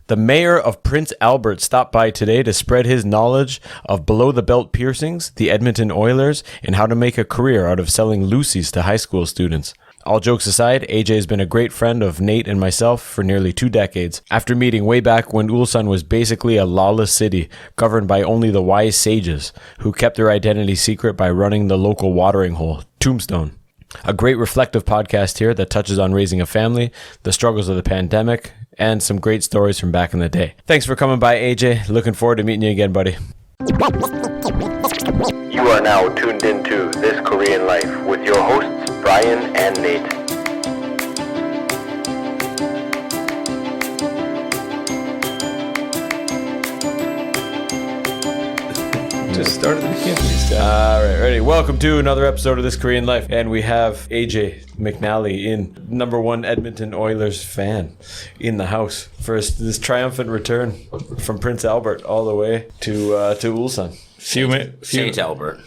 The mayor of Prince Albert stopped by today to spread his knowledge of below-the-belt piercings, the Edmonton Oilers, and how to make a career out of selling Lucy's to high school students. All jokes aside, AJ has been a great friend of Nate and myself for nearly 2 decades. After meeting way back when Ulsan was basically a lawless city, governed by only the wise sages, who kept their identity secret by running the local watering hole, Tombstone. A great reflective podcast here that touches on raising a family, the struggles of the pandemic, and some great stories from back in the day. Thanks for coming by, AJ. Looking forward to meeting you again, buddy. You are now tuned into This Korean Life with your hosts, Brian and Nate. Just started the beginning. All right, ready. Welcome to another episode of This Korean Life. And we have AJ McNally in, #1 Edmonton Oilers fan, in the house for this triumphant return from Prince Albert all the way to Ulsan. Saint Albert.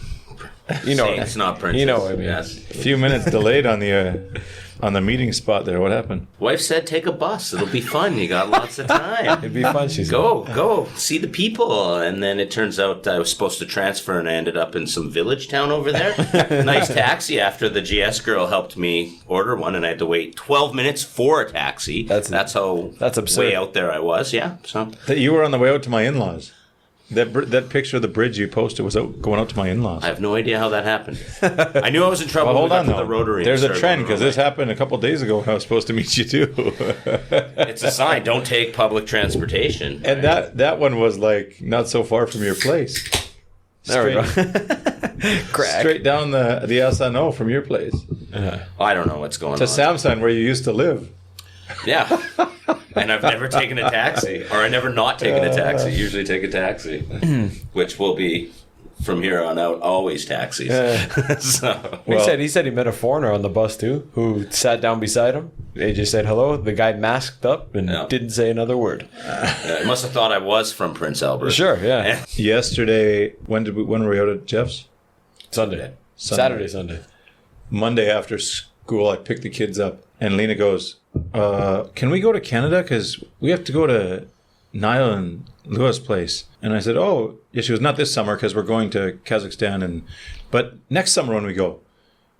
You know, Saints, not Prince. You know what I mean. Yes. A few minutes delayed on the meeting spot there. What happened? Wife said, "Take a bus. It'll be fun. You got lots of time. It'd be fun. She said. Go, see the people." And then it turns out I was supposed to transfer, and I ended up in some village town over there. Nice taxi. After the GS girl helped me order one, and I had to wait 12 minutes for a taxi. That's absurd. Way out there I was. Yeah. So That you were on the way out to my in-laws. That picture of the bridge you posted was going out to my in-laws. I have no idea how that happened. I knew I was in trouble. Well, hold on, to though. the Rotary. There's a trend because this happened a couple of days ago when I was supposed to meet you too. It's a sign. Don't take public transportation. And that one was like not so far from your place. There we go. Straight down the SNO from your place I don't know what's going to on. Samson where you used to live. Yeah. And I've never taken a taxi, or I never not taken a taxi. Usually take a taxi, which will be from here on out always taxis. So, He said he met a foreigner on the bus too, who sat down beside him. AJ said hello. The guy masked up and didn't say another word. I must have thought I was from Prince Albert. Sure, yeah. Yesterday, when were we out at Jeff's? Sunday. Saturday, Sunday. Monday after school, I picked the kids up, and Lena goes, "Can we go to Canada? Because we have to go to Niall and Lewis' place." And I said, "Oh, yeah." She goes, "Not this summer because we're going to Kazakhstan, but next summer when we go."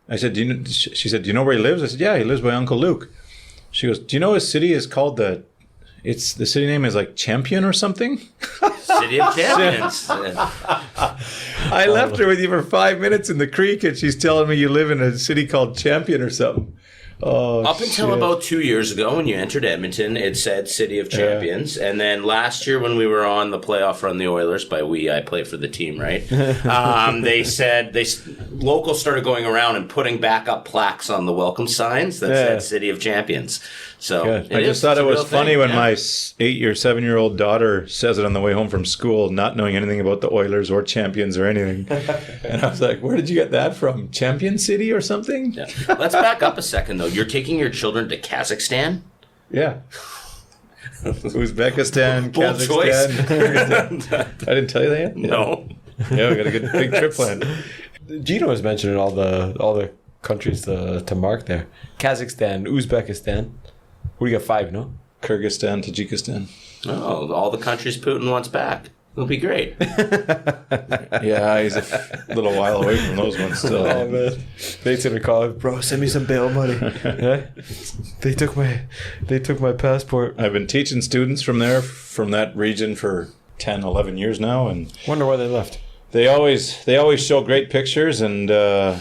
I said, She said, "Do you know where he lives?" I said, "Yeah, he lives by Uncle Luke." She goes, "Do you know his city is called the city name is like Champion or something?" City of Champions. I left her with you for 5 minutes in the creek, and she's telling me you live in a city called Champion or something. Oh, Up until about 2 years ago, when you entered Edmonton, it said City of Champions. And then last year, when we were on the playoff run, the Oilers, I play for the team, right? They said locals started going around and putting back up plaques on the welcome signs that said City of Champions. So I just thought it was funny when my 7-year-old daughter says it on the way home from school, not knowing anything about the Oilers or Champions or anything. And I was like, "Where did you get that from? Champion City or something?" Yeah. Let's back up a second, though. You're taking your children to Kazakhstan? Yeah. Uzbekistan, Bold Kazakhstan. I didn't tell you that yet? No. Yeah, we got a good big trip planned. Gino was mentioning all the countries to mark there. Kazakhstan, Uzbekistan. We got 5, no? Kyrgyzstan, Tajikistan. Oh, all the countries Putin wants back. It'll be great. Yeah, he's a little while away from those ones still. Oh man, Nate's gonna call him, bro. Send me some bail money. Yeah? They took my passport. I've been teaching students from that region for 10, 11 years now, and Wonder why they left. they always show great pictures and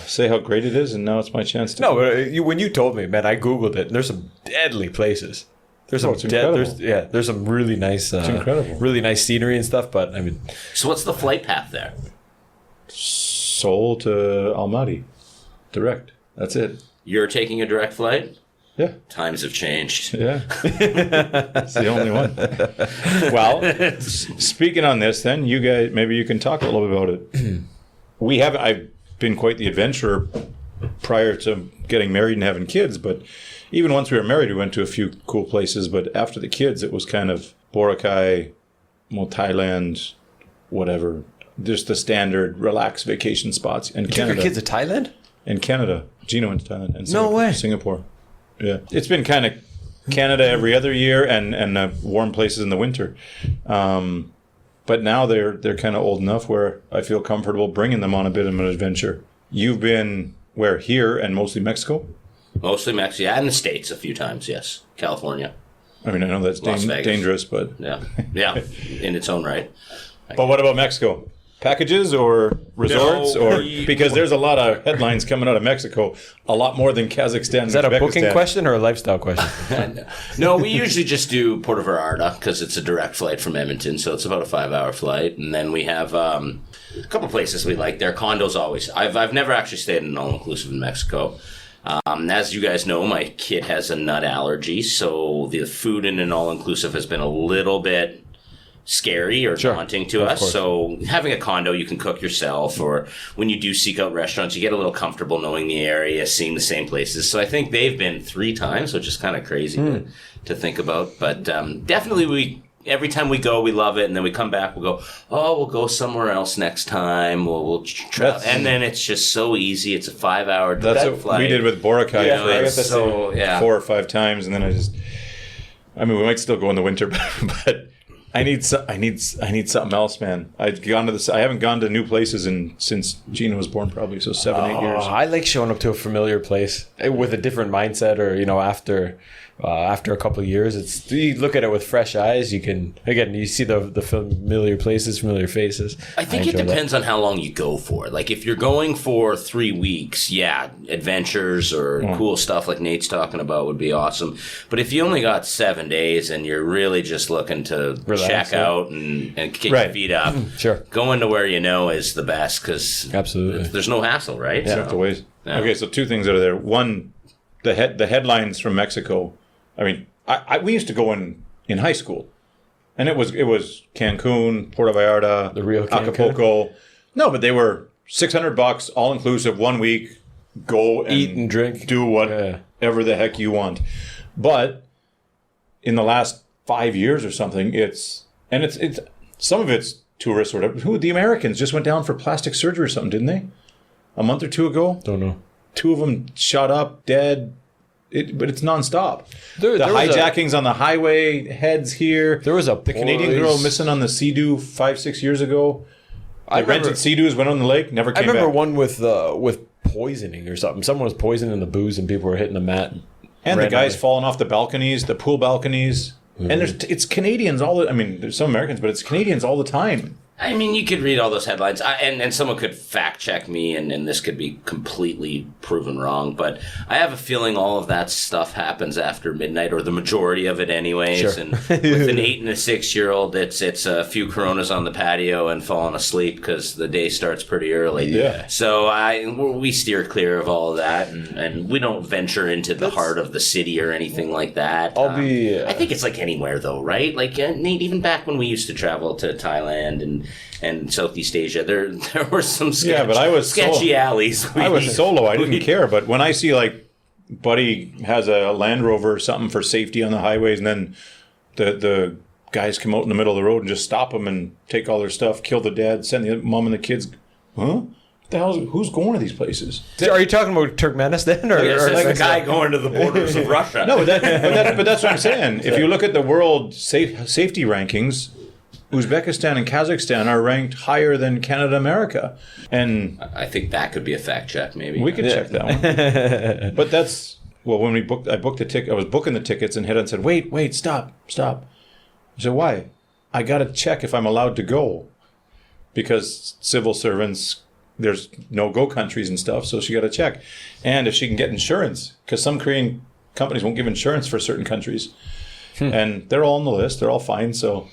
say how great it is, and now it's my chance to. No, but when you told me, man, I googled it. And there's some deadly places. There's some it's incredible. there's some really nice, incredible. really nice scenery and stuff. But I mean, So what's the flight path there? Seoul to Almaty, direct. That's it. You're taking a direct flight? Yeah. Times have changed. Yeah. That's the only one. Well, speaking on this, then, you guys, maybe you can talk a little bit about it. I've been quite the adventurer prior to getting married and having kids, but even once we were married, we went to a few cool places, but after the kids, it was kind of Boracay, Thailand, whatever. Just the standard relaxed vacation spots. And you took your kids to Thailand? In Canada. Gino went to Thailand. And No way. Singapore. Yeah. It's been kind of Canada every other year, and warm places in the winter. But now they're kind of old enough where I feel comfortable bringing them on a bit of an adventure. You've been where, here and mostly Mexico? Mostly Mexico, yeah, and the States a few times, yes. California. I mean, I know that's Las Vegas. dangerous, but... Yeah, in its own right. But what about Mexico? Packages or resorts? No, or because there's a lot of headlines coming out of Mexico, a lot more than Kazakhstan. Is that a booking question or a lifestyle question? No, we usually just do Puerto Vallarta because it's a direct flight from Edmonton, so it's about a 5-hour flight. And then we have a couple places we like there. Condos always. I've never actually stayed in an all-inclusive in Mexico. As you guys know, my kid has a nut allergy, so the food in an all-inclusive has been a little bit scary or daunting to us. Course. So having a condo, you can cook yourself, or when you do seek out restaurants, you get a little comfortable knowing the area, seeing the same places. So I think they've been 3 times, which is kind of crazy to think about. But definitely every time we go, we love it, and then we come back, we'll go somewhere else next time. We'll try, and then it's just so easy. It's a 5-hour That's what flight. we did with Boracay. You know, it's so 4 or 5 times, and then I mean, we might still go in the winter, but I need something else, man. I haven't gone to new places since Gina was born, probably, so 7-8 years. I like showing up to a familiar place with a different mindset, or after a couple of years, you look at it with fresh eyes. You can, again, you see the familiar places, familiar faces. I think it depends on how long you go for. Like, if you're going for 3 weeks, adventures or cool stuff like Nate's talking about would be awesome. But if you only got 7 days and you're really just looking to check out and kick your feet up, going to where you know is the best, because absolutely there's no hassle, right? You don't have to wait. Yeah. Okay, so 2 things out of there. One, the headlines from Mexico. I mean, we used to go in high school, and it was Cancun, Puerto Vallarta, the real Cancun? Acapulco. No, but they were $600 all inclusive, 1 week. Go and eat and drink, do whatever the heck you want. But in the last 5 years or something, it's some of it's tourists or whatever. The Americans just went down for plastic surgery or something, didn't they? A month or 2 ago. Don't know. 2 of them shot up, dead. But it's nonstop. There hijackings on the highway, heads here. There was the Canadian girl missing on the Sea-Doo 5-6 years ago. I rented Sea-Doos, went on the lake, never came back. I remember one with poisoning or something. Someone was poisoning the booze, and people were hitting the mat. And the guys falling off the balconies, the pool balconies. Mm-hmm. And it's Canadians there's some Americans, but it's Canadians all the time. I mean, you could read all those headlines, and someone could fact check me, and this could be completely proven wrong, but I have a feeling all of that stuff happens after midnight, or the majority of it anyways. Sure. And with an 8 and a 6-year-old, it's a few Coronas on the patio and falling asleep because the day starts pretty early. Yeah. So we steer clear of all of that, and we don't venture into the heart of the city or anything like that. I think it's like anywhere, though, right? Like, Nate, even back when we used to travel to Thailand and Southeast Asia, there were some sketchy alleys. I was solo. I didn't care. But when I see, like, Buddy has a Land Rover or something for safety on the highways, and then the guys come out in the middle of the road and just stop them and take all their stuff, kill the dad, send the mom and the kids. Huh? Who's going to these places? Are you talking about Turkmenistan? Or like a guy going to the borders of Russia? No, but that's what I'm saying. If you look at the world safety rankings, Uzbekistan and Kazakhstan are ranked higher than Canada, America, and I think that could be a fact check. Maybe we could check that one. But when I booked the ticket. I was booking the tickets, and Hedon said, "Wait, stop." I said, "Why? I got to check if I'm allowed to go, because civil servants, there's no-go countries and stuff. So she got to check, and if she can get insurance, because some Korean companies won't give insurance for certain countries, and they're all on the list. They're all fine. So."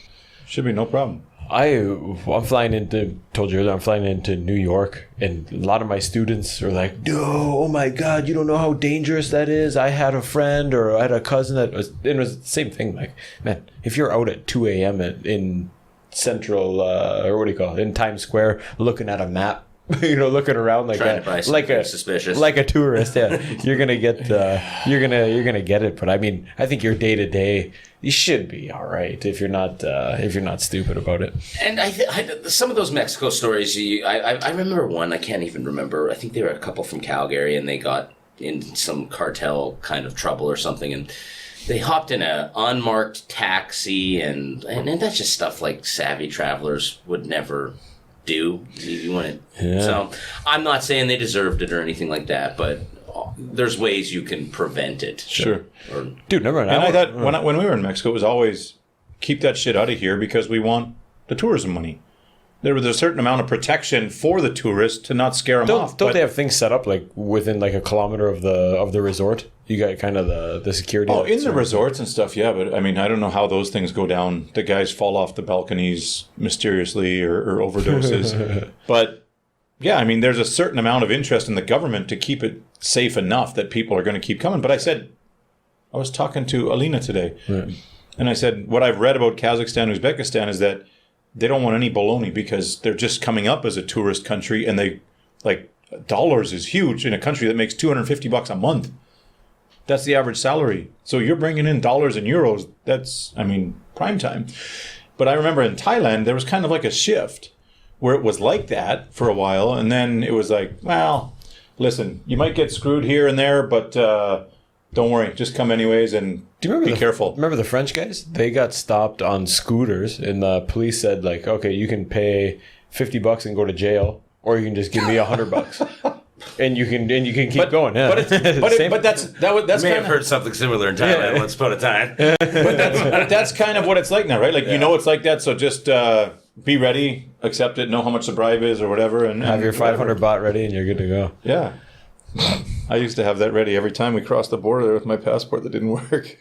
Should be no problem. I'm flying into New York, and a lot of my students are like, "No, oh my God, you don't know how dangerous that is. I had a friend or I had a cousin it was the same thing. Like, man, if you're out at 2 a.m. in Central, or what do you call it, in Times Square, looking at a map, looking around like suspicious, like a tourist, you're gonna get it. But I mean, I think your day to day, you should be all right if you're not stupid about it. And some of those Mexico stories, I remember one. I can't even remember. I think they were a couple from Calgary, and they got in some cartel kind of trouble or something, and they hopped in a unmarked taxi, and that's just stuff like savvy travelers would never do. You want to, so I'm not saying they deserved it or anything like that, but there's ways you can prevent it. Sure. Dude, never mind. And I thought when we were in Mexico, it was always keep that shit out of here because we want the tourism money. There was a certain amount of protection for the tourists to not scare them off. Don't they have things set up like within like a kilometer of the resort? You got kind of the security. Oh, in the resorts and stuff, yeah. But I mean, I don't know how those things go down. The guys fall off the balconies mysteriously or overdoses. But yeah, I mean, there's a certain amount of interest in the government to keep it safe enough that people are going to keep coming. But I was talking to Alina today, and I said, what I've read about Kazakhstan, Uzbekistan is that they don't want any baloney because they're just coming up as a tourist country, and they like dollars is huge in a country that makes $250 a month. That's the average salary. So you're bringing in dollars and euros. That's, I mean, prime time. But I remember in Thailand, there was kind of like a shift where it was like that for a while. And then it was like, well, listen, you might get screwed here and there, but don't worry, just come anyways and be careful. Remember the French guys? They got stopped on scooters, and the police said, like, okay, you can pay $50 and go to jail, or you can just give me $100. And you can keep going. Yeah. But that's May kind have heard something similar in Thailand once upon a time. but that's kind of what it's like now, right? Like you know it's like that, so just be ready, accept it, know how much the bribe is or whatever, and have your 500 baht ready, and you're good to go. Yeah, I used to have that ready every time we crossed the border with my passport that didn't work.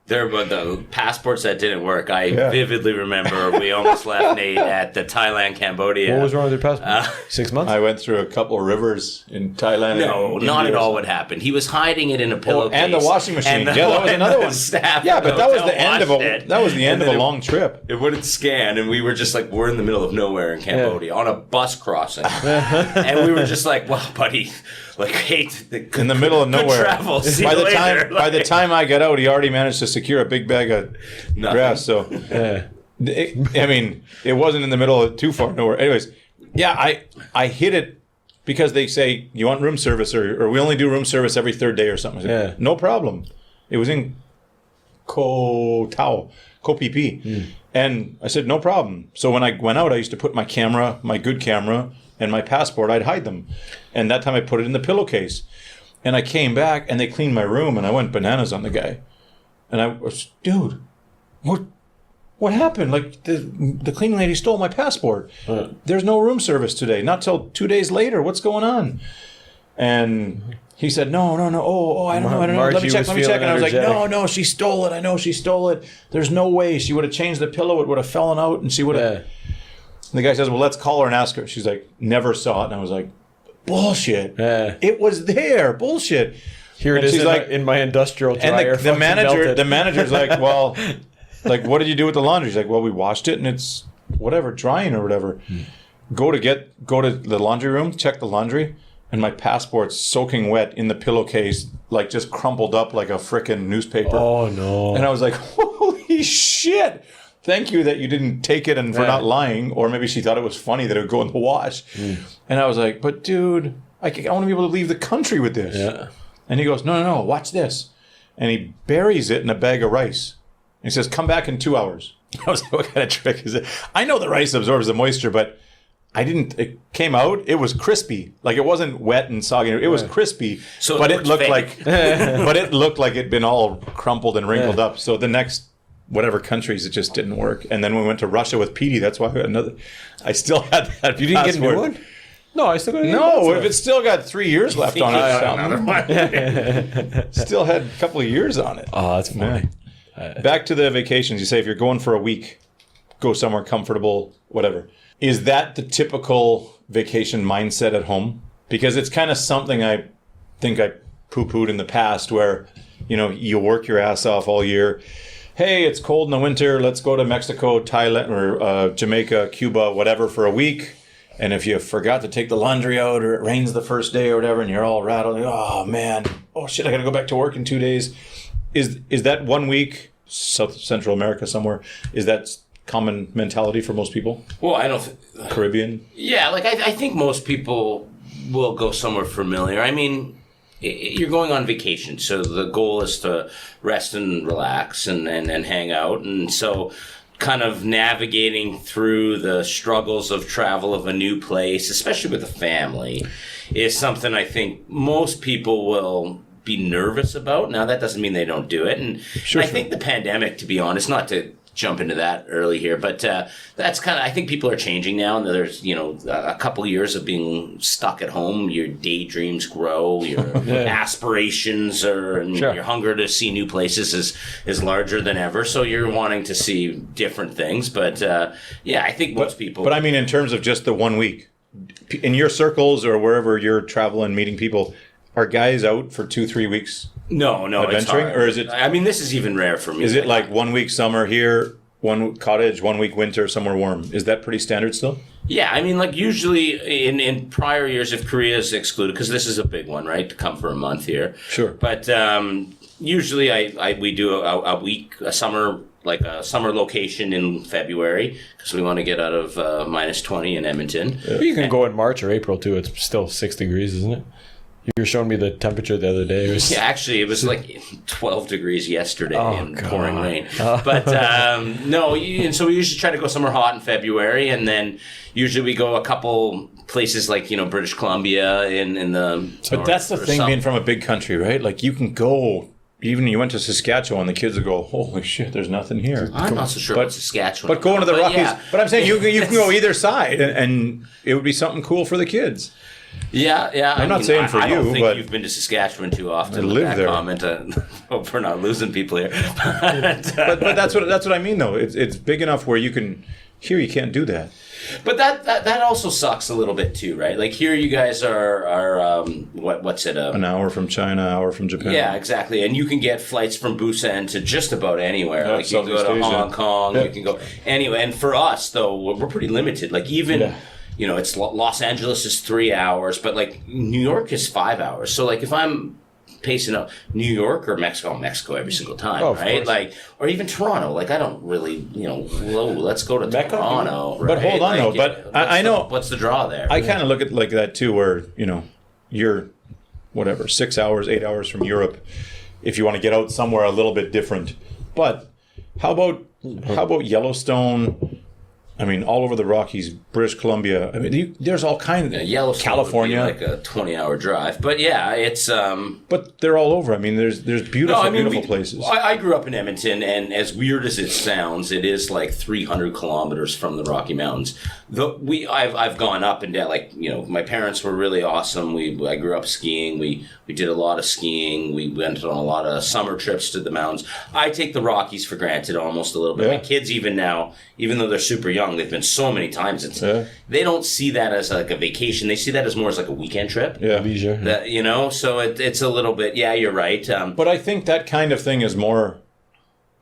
There were the passports that didn't work. I vividly remember we almost left Nate at the Thailand, Cambodia. What was wrong with your passport? 6 months? I went through a couple of rivers in Thailand. No, not at all what happened. He was hiding it in a pillowcase. And the washing machine. Yeah, that was another one. Yeah, but that was the end of a long trip. It wouldn't scan, and we were just like, we're in the middle of nowhere in Cambodia on a bus crossing. And we were just like, well, buddy, like, in the middle of nowhere. Travel. By the time I got out, he already managed to secure a big bag of grass. So, I mean, it wasn't in the middle of too far nowhere. Anyways, yeah, I hit it because they say you want room service, or we only do room service every third day or something. Said, no problem. It was in Koh Phi Phi. And I said, no problem. So when I went out, I used to put my camera, my good camera, and my passport, I'd hide them. And that time I put it in the pillowcase. And I came back and they cleaned my room and I went bananas on the guy. And I was, dude, what happened? Like the cleaning lady stole my passport. There's no room service today. Not till 2 days later. What's going on? And he said, no. Oh, I don't know. Let me check. And I was like, no, she stole it. I know she stole it. There's no way. She would have changed the pillow. It would have fallen out and she would have... And the guy says, well, let's call her and ask her. She's like, never saw it. And I was like, bullshit. It was there. Bullshit. Here it is in my industrial dryer. And the manager's like, well, like, what did you do with the laundry? She's like, well, we washed it and it's whatever, drying or whatever. Go to the laundry room, check the laundry, and my passport's soaking wet in the pillowcase, like just crumpled up like a frickin' newspaper. Oh, no. And I was like, holy shit. Thank you that you didn't take it and for not lying, or maybe she thought it was funny that it would go in the wash. And I was like, but dude, I want to be able to leave the country with this. Yeah. And he goes, no, watch this. And he buries it in a bag of rice. And he says, come back in 2 hours. I was like, what kind of trick is it? I know the rice absorbs the moisture, but it came out, it was crispy. Like it wasn't wet and soggy. It was crispy, so but it looked like it'd been all crumpled and wrinkled up. So the next whatever countries, it just didn't work. And then we went to Russia with Petey. That's why I still had that. You didn't get a new one? No, I still got a new one. No, if it's still got 3 years left on it. Still had a couple of years on it. Oh, that's funny. Back to the vacations. You say if you're going for a week, go somewhere comfortable, whatever. Is that the typical vacation mindset at home? Because it's kind of something I think I poo-pooed in the past where, you work your ass off all year. Hey, it's cold in the winter. Let's go to Mexico, Thailand, or Jamaica, Cuba, whatever, for a week. And if you forgot to take the laundry out, or it rains the first day or whatever, and you're all rattled, oh man, oh shit, I got to go back to work in 2 days. Is that 1 week, South Central America somewhere? Is that common mentality for most people? Well, I don't. Caribbean. Yeah, like I think most people will go somewhere familiar. I mean, you're going on vacation, so the goal is to rest and relax and hang out, and so kind of navigating through the struggles of travel of a new place, especially with a family, is something I think most people will be nervous about. Now, that doesn't mean they don't do it. And I think the pandemic, to be honest, not to jump into that early here, but that's kind of, I think people are changing now, and there's, a couple of years of being stuck at home, your daydreams grow, your aspirations and your hunger to see new places is larger than ever, so you're wanting to see different things, but I think most people... But I mean, in terms of just the 1 week, in your circles or wherever you're traveling, meeting people, are guys out for 2-3 weeks? No, adventuring, it's hard. or is it? I mean, this is even rare for me. Is it like 1 week summer here, 1 cottage, 1 week winter, somewhere warm? Is that pretty standard still? Yeah, I mean, like usually in prior years, if Korea is excluded, because this is a big one, right? To come for a month here. Sure. But usually, we do a week, a summer location in February, because we want to get out of -20 in Edmonton. But you can go in March or April too. It's still 6 degrees, isn't it? You were showing me the temperature the other day. Yeah, actually, it was like 12 degrees yesterday and pouring rain. But and so we usually try to go somewhere hot in February, and then usually we go a couple places like British Columbia in the. But that's the thing, being from a big country, right? Like you can go. Even you went to Saskatchewan, the kids will go, "Holy shit, there's nothing here." I'm not so sure about Saskatchewan. But going to the Rockies. Yeah. But I'm saying you can go either side, and it would be something cool for the kids. Yeah. I'm not saying for I don't you, think but you've been to Saskatchewan too often. I live there. Comment. Hope we're not losing people here. but that's what I mean, though. It's big enough where you can. Here, you can't do that. But that also sucks a little bit too, right? Like here, you guys are what's it? An hour from China, an hour from Japan. Yeah, exactly. And you can get flights from Busan to just about anywhere. Yeah, like you can go to Hong Kong, you can go anyway. And for us, though, we're pretty limited. Like even. It's Los Angeles is 3 hours, but like New York is 5 hours. So like if I'm pacing up New York or Mexico every single time, right? Like, or even Toronto. Like I don't really, let's go to Toronto. Right? But hold on, though. But I know what's the draw there. I kind of look at like that too, where you're 6 hours, 8 hours from Europe, if you want to get out somewhere a little bit different. But how about Yellowstone? I mean, all over the Rockies, British Columbia. I mean, there's all kinds of Yellowstone California, would be like a 20-hour drive. But yeah, it's. But they're all over. I mean, there's beautiful, beautiful places. I grew up in Edmonton, and as weird as it sounds, it is like 300 kilometers from the Rocky Mountains. I've gone up and down. Like my parents were really awesome. I grew up skiing. We did a lot of skiing. We went on a lot of summer trips to the mountains. I take the Rockies for granted almost a little bit. Yeah. My kids even now, even though they're super young, they've been so many times. They don't see that as like a vacation. They see that as more as like a weekend trip. Yeah, leisure. So it's a little bit. Yeah, you're right. But I think that kind of thing is more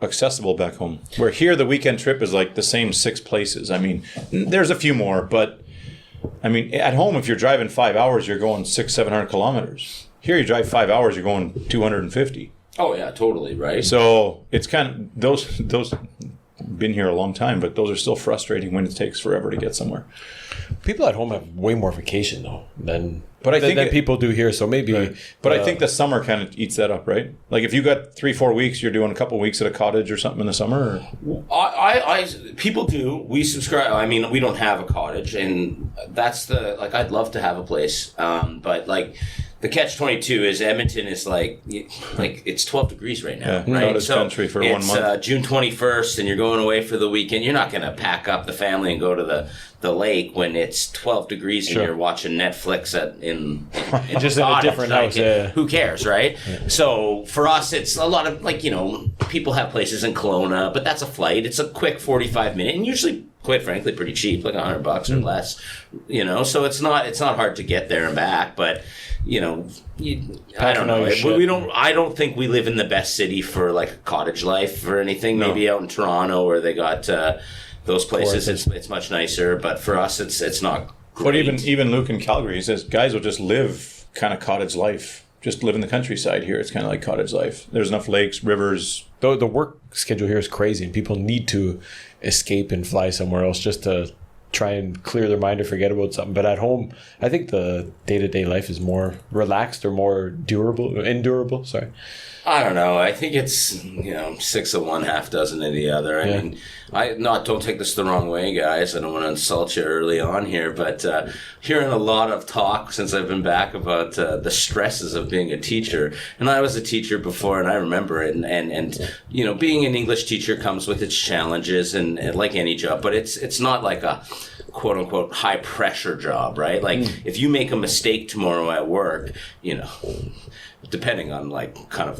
accessible back home. Where here the weekend trip is like the same 6 places. I mean, there's a few more, but I mean, at home if you're driving 5 hours, you're going 600-700 kilometers. Here you drive 5 hours, you're going 250. Oh yeah, totally right. So it's kind of those. Been here a long time, but those are still frustrating when it takes forever to get somewhere. People at home have way more vacation though than than people do here. So maybe, right. But I think the summer kind of eats that up, right? Like if you got 3-4 weeks, you're doing a couple of weeks at a cottage or something in the summer. Or? People do. We subscribe. I mean, we don't have a cottage, and that's I'd love to have a place, but like. The catch-22 is Edmonton is like it's 12 degrees right now, right? Cottage country for 1 month. It's June 21st, and you're going away for the weekend. You're not going to pack up the family and go to the lake when it's 12 degrees and you're watching Netflix in just in a different house. Who cares, right? Yeah. So for us, it's a lot of people have places in Kelowna, but that's a flight. It's a quick 45-minute, and usually. Quite frankly, pretty cheap, like $100 or less. So it's not hard to get there and back. But I don't know. I don't think we live in the best city for like a cottage life or anything. No. Maybe out in Toronto where they got those places. It's much nicer. But for us, it's not great. But even Luke in Calgary, he says guys will just live kind of cottage life. Just live in the countryside here. It's kind of like cottage life. There's enough lakes, rivers. The work schedule here is crazy, and people need to escape and fly somewhere else just to try and clear their mind or forget about something. But at home, I think the day-to-day life is more relaxed or more endurable. Sorry. I don't know. I think it's, 6 of one, half dozen of the other. I mean, don't take this the wrong way, guys. I don't want to insult you early on here, but hearing a lot of talk since I've been back about the stresses of being a teacher. And I was a teacher before, and I remember it. And being an English teacher comes with its challenges, and like any job, but it's not like a quote unquote high pressure job, right? Like if you make a mistake tomorrow at work, depending on what kind of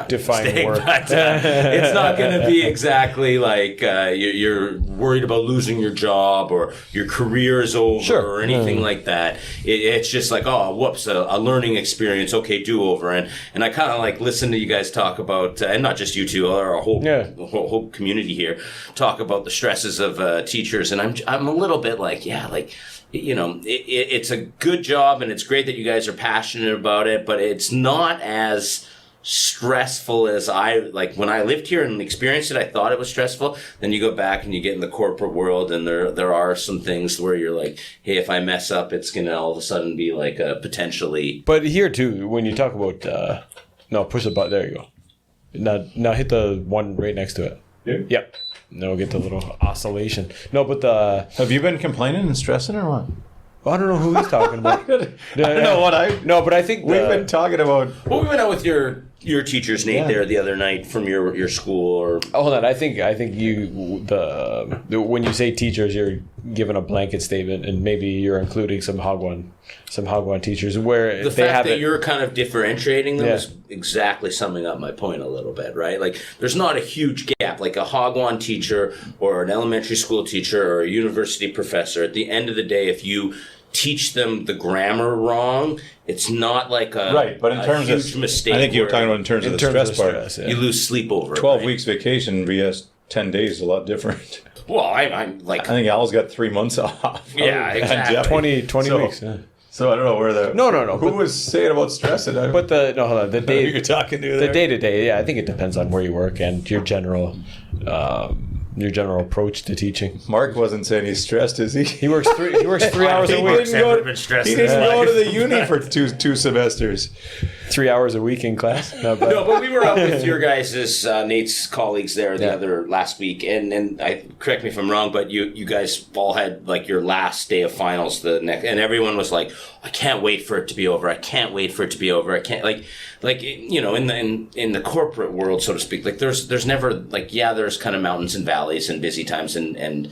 define work, but it's not going to be exactly like you're worried about losing your job or your career is over or anything like that. It's just like, oh, whoops, a learning experience. Okay, do over. And I kind of listen to you guys talk about, and not just you two, our whole community here, talk about the stresses of teachers. And I'm a little bit it's a good job and it's great that you guys are passionate about it, but it's not as stressful as when I lived here and experienced it. I thought it was stressful. Then you go back and you get in the corporate world, and there are some things where you're like, hey, if I mess up, it's gonna all of a sudden be like a potentially. But here too, when you talk about push the button. There you go. Now hit the one right next to it. Yeah. Yep. No, get the little oscillation. No, but have you been complaining and stressing or what? I don't know who he's talking about. I don't know what No, but I think we've been talking about. Well, we went out with your teachers, Nate, there the other night from your school, or hold on. I think you when you say teachers, you're giving a blanket statement, and maybe you're including some Hagwon teachers where the they fact have that you're kind of differentiating them is exactly summing up my point a little bit, right? Like, there's not a huge gap. Like a Hagwon teacher or an elementary school teacher or a university professor, at the end of the day, if you teach them the grammar wrong, it's not like but in terms huge of mistake. I think you were talking about in terms of the stress part. You lose sleep over 12 right? weeks vacation vs 10 days is a lot different. Well, I'm like, I think Al's got 3 months off. Yeah, exactly. 20 weeks. Yeah. So I don't know where the No. Who was saying about stressing? But hold on. The day you're talking to the day to day. Yeah, I think it depends on where you work and your general approach to teaching. Mark wasn't saying he's stressed, is he? He works 3 hours a week. Mark's never been stressed He in his didn't go life. to the uni for two semesters. 3 hours a week in class. No, but we were up with your guys' Nate's colleagues there the other last week, and correct me if I'm wrong, but you guys all had like your last day of finals the next, and everyone was like, I can't wait for it to be over. I can't wait for it to be over. I can't in the corporate world, so to speak. Like there's never there's kind of mountains and valleys and busy times and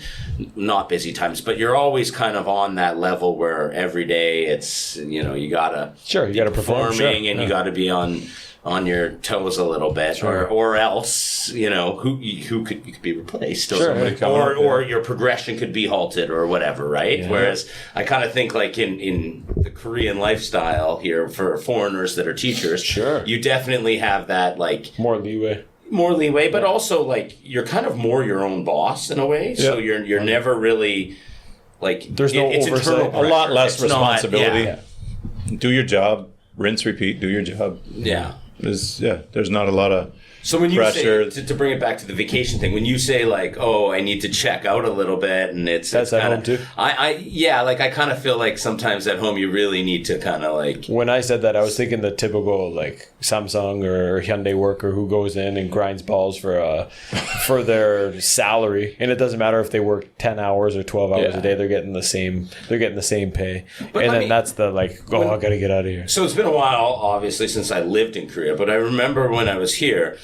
not busy times, but you're always kind of on that level where every day it's you gotta perform, and you got to be on your toes a little bit, or else you could be replaced, or your progression could be halted or whatever, right? Yeah. Whereas I kind of think like in the Korean lifestyle here for foreigners that are teachers, you definitely have that more leeway, but also you're kind of more your own boss in a way, so you're never really there's no oversight, a lot less responsibility. Do your job. Rinse, repeat, do your job. Yeah. There's not a lot of So when you pressure. say, to bring it back to the vacation thing, when you say I need to check out a little bit, and that's at home too. I kind of feel like sometimes at home you really need to kind of When I said that, I was thinking the typical Samsung or Hyundai worker who goes in and grinds balls for their salary, and it doesn't matter if they work 10 hours or 12 hours a day, they're getting the same pay. But that's the I gotta get out of here. So it's been a while, obviously, since I lived in Korea, but I remember when I was here.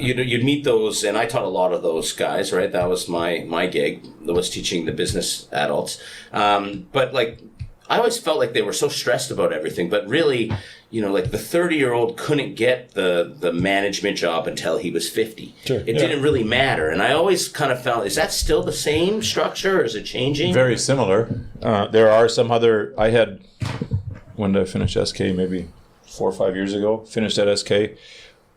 You'd meet those, and I taught a lot of those guys, right? That was my gig, that was teaching the business adults. But I always felt like they were so stressed about everything, but really, the 30-year-old couldn't get the management job until he was 50. Sure. It didn't really matter. And I always kind of felt, is that still the same structure, or is it changing? Very similar. There are some other, when did I finish SK? Maybe 4 or 5 years ago, finished at SK.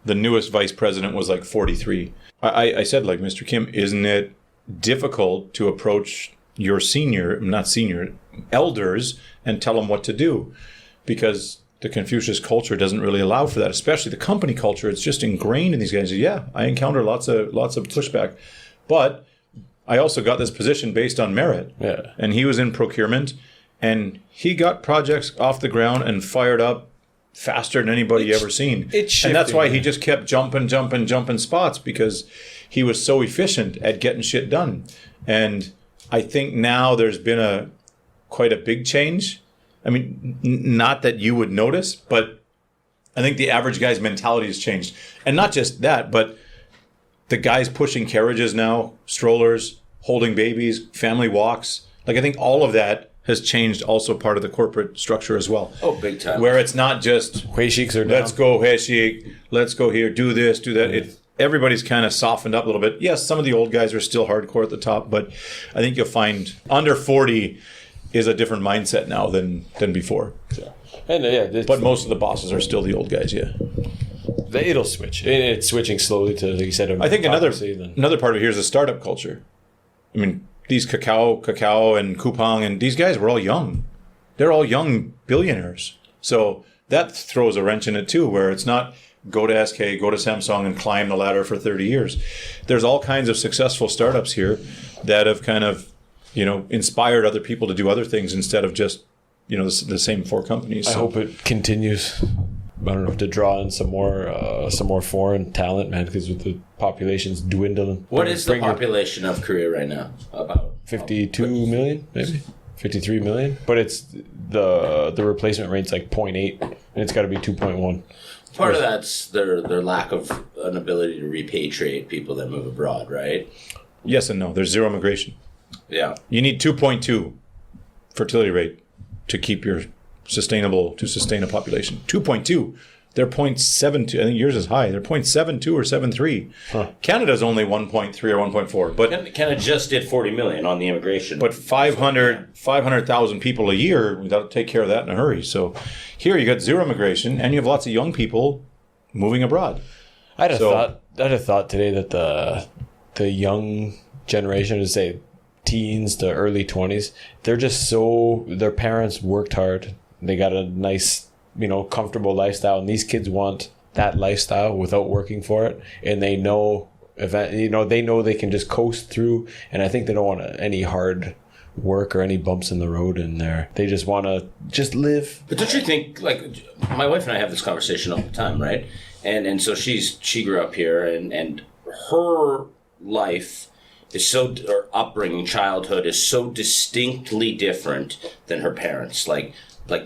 The newest vice president was 43. I said, Mr. Kim, isn't it difficult to approach your elders and tell them what to do? Because the Confucius culture doesn't really allow for that, especially the company culture. It's just ingrained in these guys. Yeah, I encounter lots of pushback. But I also got this position based on merit. Yeah. And he was in procurement, and he got projects off the ground and fired up faster than anybody ever seen. it's and that's why shifting, he just kept jumping spots, because he was so efficient at getting shit done. And I think now there's been quite a big change. I mean, not that you would notice, but I think the average guy's mentality has changed. And not just that, but the guys pushing carriages now, strollers, holding babies, family walks. Like, I think all of that has changed, also part of the corporate structure as well. Oh, big time. Where it's not just, Hueshiks are down. let's go Heshik, let's go here, do this, do that. Everybody's kind of softened up a little bit. Yes, some of the old guys are still hardcore at the top, but I think you'll find under 40 is a different mindset now than before. And But most of the bosses are still the old guys, yeah. it'll switch. It's switching slowly to, like you said, I think another then. part of it here is the startup culture. I mean, these Kakao and Coupang, and these guys were all young. They're all young billionaires. So that throws a wrench in it too, where it's not go to SK, go to Samsung and climb the ladder for 30 years. There's all kinds of successful startups here that have kind of, inspired other people to do other things instead of just, the same four companies. I hope it continues. I don't know, to draw in some more foreign talent, man, because with the population's dwindling. What is the population of Korea right now? About 52 million, maybe 53 million. But it's the replacement rate's like 0.8, and it's got to be 2.1. part of that's their lack of an ability to repatriate people that move abroad, right? Yes and no. There's zero immigration. Yeah. You need 2.2 fertility rate to keep your sustain a population. 2.2. They're 0.72. I think yours is high. They're 0.72 or 73. Canada's only 1.3 or 1.4. But Canada just did 40 million on the immigration. But 500,000 people a year, we've got to take care of that in a hurry. So here you got zero immigration, and you have lots of young people moving abroad. I had a thought today that the young generation, to say teens to early 20s, they're just their parents worked hard. They got a nice, comfortable lifestyle, and these kids want that lifestyle without working for it, and they know they can just coast through, and I think they don't want any hard work or any bumps in the road in there. They just want to just live. But don't you think, like, my wife and I have this conversation all the time, right? And so she grew up here, and her life is her upbringing, childhood is so distinctly different than her parents, like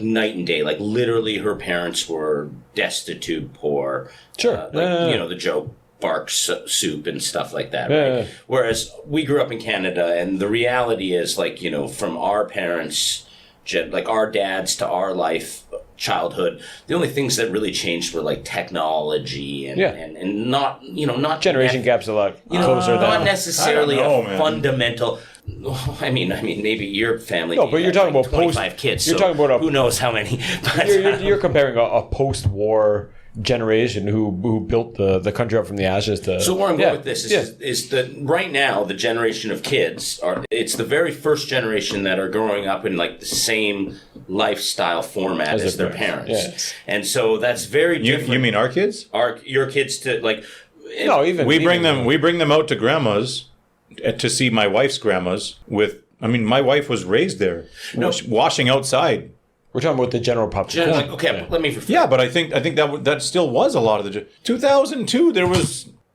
night and day. Like, literally, her parents were destitute, poor. Sure. The Joe Barks soup and stuff like that, right? Yeah. Whereas we grew up in Canada, and the reality is, from our parents, like our dads to our life, childhood, the only things that really changed were like technology and not Generation gap's a lot closer not than necessarily man. fundamental. I mean, maybe your family. No, but you're talking about 25 kids. You're so talking about who knows how many? But, you're comparing a post-war generation who built the country up from the ashes to. So where I'm going with this is that right now the generation of kids it's the very first generation that are growing up in like the same lifestyle format as their parents. Yes. And so that's very different. You mean our kids? Your kids to like. No, even We bring them out to grandmas to see my wife's grandmas my wife was raised there, washing outside. We're talking about the general population. Let me. Yeah, but I think that still was a lot of the 2002.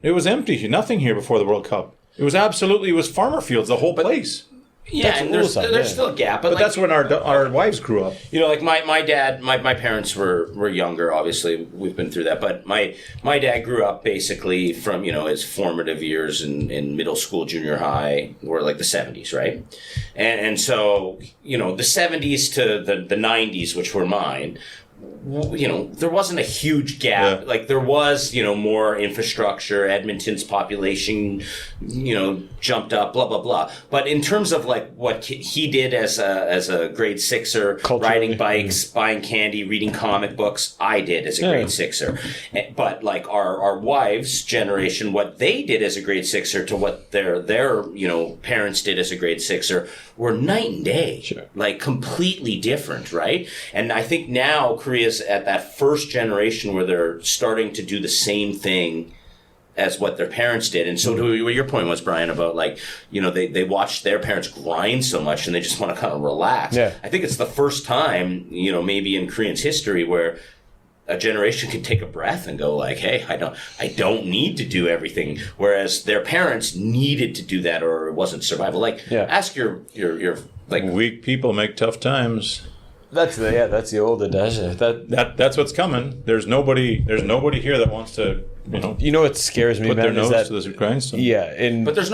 It was empty, nothing here before the World Cup. It was farmer fields, the whole place. Yeah, and there's still a gap, But that's when our wives grew up. Like my dad, my parents were younger. Obviously, we've been through that. But my dad grew up basically from his formative years in middle school, junior high, were like the 70s, right? And so the 70s to the 90s, which were mine. There wasn't a huge gap. Yeah. Like there was, more infrastructure. Edmonton's population, jumped up. Blah blah blah. But in terms of like what he did as a grade sixer, riding bikes, buying candy, reading comic books, I did as a grade sixer. But like our wives' generation, what they did as a grade sixer to what their parents did as a grade sixer were night and day. Sure. Like completely different, right? And I think now Korea's at that first generation where they're starting to do the same thing as what their parents did. And so to what your point was, Brian, about like, you know, they watched their parents grind so much and they just want to kind of relax. Yeah. I think it's the first time, you know, maybe in Korean's history where a generation can take a breath and go like, hey, I don't need to do everything. Whereas their parents needed to do that or it wasn't survival. Like, ask your like Weak people make tough times. That's the old adage. That's what's coming. There's nobody here that wants to, You know what scares me, put man, their is nose that to the grindstone. yeah, But there's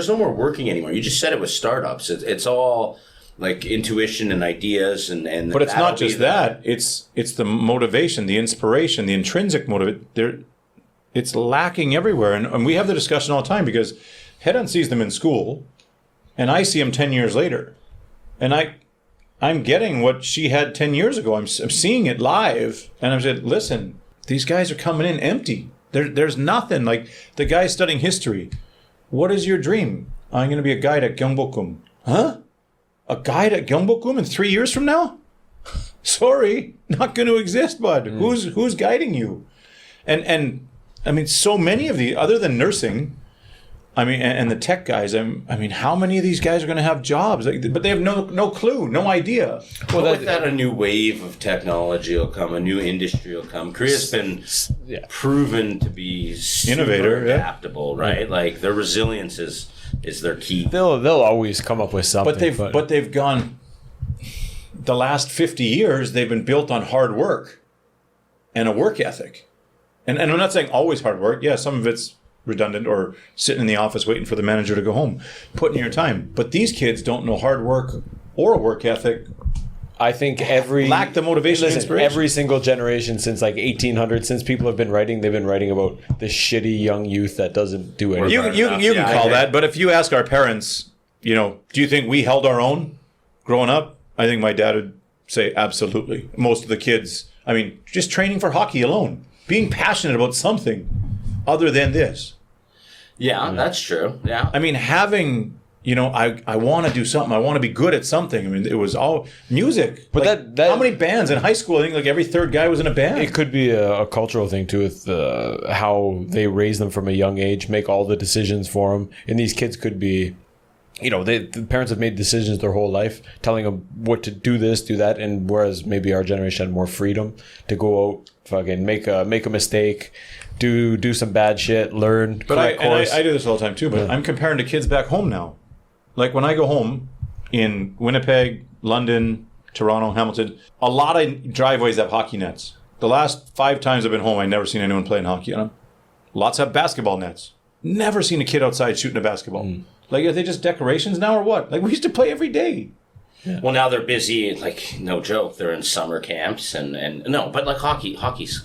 no more working anymore. You just said it was startups. It's all like intuition and ideas and. But it's that'll not be just that. It's the motivation, the inspiration, the intrinsic motive. It's lacking everywhere, and we have the discussion all the time because Head-On sees them in school, and I see them 10 years later, and I'm getting what she had 10 years ago. I'm seeing it live, and I'm saying, listen, these guys are coming in empty. There's nothing. Like the guy studying history. What is your dream? I'm going to be a guide at Gyeongbokgung. Huh? A guide at Gyeongbokgung in 3 years from now? Sorry, not going to exist, bud. Who's guiding you? And I mean, so many of the other than nursing. I mean, and the tech guys. I mean, how many of these guys are going to have jobs? But they have no clue, no idea. Well, with that, a new wave of technology will come, a new industry will come. Korea's been proven to be super Innovator, adaptable, right? Like their resilience is their key. they'll always come up with something. But they've gone. The last 50 years, they've been built on hard work, and a work ethic. And I'm not saying always hard work. Yeah, some of it's redundant or sitting in the office waiting for the manager to go home, putting in your time. But these kids don't know hard work or a work ethic. I think lack the motivation and inspiration. Every single generation since like 1800, since people have been writing, they've been writing about the shitty young youth that doesn't do anything. You can call that, but if you ask our parents, do you think we held our own growing up? I think my dad would say absolutely. Most of the kids, I mean, just training for hockey alone, being passionate about something other than this. Yeah, that's true. Yeah. I mean, having, I want to do something. I want to be good at something. I mean, it was all music. But like, how many bands in high school? I think like every third guy was in a band. It could be a cultural thing too, with how they raise them from a young age, make all the decisions for them. And these kids could be, the parents have made decisions their whole life, telling them what to do this, do that. And whereas maybe our generation had more freedom to go out, fucking make a mistake, do some bad shit, learn. But I do this all the time too. But I'm comparing to kids back home now. Like when I go home in Winnipeg, London, Toronto, Hamilton, a lot of driveways have hockey nets. The last 5 times I've been home, I've never seen anyone playing hockey on them. Lots have basketball nets. Never seen a kid outside shooting a basketball. Like, are they just decorations now or what? Like, we used to play every day. Yeah. Well, now they're busy, like, no joke, they're in summer camps and no, but like hockey's,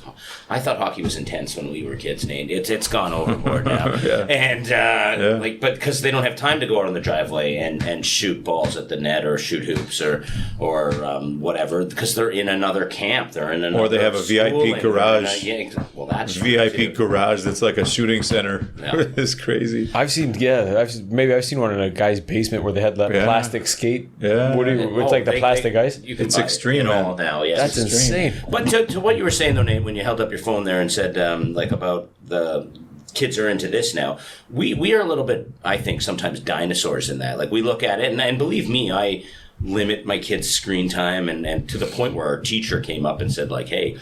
I thought hockey was intense when we were kids, Nate. It's gone overboard now. And, but because they don't have time to go out on the driveway and shoot balls at the net or shoot hoops or whatever, because they're in another camp, they're in another or they have a VIP garage. Well, that's VIP garage that's like a shooting center. Yeah. It's crazy. I've seen one in a guy's basement where they had that plastic skate. Yeah. It's like the plastic ice. It's extreme all now. Yes, that's insane. But to what you were saying though, Nate, when you held up your phone there and said like about the kids are into this now, we are a little bit, I think, sometimes dinosaurs in that. Like we look at it, and believe me, I limit my kids' screen time, and to the point where our teacher came up and said like, hey,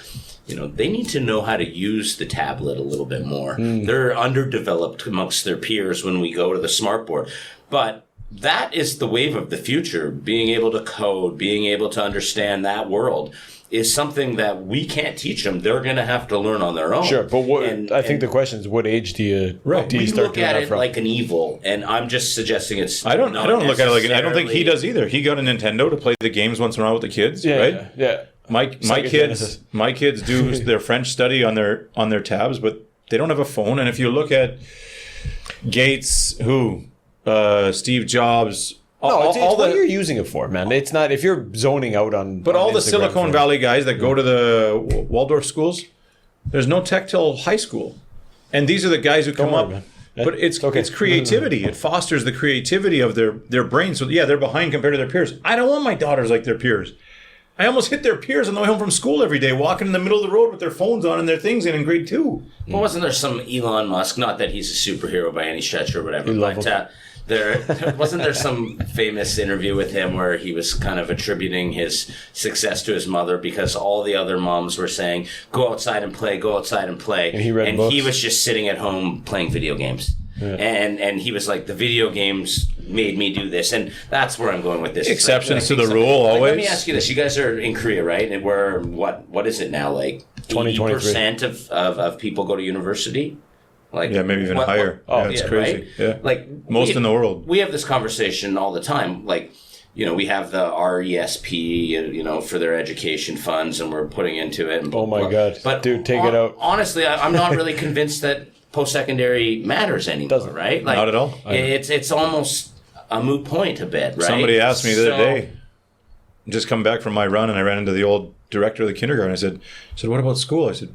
they need to know how to use the tablet a little bit more. They're underdeveloped amongst their peers when we go to the smartboard, but that is the wave of the future. Being able to code, being able to understand that world is something that we can't teach them. They're going to have to learn on their own. Sure, but I think the question is, what age do you start doing that from? We look at it like an evil, and I'm just suggesting it's. I don't look at it like I don't think he does either. He got a Nintendo to play the games once in a while with the kids, right? Yeah. My kids do their French study on their tabs, but they don't have a phone. And if you look at Gates, Steve Jobs. It's what you're using it for, man. It's not if you're zoning out on. But all the Silicon Valley guys that go to the Waldorf schools, there's no tech till high school, and these are the guys who come up. Man. But it's creativity. It fosters the creativity of their brain. So they're behind compared to their peers. I don't want my daughters like their peers. I almost hit their peers on the way home from school every day, walking in the middle of the road with their phones on and their things in grade 2. Well, wasn't there some Elon Musk? Not that he's a superhero by any stretch or whatever, love but him. there wasn't there some famous interview with him where he was kind of attributing his success to his mother because all the other moms were saying, "Go outside and play, go outside and play," And he read books. he was just sitting at home playing video games. Yeah. And he was like, the video games made me do this, and that's where I'm going with this. It's Exceptions to the something- rule, Let always. me ask you this: you guys are in Korea, right? And we're what is it now? Like 80% of people go to university. Like Yeah, maybe even higher. Oh, yeah, it's yeah, crazy. right? Yeah. Like Most in the world. We have this conversation all the time. Like, you know, we have the RESP, you know, for their education funds, and we're putting into it. And Oh my God. Dude, take it out. Honestly, I'm not really convinced that post-secondary matters anymore. Doesn't. Right? Like, Not at all. It's almost a moot point a bit, right? Somebody asked me the other So- day, just come back from my run, and I ran into the old director of the kindergarten. I said, what about school? I said,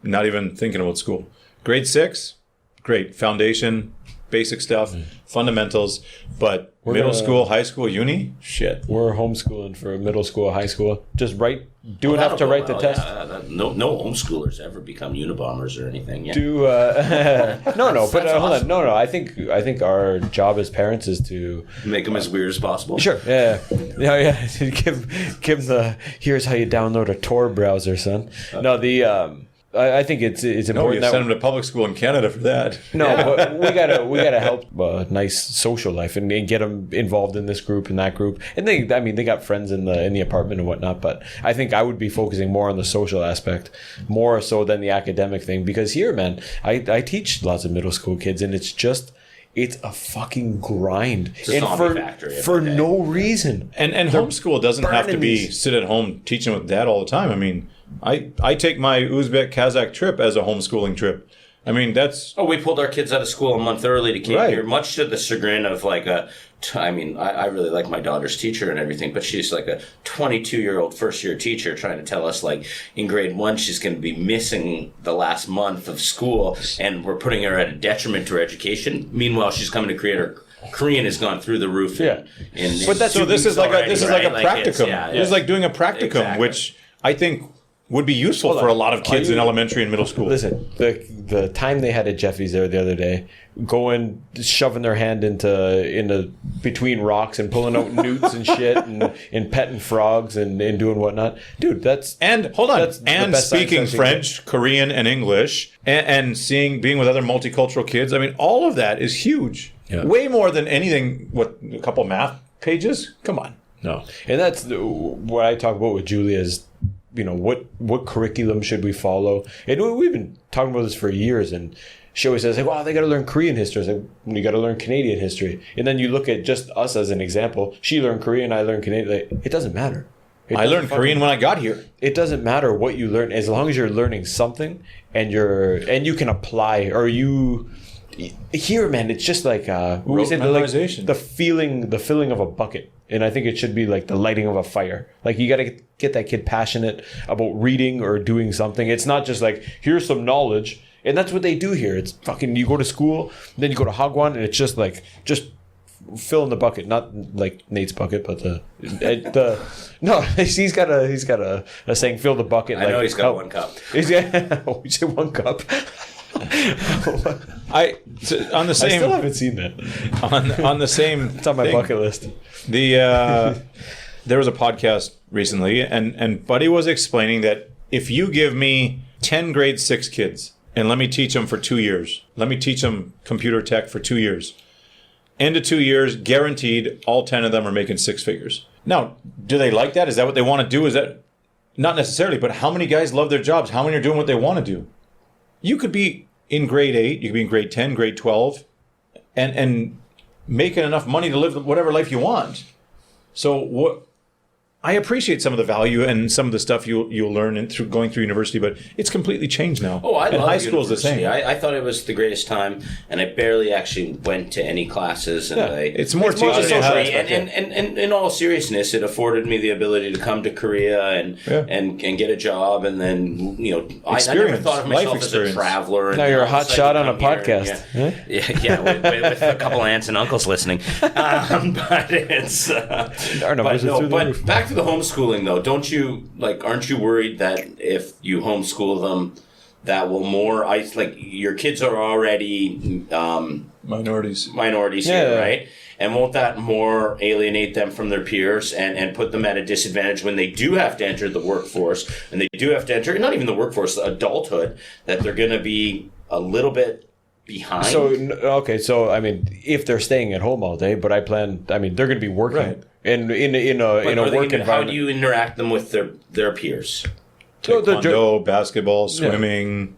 not even thinking about school. Grade 6, great. Foundation, basic stuff, fundamentals. But middle gonna- school, high school, uni, shit. We're homeschooling for middle school, high school. Just do enough to That'll go write the well, test. yeah. No homeschoolers ever become Unabombers or anything. Yeah. No, but That's hold awesome. on. No. I think our job as parents is to Make them as weird as possible. sure, yeah. Give them the here's how you download a Tor browser, son. No, I think it's No, you important send that them to public school in Canada for that. no, but we gotta help a nice social life and get them involved in this group and that group. And they got friends in the apartment and whatnot. But I think I would be focusing more on the social aspect, more so than the academic thing. Because here, man, I teach lots of middle school kids, and it's a fucking grind, a and zombie factory for every day. no reason. And homeschool doesn't have to burning be these- sit at home teaching with dad all the time. I mean, I take my Uzbek Kazakh trip as a homeschooling trip. I mean, that's Oh, we pulled our kids out of school a month early to came Right. here, much to the chagrin of like I really like my daughter's teacher and everything, but she's like a 22-year-old first-year teacher trying to tell us like in grade 1 she's going to be missing the last month of school, and we're putting her at a detriment to her education. Meanwhile, she's coming to create her Korean has gone through the roof. Yeah. But that's- so. This is like a practicum. Yeah, This is like doing a practicum, Exactly. which I think would be useful for a lot of kids in elementary and middle school. Listen, the time they had at Jeffy's there the other day, going shoving their hand into between rocks and pulling out newts and shit and petting frogs and doing whatnot, dude. And hold on, that's the and best science speaking actually. French, Korean, and English, and being with other multicultural kids. I mean, all of that is huge. Yeah. Way more than anything. What, a couple math pages? Come on. No, and that's what I talk about with Julia is, you know, what curriculum should we follow? And we've been talking about this for years, and she always says, like, "Wow, they got to learn Korean history." I was like, "You got to learn Canadian history." And then you look at just us as an example. She learned Korean, I learned Canadian. Like, it doesn't matter. It I doesn't learned fucking- Korean when I got here. It doesn't matter what you learn as long as you're learning something and you can apply or you. Here, man, it's just like we Rote said, memorization. the filling of a bucket, and I think it should be like the lighting of a fire. Like you got to get that kid passionate about reading or doing something. It's not just like here's some knowledge, and that's what they do here. It's fucking you go to school, then you go to Hagwon, and it's just fill in the bucket, not like Nate's bucket, but the no, he's got a saying fill the bucket. I know he's got one cup. He's got we say one cup. On the I same still haven't seen that. on the same. It's on my bucket list. There was a podcast recently, and Buddy was explaining that if you give me 10 grade 6 kids and let me teach them for 2 years, let me teach them computer tech for 2 years, end of 2 years, guaranteed, all 10 of them are making 6 figures. Now, do they like that? Is that what they want to do? Is that not necessarily? But how many guys love their jobs? How many are doing what they want to do? You could be in grade 8, you could be in grade 10, grade 12, and making enough money to live whatever life you want. So what I appreciate some of the value and some of the stuff you'll learn through going through university, but it's completely changed now. Oh, I and love high school is the university. same. I thought it was the greatest time, and I barely actually went to any classes. And It's more It's more teaching social you how to- aspect. and in all seriousness, it afforded me the ability to come to Korea and get a job, and then I never Experience, thought of life myself as a experience. traveler. And Now you're a all of hot sudden shot on a come here and, podcast. Huh? Yeah, with a couple aunts and uncles listening. But it's Our numbers are through the but roof. back back to the homeschooling though. Don't you aren't you worried that if you homeschool them, that will your kids are already Minorities. here, right? And won't that more alienate them from their peers and put them at a disadvantage when they do have to enter the workforce, and they do have to enter, not even the workforce, the adulthood, that they're going to be a little bit behind? So I mean, if they're staying at home all day, but they're going to be working Right. in a work environment. How do you interact them with their peers? Taekwondo, basketball, swimming,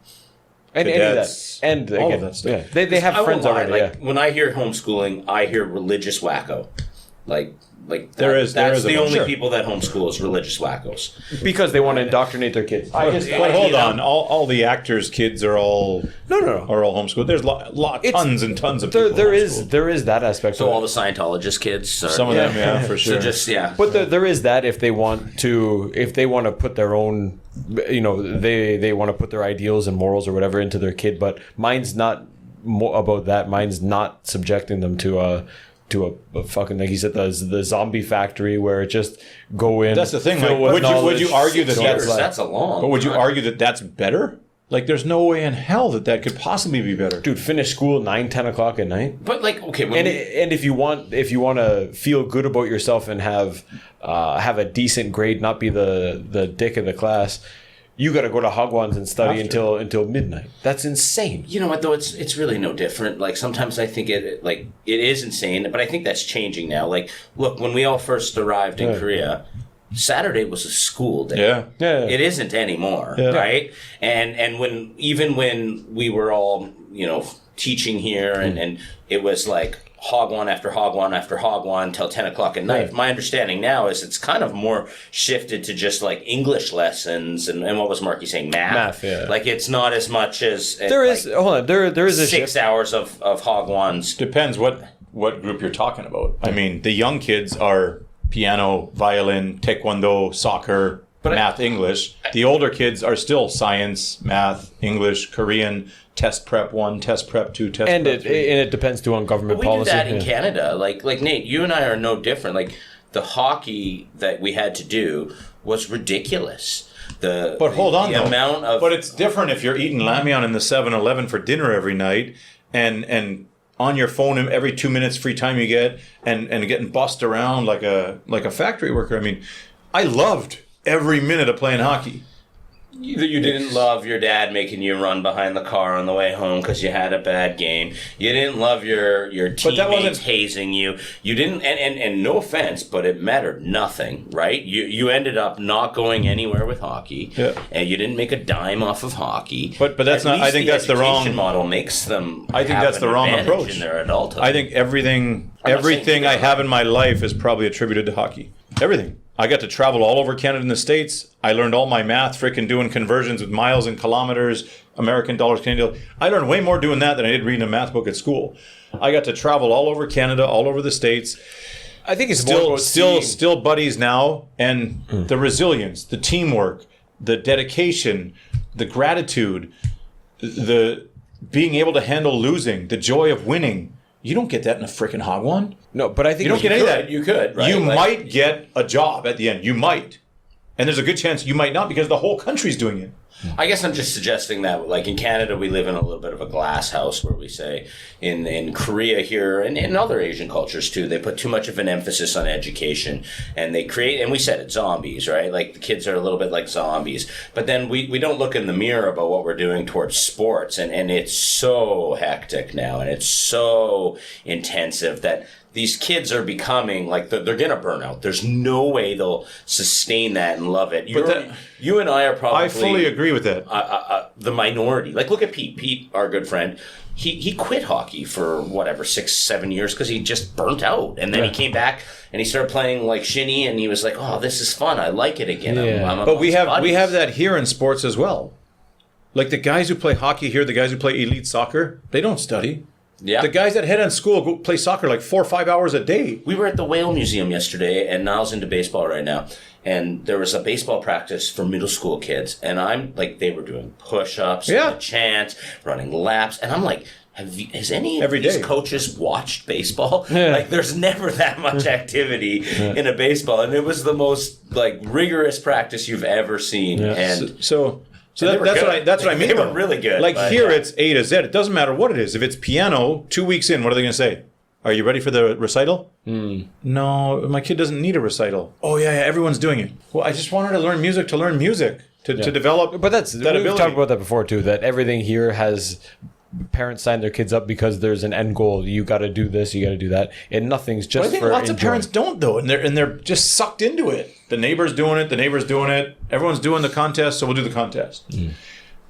any of that, cadets, and all again, of that stuff. they have I won't friends lie, already. when I hear homeschooling, I hear religious wacko. There is that's a the bunch. only Sure. people that homeschool is religious wackos. Because they want to indoctrinate their kids. But hold on, all the actors' kids are all No. are all homeschooled. There's tons and tons of people. There homeschooled. is that aspect. So of all it. the Scientologist kids are, Some of them, yeah, for sure. So just But there is that if they want to put their own, they want to put their ideals and morals or whatever into their kid. But mine's not about that. Mine's not subjecting them to a fucking, like you said, the zombie factory where it just go in. That's the thing. fill Like, with would you knowledge, argue that go that's outside. that's a long. But would you time. argue that that's better? Like, there's no way in hell that could possibly be better. Dude, finish school 9-10 o'clock at night. But okay, And if you want to feel good about yourself and have a decent grade, not be the dick of the class, you got to go to Hagwons and study until midnight. That's insane. you know what though, it's really no different. Like sometimes I think it is insane, but I think that's changing now. Like, look, when we all first arrived in Korea, Saturday was a school day. Yeah. It isn't anymore, Yeah. right? And when we were all, teaching here and it was like Hagwon after Hagwon after Hagwon till 10 o'clock at night. Right. My understanding now is it's kind of more shifted to just like English lessons and what was Marky saying? Math. Yeah. Like it's not as much as There is a 6 shift. hours of Hagwons. Depends what group you're talking about. I mean, the young kids are piano, violin, taekwondo, soccer, math, English. The older kids are still science, math, English, Korean, test prep 1, test prep 2, test And prep 3. it depends too on government We policy. do that in Yeah. Canada. Like Nate, you and I are no different. Like the hockey that we had to do was ridiculous. But hold on, the though. amount of But it's different if you're eating lambion in the 7-Eleven for dinner every night and on your phone every 2 minutes free time you get and getting bussed around like a factory worker. I mean, I loved every minute of playing hockey. You didn't love your dad making you run behind the car on the way home because you had a bad game. You didn't love your But that teammates wasn't- hazing you. You didn't, and no offense, but it mattered nothing, right? You ended up not going anywhere with hockey, Yeah. and you didn't make a dime off of hockey. But that's At not- I least think the that's the wrong- education model makes them. I think have that's an the wrong advantage approach. in their adulthood. I think everything not saying I you have in my life is probably attributed to hockey. Everything. I got to travel all over Canada and the States. I learned all my math, freaking doing conversions with miles and kilometers, American dollars, Canadian dollars. I learned way more doing that than I did reading a math book at school. I got to travel all over Canada, all over the States. I think it's more about seeing- Still buddies now, and the resilience, the teamwork, the dedication, the gratitude, the being able to handle losing, the joy of winning. You don't get that in a freaking Hagwon. No, but I think You don't get any of that. You could, right? You Like- might get a job at the end. You might. And there's a good chance you might not because the whole country's doing it. I guess I'm just suggesting that, like in Canada, we live in a little bit of a glass house where we say in Korea here and in other Asian cultures too, they put too much of an emphasis on education and they create, and we said it, zombies, right? Like the kids are a little bit like zombies. But then we don't look in the mirror about what we're doing towards sports. And it's so hectic now and it's so intensive that these kids are becoming like they're going to burn out. There's no way they'll sustain that and love it. You and I are probably... I fully agree with that. the minority. Like, look at Pete. Pete, our good friend, he quit hockey for whatever 6-7 years because he just burnt out, and then he came back and he started playing like shinny, and he was like, "Oh, this is fun. I like it again." Yeah. I'm But we amongst have buddies. that here in sports as well. Like the guys who play hockey here, the guys who play elite soccer, they don't study. Yeah. The guys that head on school go play soccer like 4 or 5 hours a day. We were at the Whale Museum yesterday, and Niall's into baseball right now. And there was a baseball practice for middle school kids, and I'm like, they were doing push-ups, Yeah. and chants, running laps, and I'm like, has any of Every these day. coaches watched baseball? Like, there's never that much activity in a baseball, and it was the most like rigorous practice you've ever seen. And So they were that's good. what I mean. They were though. really good, Like but, here, yeah. it's A to Z. It doesn't matter what it is. If it's piano, 2 weeks in, what are they going to say? Are you ready for the recital? No, my kid doesn't need a recital. Oh yeah, everyone's doing it. Well, I just wanted to learn music to develop. But that's that we've ability. talked about that before too. That everything here has parents sign their kids up because there's an end goal. You got to do this, you got to do that, and nothing's But I just think for lots of enjoying. parents don't though, and they're just sucked into it. The neighbor's doing it. The neighbor's doing it. Everyone's doing the contest, so we'll do the contest.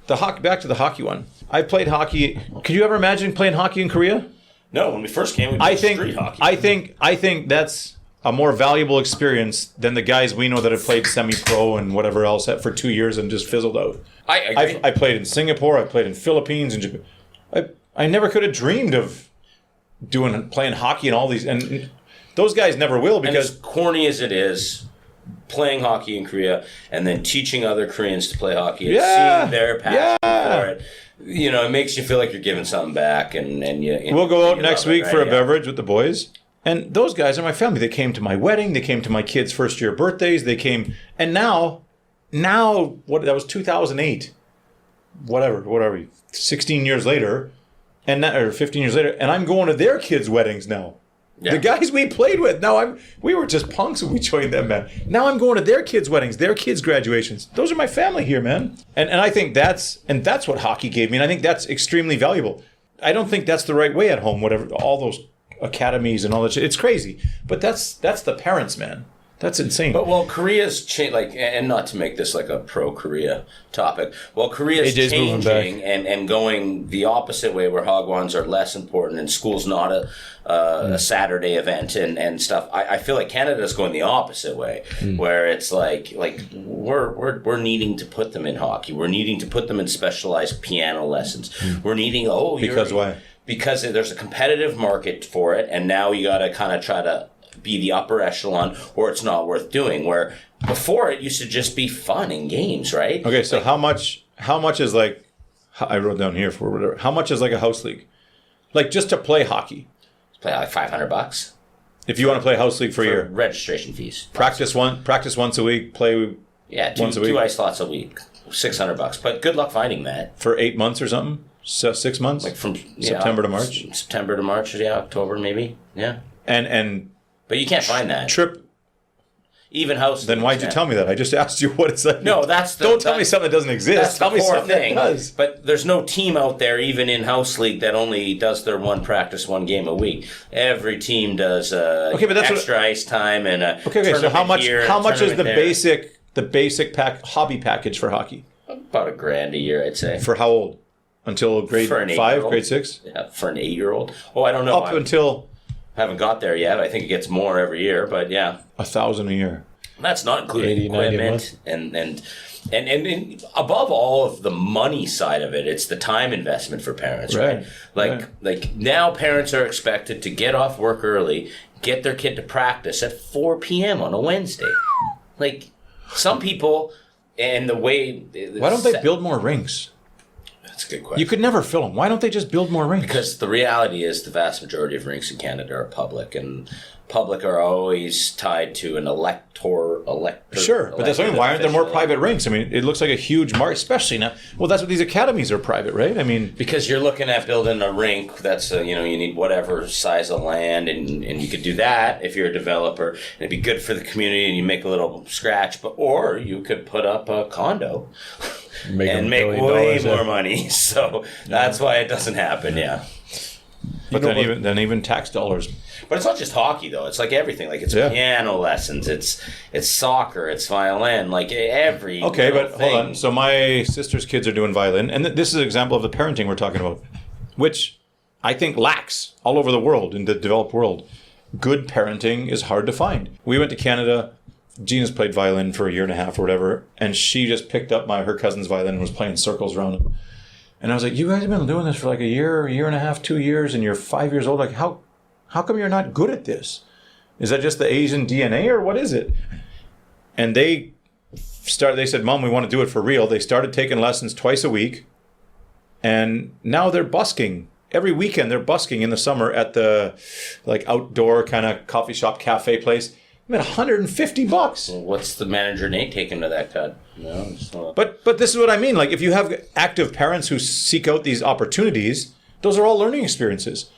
The hockey. Back to the hockey one. I played hockey. Could you ever imagine playing hockey in Korea? no, when we first came, we I played think. street hockey. I think that's a more valuable experience than the guys we know that have played semi-pro and whatever else for 2 years and just fizzled out. I agree. I played in Singapore. I played in Philippines and Japan. I never could have dreamed of playing hockey and all these, and those guys never will and as because corny as it is, playing hockey in Korea and then teaching other Koreans to play hockey and Yeah. seeing their passion Yeah. for it, it makes you feel like you're giving something back. And we'll go out you next love it, week for right? a Yeah. beverage with the boys. And those guys are my family. They came to my wedding. They came to my kids' first year birthdays. They came, and now, what that was 2008, whatever, 16 years later, or 15 years later, and I'm going to their kids' weddings now. Yeah. The guys we played with. Now we were just punks when we joined them, man. Now I'm going to their kids' weddings, their kids' graduations. Those are my family here, man. And I think that's what hockey gave me, and I think that's extremely valuable. I don't think that's the right way at home. Whatever, all those academies and all that shit. It's crazy, but that's the parents, man. That's insane. But Korea's changed, and not to make this like a pro-Korea topic, Korea's AJ's moving back. changing and going the opposite way, where Hagwons are less important and school's not a Saturday event and stuff. I feel like Canada's going the opposite way, where it's like we're needing to put them in hockey, we're needing to put them in specialized piano lessons, we're needing Because why? Because there's a competitive market for it, and now you got to kind of try to be the upper echelon, or it's not worth doing. Where before it used to just be fun and games, right? Okay, so how much is like? I wrote down here for whatever. How much is like a house league? Like just to play hockey. Play like $500 If you want to play house league for a for year, registration fees. practice once a week, play Yeah, once a week. 2 ice slots a week, $600. But good luck finding that. for 8 months or something. 6 months. Like from September to March? September to March, yeah, October maybe, yeah. And But you can't find that. trip. Even house. Then why'd you tell me that? I just asked you what it's like. No, that's the- Don't tell me that's- something that doesn't exist. That's Tell the me core something thing. that does. But there's no team out there, even in house league, that only does their one practice, one game a week. Every team does Okay, but that's extra ice time and a Okay. So tournament here, how much is tournament the there. basic hobby package for hockey? About $1,000 a year, I'd say. For how old? Until grade For an 5, 8-year-old. grade 6? Yeah, for an 8-year-old. Oh, I don't know. Up I until haven't got there yet. I think it gets more every year, but yeah. $1,000 a year. That's not including 80, 90 a equipment and above all of the money side of it, it's the time investment for parents, right? Like now parents are expected to get off work early, get their kid to practice at 4 p.m. on a Wednesday. Like some people, and the way Why don't they build more rinks? That's a good question. You could never fill them. Why don't they just build more rinks? Because the reality is the vast majority of rinks in Canada are public, and public are always tied to an elector. Sure, but that's elected why aren't there more official. private rinks? I mean, it looks like a huge market, especially now. Well, that's what these academies are private, right? I mean, Because you're looking at building a rink that's, you need whatever size of land, and you could do that if you're a developer, and it'd be good for the community, and you make a little scratch, or you could put up a condo Make and $1 make billion way yeah. more money. So that's why it doesn't happen, yeah. but then even tax dollars. But it's not just hockey, though. It's like everything. Like it's Yeah. piano lessons, it's soccer, it's violin, like every Okay, little but thing. hold on. So my sister's kids are doing violin, and this is an example of the parenting we're talking about, which I think lacks all over the world, in the developed world. Good parenting is hard to find. We went to Canada. Gina's played violin for a year and a half or whatever, and she just picked up her cousin's violin and was playing circles around it. And I was like, you guys have been doing this for like a year and a half, 2 years, and you're 5 years old. Like, how come you're not good at this? Is that just the Asian DNA or what is it? And they said, Mom, we want to do it for real. They started taking lessons twice a week, and now they're busking every weekend they're busking in the summer at the like outdoor kind of coffee shop cafe place. I'm at $150. What's the manager Nate taking to that cut? No, it's not. But this is what I mean. Like if you have active parents who seek out these opportunities, those are all learning experiences.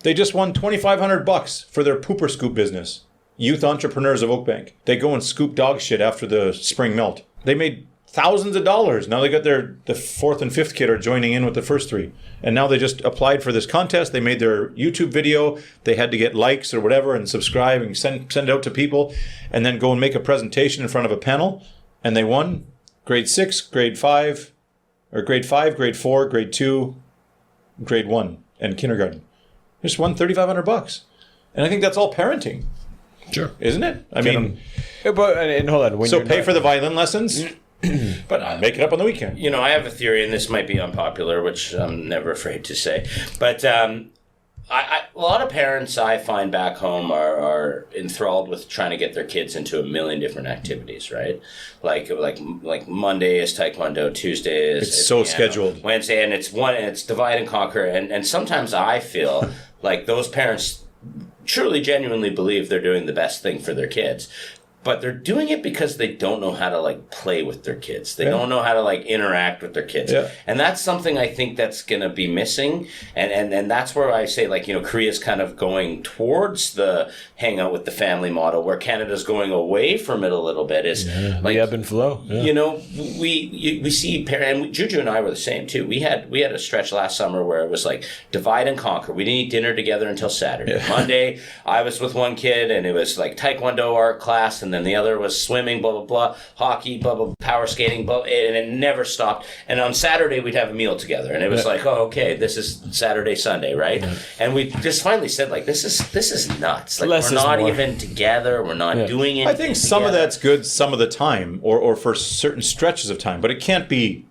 They just won $2,500 for their pooper scoop business. Youth entrepreneurs of Oakbank. They go and scoop dog shit after the spring melt. They made thousands of dollars. Now they got the fourth and fifth kid are joining in with the first three. And now they just applied for this contest. They made their YouTube video. They had to get likes or whatever and subscribe and send it out to people and then go and make a presentation in front of a panel. And they won grade 6, grade 5, or grade 5, grade 4, grade 2, grade 1, and kindergarten. Just won $3,500. And I think that's all parenting. Sure. Isn't it? I mean, and hold on. When so pay for the violin lessons, but make it up on the weekend. You know, I have a theory, and this might be unpopular, which I'm never afraid to say. But a lot of parents I find back home are enthralled with trying to get their kids into a million different activities, right? Like Monday is Taekwondo, Tuesday is so piano, scheduled. Wednesday, and it's divide and conquer. And sometimes I feel like those parents truly, genuinely believe they're doing the best thing for their kids. But they're doing it because they don't know how to like play with their kids. They don't know how to like interact with their kids. Yeah. And that's something I think that's going to be missing. And that's where I say like, you know, Korea's kind of going towards the hang out with the family model where Canada's going away from it a little bit is like the ebb and flow. Yeah. You know, we see and Juju and I were the same too. We had a stretch last summer where it was like divide and conquer. We didn't eat dinner together until Saturday. Yeah. Monday, I was with one kid and it was like Taekwondo art class and then the other was swimming, blah, blah, blah, hockey, blah, blah, power skating, blah, and it never stopped. And on Saturday, we'd have a meal together. And it was like, oh, okay, this is Saturday, Sunday, right? Yeah. And we just finally said, like, this is nuts. Like, we're not even together. We're not doing anything I think some of that's good some of the time or for certain stretches of time. But it can't be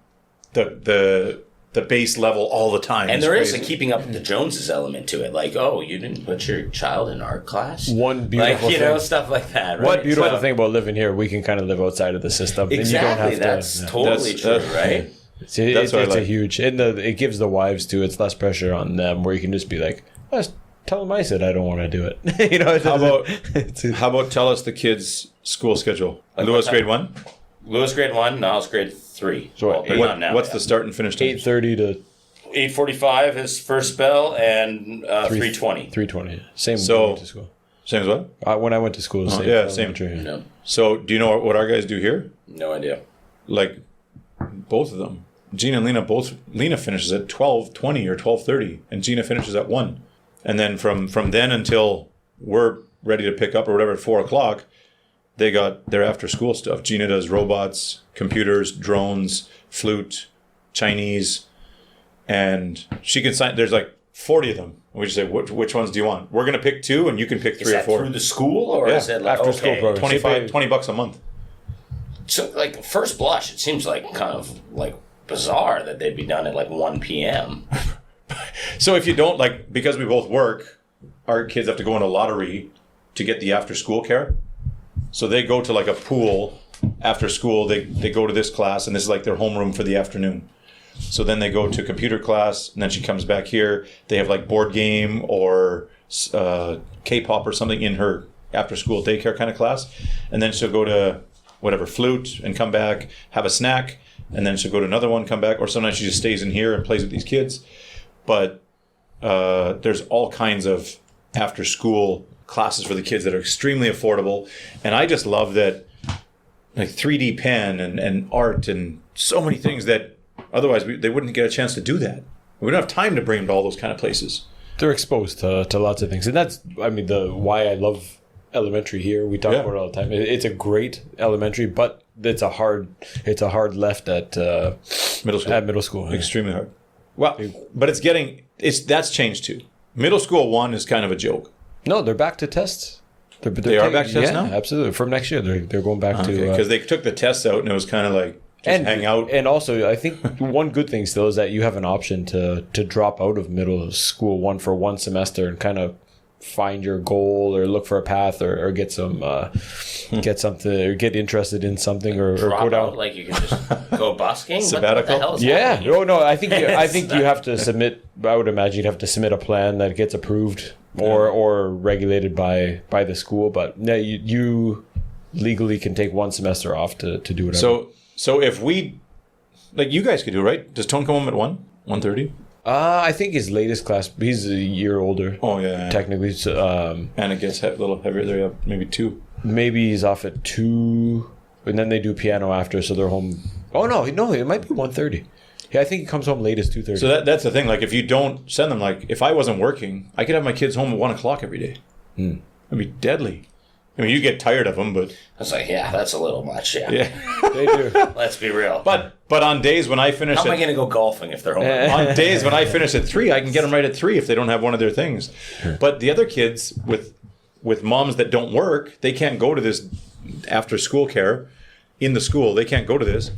the base level all the time. And there is a keeping up with the Joneses element to it. Like, oh, you didn't put your child in art class? One beautiful thing. Know, stuff like that, right? One beautiful thing about living here, we can kind of live outside of the system. Exactly. And you don't have that's totally true, right? It's a huge... And it gives the wives, too, it's less pressure on them, where you can just be like, tell them I said I don't want to do it. You know. How about tell us the kids' school schedule? Like Lewis grade 1? Lewis grade 1, Niles grade 3. So what's the start and finish time? 8:30 to 8:45 is first bell and 3:20. 3:20. Same. So, when I went to school. Same as what? When I went to school. Same. No. So do you know what our guys do here? No idea. Like both of them. Gina and Lena finishes at 12:20 or 12:30 and Gina finishes at 1. And then from then until we're ready to pick up or whatever at 4:00, they got their after school stuff. Gina does robots, computers, drones, flute, Chinese, and she can sign. There's like 40 of them. We just say, which ones do you want? We're going to pick 2 and you can pick 3 or 4. Is that through the school or is it like after school program? $20 a month. So like first blush, it seems like kind of like bizarre that they'd be done at like 1 p.m. So if you don't like, because we both work, our kids have to go in a lottery to get the after school care. So they go to like a pool after school. They go to this class and this is like their homeroom for the afternoon. So then they go to computer class and then she comes back here. They have like board game or K-pop or something in her after school daycare kind of class. And then she'll go to whatever, flute and come back, have a snack. And then she'll go to another one, come back. Or sometimes she just stays in here and plays with these kids. But there's all kinds of after school classes for the kids that are extremely affordable. And I just love that, like 3D pen and art and so many things that otherwise they wouldn't get a chance to do that. We don't have time to bring them to all those kind of places. They're exposed to lots of things. And that's, I mean, why I love elementary here. We talk about it all the time. It's a great elementary, but it's a hard left at middle school. At middle school. Extremely hard. Well, but that's changed too. Middle school 1 is kind of a joke. No, they're back to tests. They are back to tests now? Absolutely. From next year, they're going back to... Because they took the tests out and it was kind of like hang out. And also, I think one good thing still is that you have an option to drop out of middle school for one semester and kind of find your goal or look for a path or get some get something or get interested in something or Drop go down. out, like you can just go busking. Sabbatical? What the hell is Yeah, happening? no. I think you have to submit. I would imagine you'd have to submit a plan that gets approved or regulated by the school. But yeah, you legally can take one semester off to do whatever. So if we, like you guys could do, right? Does Tone come home at 1:30? I think his latest class. He's a year older. Oh yeah. Technically, so, And it gets a little heavier there. Yeah, maybe 2. maybe he's off at 2, and then they do piano after, so they're home. Oh no, it might be 1:30. Yeah, I think he comes home late as 2:30. So that's the thing. Like, if you don't send them, like, if I wasn't working, I could have my kids home at 1:00 every day. It'd be deadly. I mean, you get tired of them, but I was like, yeah, that's a little much. Yeah. yeah. They do. Let's be real. But on days when I finish how am I at, going to go golfing if they're home? on days when I finish at 3, I can get them right at 3 if they don't have one of their things. But the other kids with moms that don't work, they can't go to this after school care in the school. They can't go to this.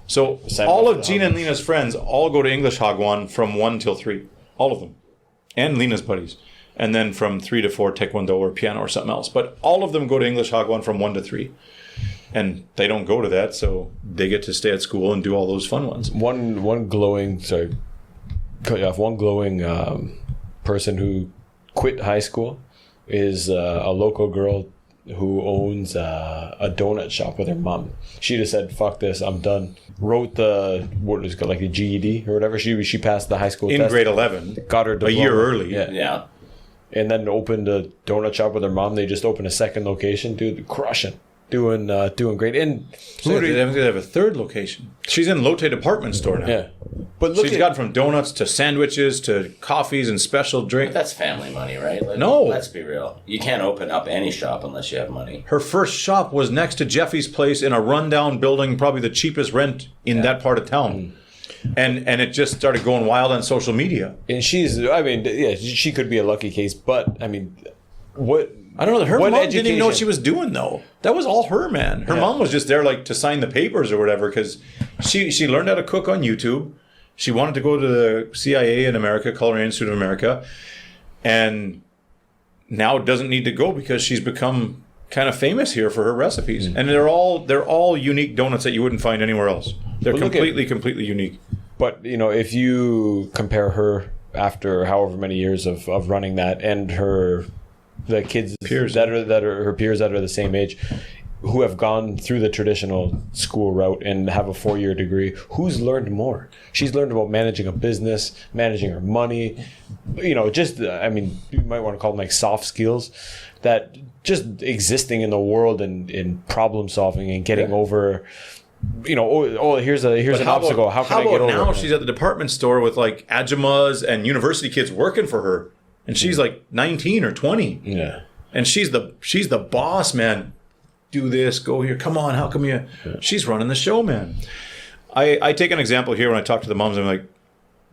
So all of Gina and Lena's friends all go to English Hagwon from 1 till 3. All of them. And Lena's buddies. And then from 3 to 4, Taekwondo or piano or something else. But all of them go to English Hagwon from 1 to 3. And they don't go to that, so they get to stay at school and do all those fun ones. One glowing person who quit high school is a local girl who owns a donut shop with her mom. She just said, "Fuck this, I'm done." Wrote what is it called, like a GED or whatever. She passed the high school In test, grade 11. got her A diploma. year early. Yeah. Yeah. And then opened a donut shop with her mom. They just opened a second location, dude, crushing, doing great. And So they have a third location. She's in Lotte department store now. yeah, but look She's got from donuts to sandwiches to coffees and special drinks. That's family money, right? Like, No. Let's be real. You can't open up any shop unless you have money. Her first shop was next to Jeffy's place in a rundown building, probably the cheapest rent in that part of town. And it just started going wild on social media. and she could be a lucky case, but I mean, what? I don't know. Her What mom didn't even know what education? she was doing, though. That was all her, man. Her mom was just there, like, to sign the papers or whatever, because she learned how to cook on YouTube. She wanted to go to the CIA in America, Culinary Institute of America, and now doesn't need to go because she's become kind of famous here for her recipes. And they're all unique donuts that you wouldn't find anywhere else. They're Well, look at- completely unique. But if you compare her after however many years of running that and the kids Peers. that are her peers that are the same age, who have gone through the traditional school route and have a 4-year degree, who's learned more? She's learned about managing a business, managing her money, you might want to call them like soft skills, that just existing in the world and in problem solving and getting over, here's an obstacle. How can I get over now it? she's at the department store with like Ajumas and university kids working for her, and she's like 19 or 20. Yeah. And she's the boss, man. Do this, go here. Come on, how come you? She's running the show, man. I take an example here when I talk to the moms. I'm like,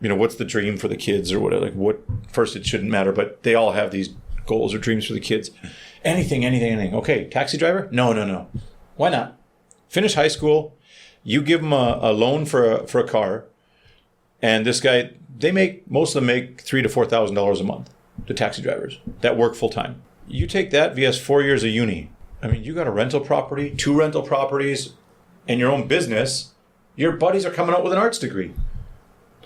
what's the dream for the kids or whatever? Like, what? First, it shouldn't matter, but they all have these goals or dreams for the kids. Anything. Okay, taxi driver? No. Why not? Finish high school. You give them a loan for a car, and this guy, most of them make $3,000 to $4,000 a month. The taxi drivers that work full time. You take that vs 4 years of uni. I mean, you got a rental property, 2 rental properties, and your own business. Your buddies are coming out with an arts degree.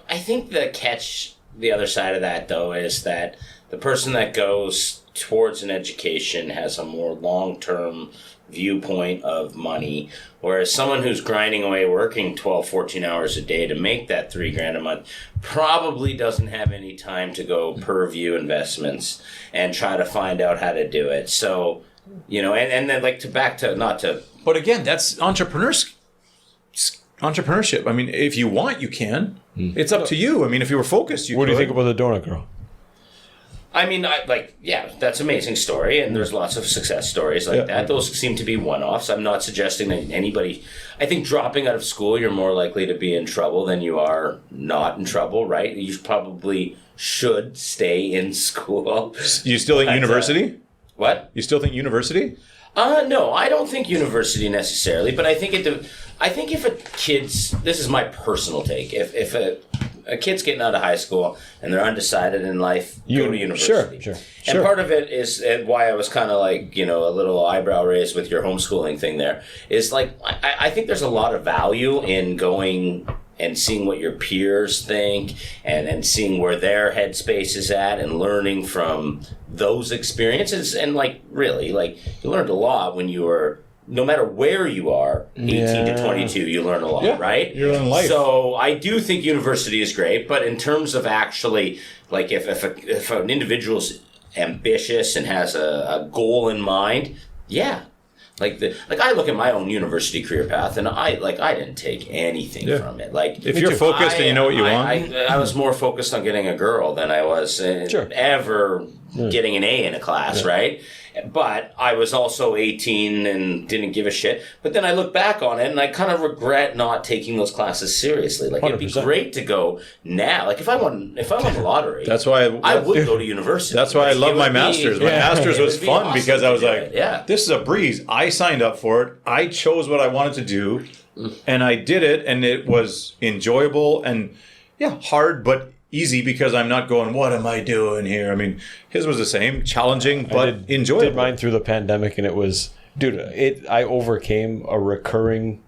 I think the catch, the other side of that, though, is that the person that goes towards an education has a more long-term viewpoint of money, whereas someone who's grinding away working 12, 14 hours a day to make that $3,000 a month probably doesn't have any time to go purview investments and try to find out how to do it. So, and then like But again, that's entrepreneurship. I mean, if you want, you can. It's up to you. I mean, if you were focused, you What could. do you think about the donut girl? I mean, that's an amazing story, and there's lots of success stories like that. Those seem to be one-offs. I'm not suggesting that anybody... I think dropping out of school, you're more likely to be in trouble than you are not in trouble, right? You probably should stay in school. You still think university? What? You still think university? No, I don't think university necessarily, but I think if a kid's... This is my personal take. If a a kid's getting out of high school and they're undecided in life, go to university. Sure. And part of it is, and why I was kind of like, a little eyebrow raised with your homeschooling thing there, is like, I think there's a lot of value in going and seeing what your peers think and seeing where their headspace is at and learning from those experiences. And like, really, like, you learned a lot when you were, no matter where you are, 18 to 22, you learn a lot, right? You learn life. So I do think university is great, but in terms of actually, like, if an individual's ambitious and has a goal in mind, yeah. Like I look at my own university career path, and I didn't take anything from it. Like, if you're focused and you know what you want, I was more focused on getting a girl than I was ever getting an A in a class, right? But I was also 18 and didn't give a shit. But then I look back on it and I kind of regret not taking those classes seriously. Like, 100%. It'd be great to go now. Like, if I won the lottery, that's why I would go to university. That's why I love my master's. My master's was fun awesome because I was like, this is a breeze. I signed up for it. I chose what I wanted to do, and I did it, and it was enjoyable and hard, but easy because I'm not going, what am I doing here? I mean, his was the same, challenging, but enjoyable. I did mine through the pandemic, and it was, I overcame a recurring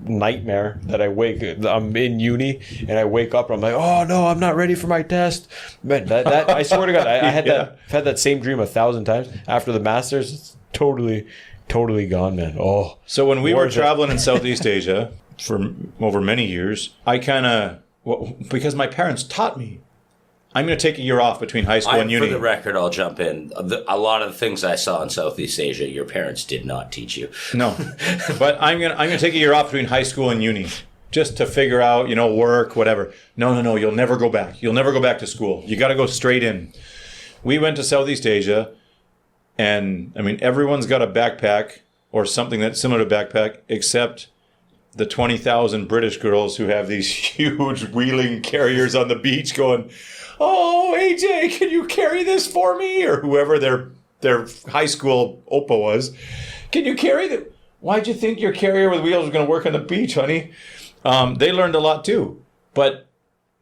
nightmare that I'm in uni, and I wake up, and I'm like, oh no, I'm not ready for my test. Man, that I swear to God, I had I've had that same dream 1,000 times. After the Masters, it's totally gone, man. Oh. So when we were traveling in Southeast Asia for over many years, I kind of, because my parents taught me, I'm going to take a year off between high school and uni. For the record, I'll jump in. A lot of the things I saw in Southeast Asia, your parents did not teach you. No, but I'm going to take a year off between high school and uni, just to figure out, work, whatever. No, you'll never go back. You'll never go back to school. You got to go straight in. We went to Southeast Asia, and I mean, everyone's got a backpack or something that's similar to backpack, except the 20,000 British girls who have these huge wheeling carriers on the beach going, oh, AJ, can you carry this for me? Or whoever their high school Opa was. Can you carry the... Why'd you think your carrier with wheels was going to work on the beach, honey? They learned a lot too. But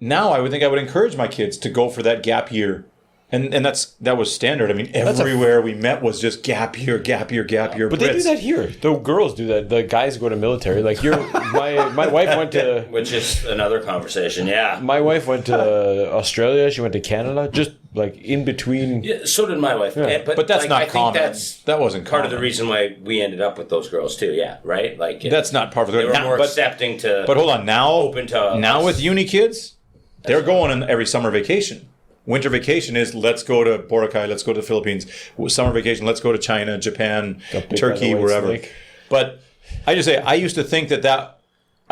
now I would think I would encourage my kids to go for that gap year. And that was standard. I mean, everywhere we met was just gap year. But Brits. they do that here. The girls do that. The guys go to military. Like my wife went to... Which is another conversation, yeah. My wife went to Australia. She went to Canada. Just like in between. Yeah, so did my wife. Yeah. But that's not I common. That wasn't part common. of the reason why we ended up with those girls too, yeah, right? Like, that's not part of the... They were more accepting to... But hold on, now... Open to... Now with uni kids, they're going on every summer vacation. Winter vacation is let's go to Boracay, let's go to the Philippines. Summer vacation, let's go to China, Japan, Turkey, wherever. Snake. But I just say, I used to think that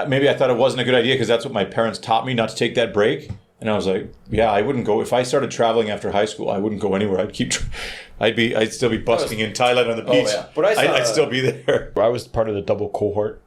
maybe I thought it wasn't a good idea because that's what my parents taught me, not to take that break. And I was like, yeah, I wouldn't go. If I started traveling after high school, I wouldn't go anywhere. I'd still be busking in Thailand on the beach. Oh, yeah. But I'd still be there. I was part of the double cohort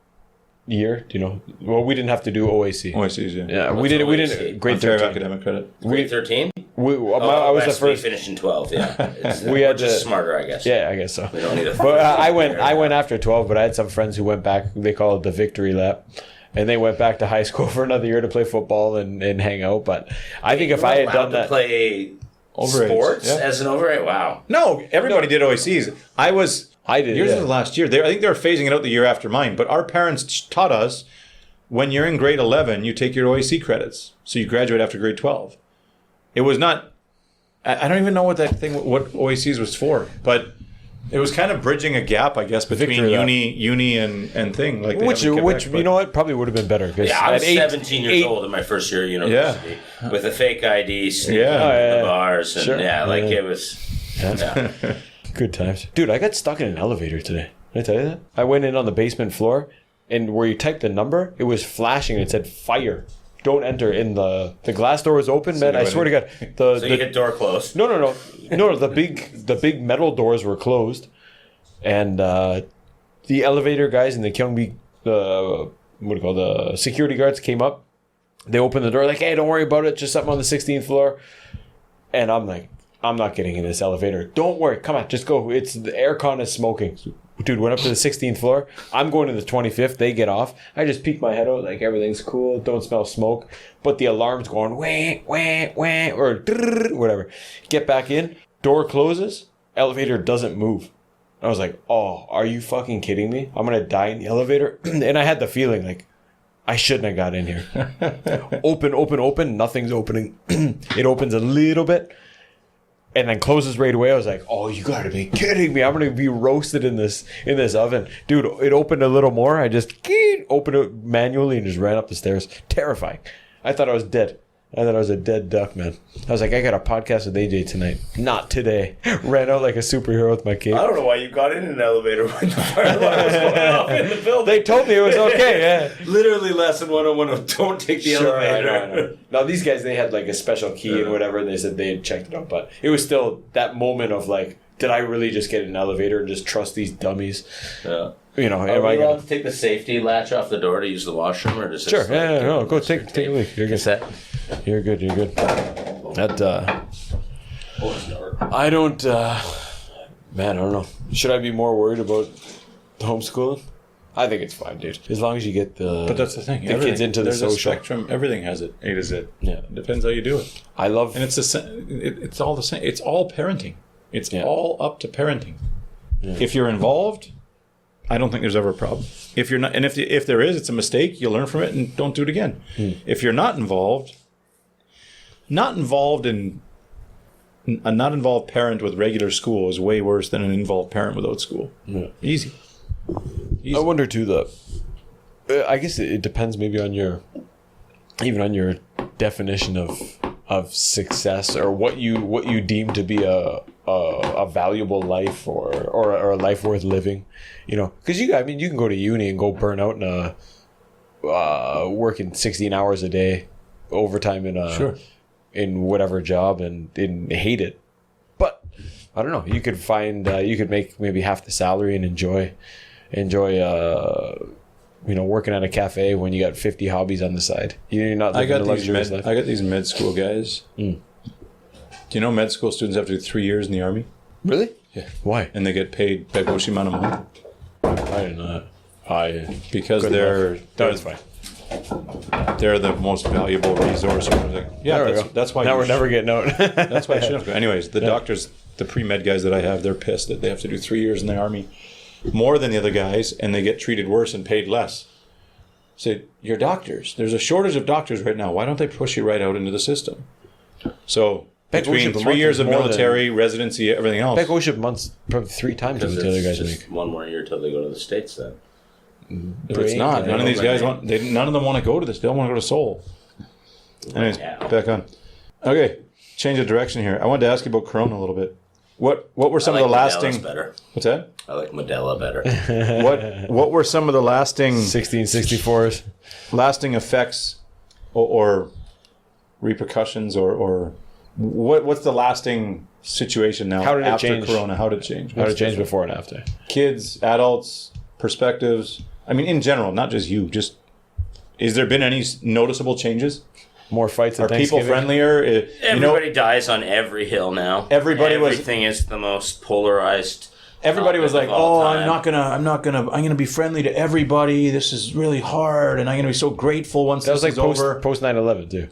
year. Do you know? Well, we didn't have to do OAC. OACs, yeah. Yeah, we didn't. Grade 13 academic credit. Grade 13. I was the first. We finished in 12. Yeah, we had just smarter, I guess. Yeah, I guess so. We don't need a. But I went after 12. But I had some friends who went back. They call it the victory lap, and they went back to high school for another year to play football and hang out. But I think if I had done that, play sports as an overage. Wow. No, everybody did OACs. I did. Yours was last year. I think they were phasing it out the year after mine. But our parents taught us when you're in grade 11, you take your OAC credits, so you graduate after grade 12. It was not. I don't even know what OACs was for, but it was kind of bridging a gap, I guess, between uni and thing. Like which you know what, probably would have been better. Yeah, I was 17 years old in my first year at university with a fake ID, sneaking in the bars, and it was. Yeah. Good times, dude. I got stuck in an elevator today. Did I tell you that? I went in on the basement floor, and where you typed the number, it was flashing and it said fire. Don't enter in the glass door was open, man. I swear to God. So you hit door closed? No. The big metal doors were closed, and the elevator guys and the Kyungbi, the security guards came up. They opened the door like, hey, don't worry about it. Just something on the 16th floor. And I'm like, I'm not getting in this elevator. Don't worry. Come on, just go. It's the aircon is smoking. Dude, went up to the 16th floor. I'm going to the 25th. They get off. I just peek my head out like everything's cool. Don't smell smoke. But the alarm's going wah, wah, wah, or whatever. Get back in. Door closes. Elevator doesn't move. I was like, oh, are you fucking kidding me? I'm going to die in the elevator? And I had the feeling like, I shouldn't have got in here. Open. Nothing's opening. It opens a little bit. And then closes right away. I was like, oh, you gotta be kidding me. I'm gonna be roasted in this oven. Dude, it opened a little more. I just opened it manually and just ran up the stairs. Terrifying. I thought I was dead. I thought I was a dead duck, man. I was like, I got a podcast with AJ tonight. Not today. Ran out like a superhero with my cape. I don't know why you got in an elevator when the fire alarm was going off in the building. They told me it was okay, yeah. Literally lesson 101 of don't take the elevator. I know. Now, these guys, they had like a special key and whatever, and they said they had checked it out, but it was still that moment of like, did I really just get in an elevator and just trust these dummies? Yeah. You know, Are we allowed to take the safety latch off the door to use the washroom, or does it? Sure, no, go take a look. You're good. Set. You're good. That, I don't, man, I don't know. Should I be more worried about homeschooling? I think it's fine, dude. As long as you get But that's the thing. the kids into the There's a social. spectrum. Everything has it. A to Z. Yeah. It depends how you do it. I love, And it's all the same. It's all parenting. It's all up to parenting. Yeah. If you're involved, I don't think there's ever a problem. If you're not, and if there is, it's a mistake. You learn from it and don't do it again. If you're not involved in a not involved parent with regular school is way worse than an involved parent without school. Yeah. Easy. I wonder too, though. I guess it depends maybe on your definition of success, or what you deem to be a valuable life or a life worth living. You know, because you can go to uni and go burn out in working 16 hours a day, overtime in whatever job and hate it. But I don't know. You could find you could make maybe half the salary and enjoy working at a cafe when you got 50 hobbies on the side. You're not living a luxurious life. I got these med school guys. Do you know med school students have to do 3 years in the Army? Really? Yeah. Why? And they get paid Begoshi amount of money. I didn't know that. Because That's fine. they're the most valuable resource. That's why. Now we're never getting out. That's why I shouldn't have to go. Anyways, the doctors, the pre-med guys that I have, they're pissed that they have to do 3 years in the Army, more than the other guys, and they get treated worse and paid less. Say, you're doctors. There's a shortage of doctors right now. Why don't they push you right out into the system? So between 3 years of military, residency, everything else. Beck Ocean months probably 3 times what the other guys make. One more year till they go to the States then. If it's not, none of these guys want. None of them want to go to this. They don't want to go to Seoul. Anyways, back on. Okay, change of direction here. I wanted to ask you about Corona a little bit. What were some of the lasting? Better. What's that? I like Modelo better. What were some of the lasting 1664s? lasting effects or repercussions or what's the lasting situation now? How did it after change? Corona? How did it change? How did it change before and after? Kids, adults, perspectives. I mean, in general, not just you. Just is there been any noticeable changes? More fights. Are people friendlier? Everybody dies on every hill now. Everything is the most polarized. Everybody was like, "Oh, I'm gonna be friendly to everybody. This is really hard, and I'm gonna be so grateful once That was this like is over." post 9/11 too.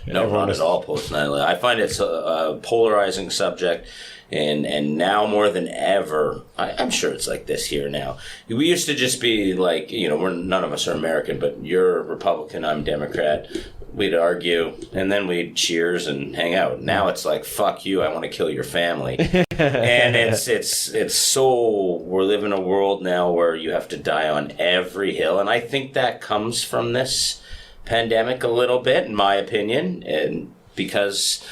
No, not at all. Post 9/11. I find it's a polarizing subject, and now more than ever, I'm sure it's like this here now. We used to just be like, none of us are American, but you're Republican, I'm Democrat. We'd argue, and then we'd cheers and hang out. Now it's like, fuck you, I want to kill your family. And it's so, we're living in a world now where you have to die on every hill, and I think that comes from this pandemic a little bit, in my opinion, and because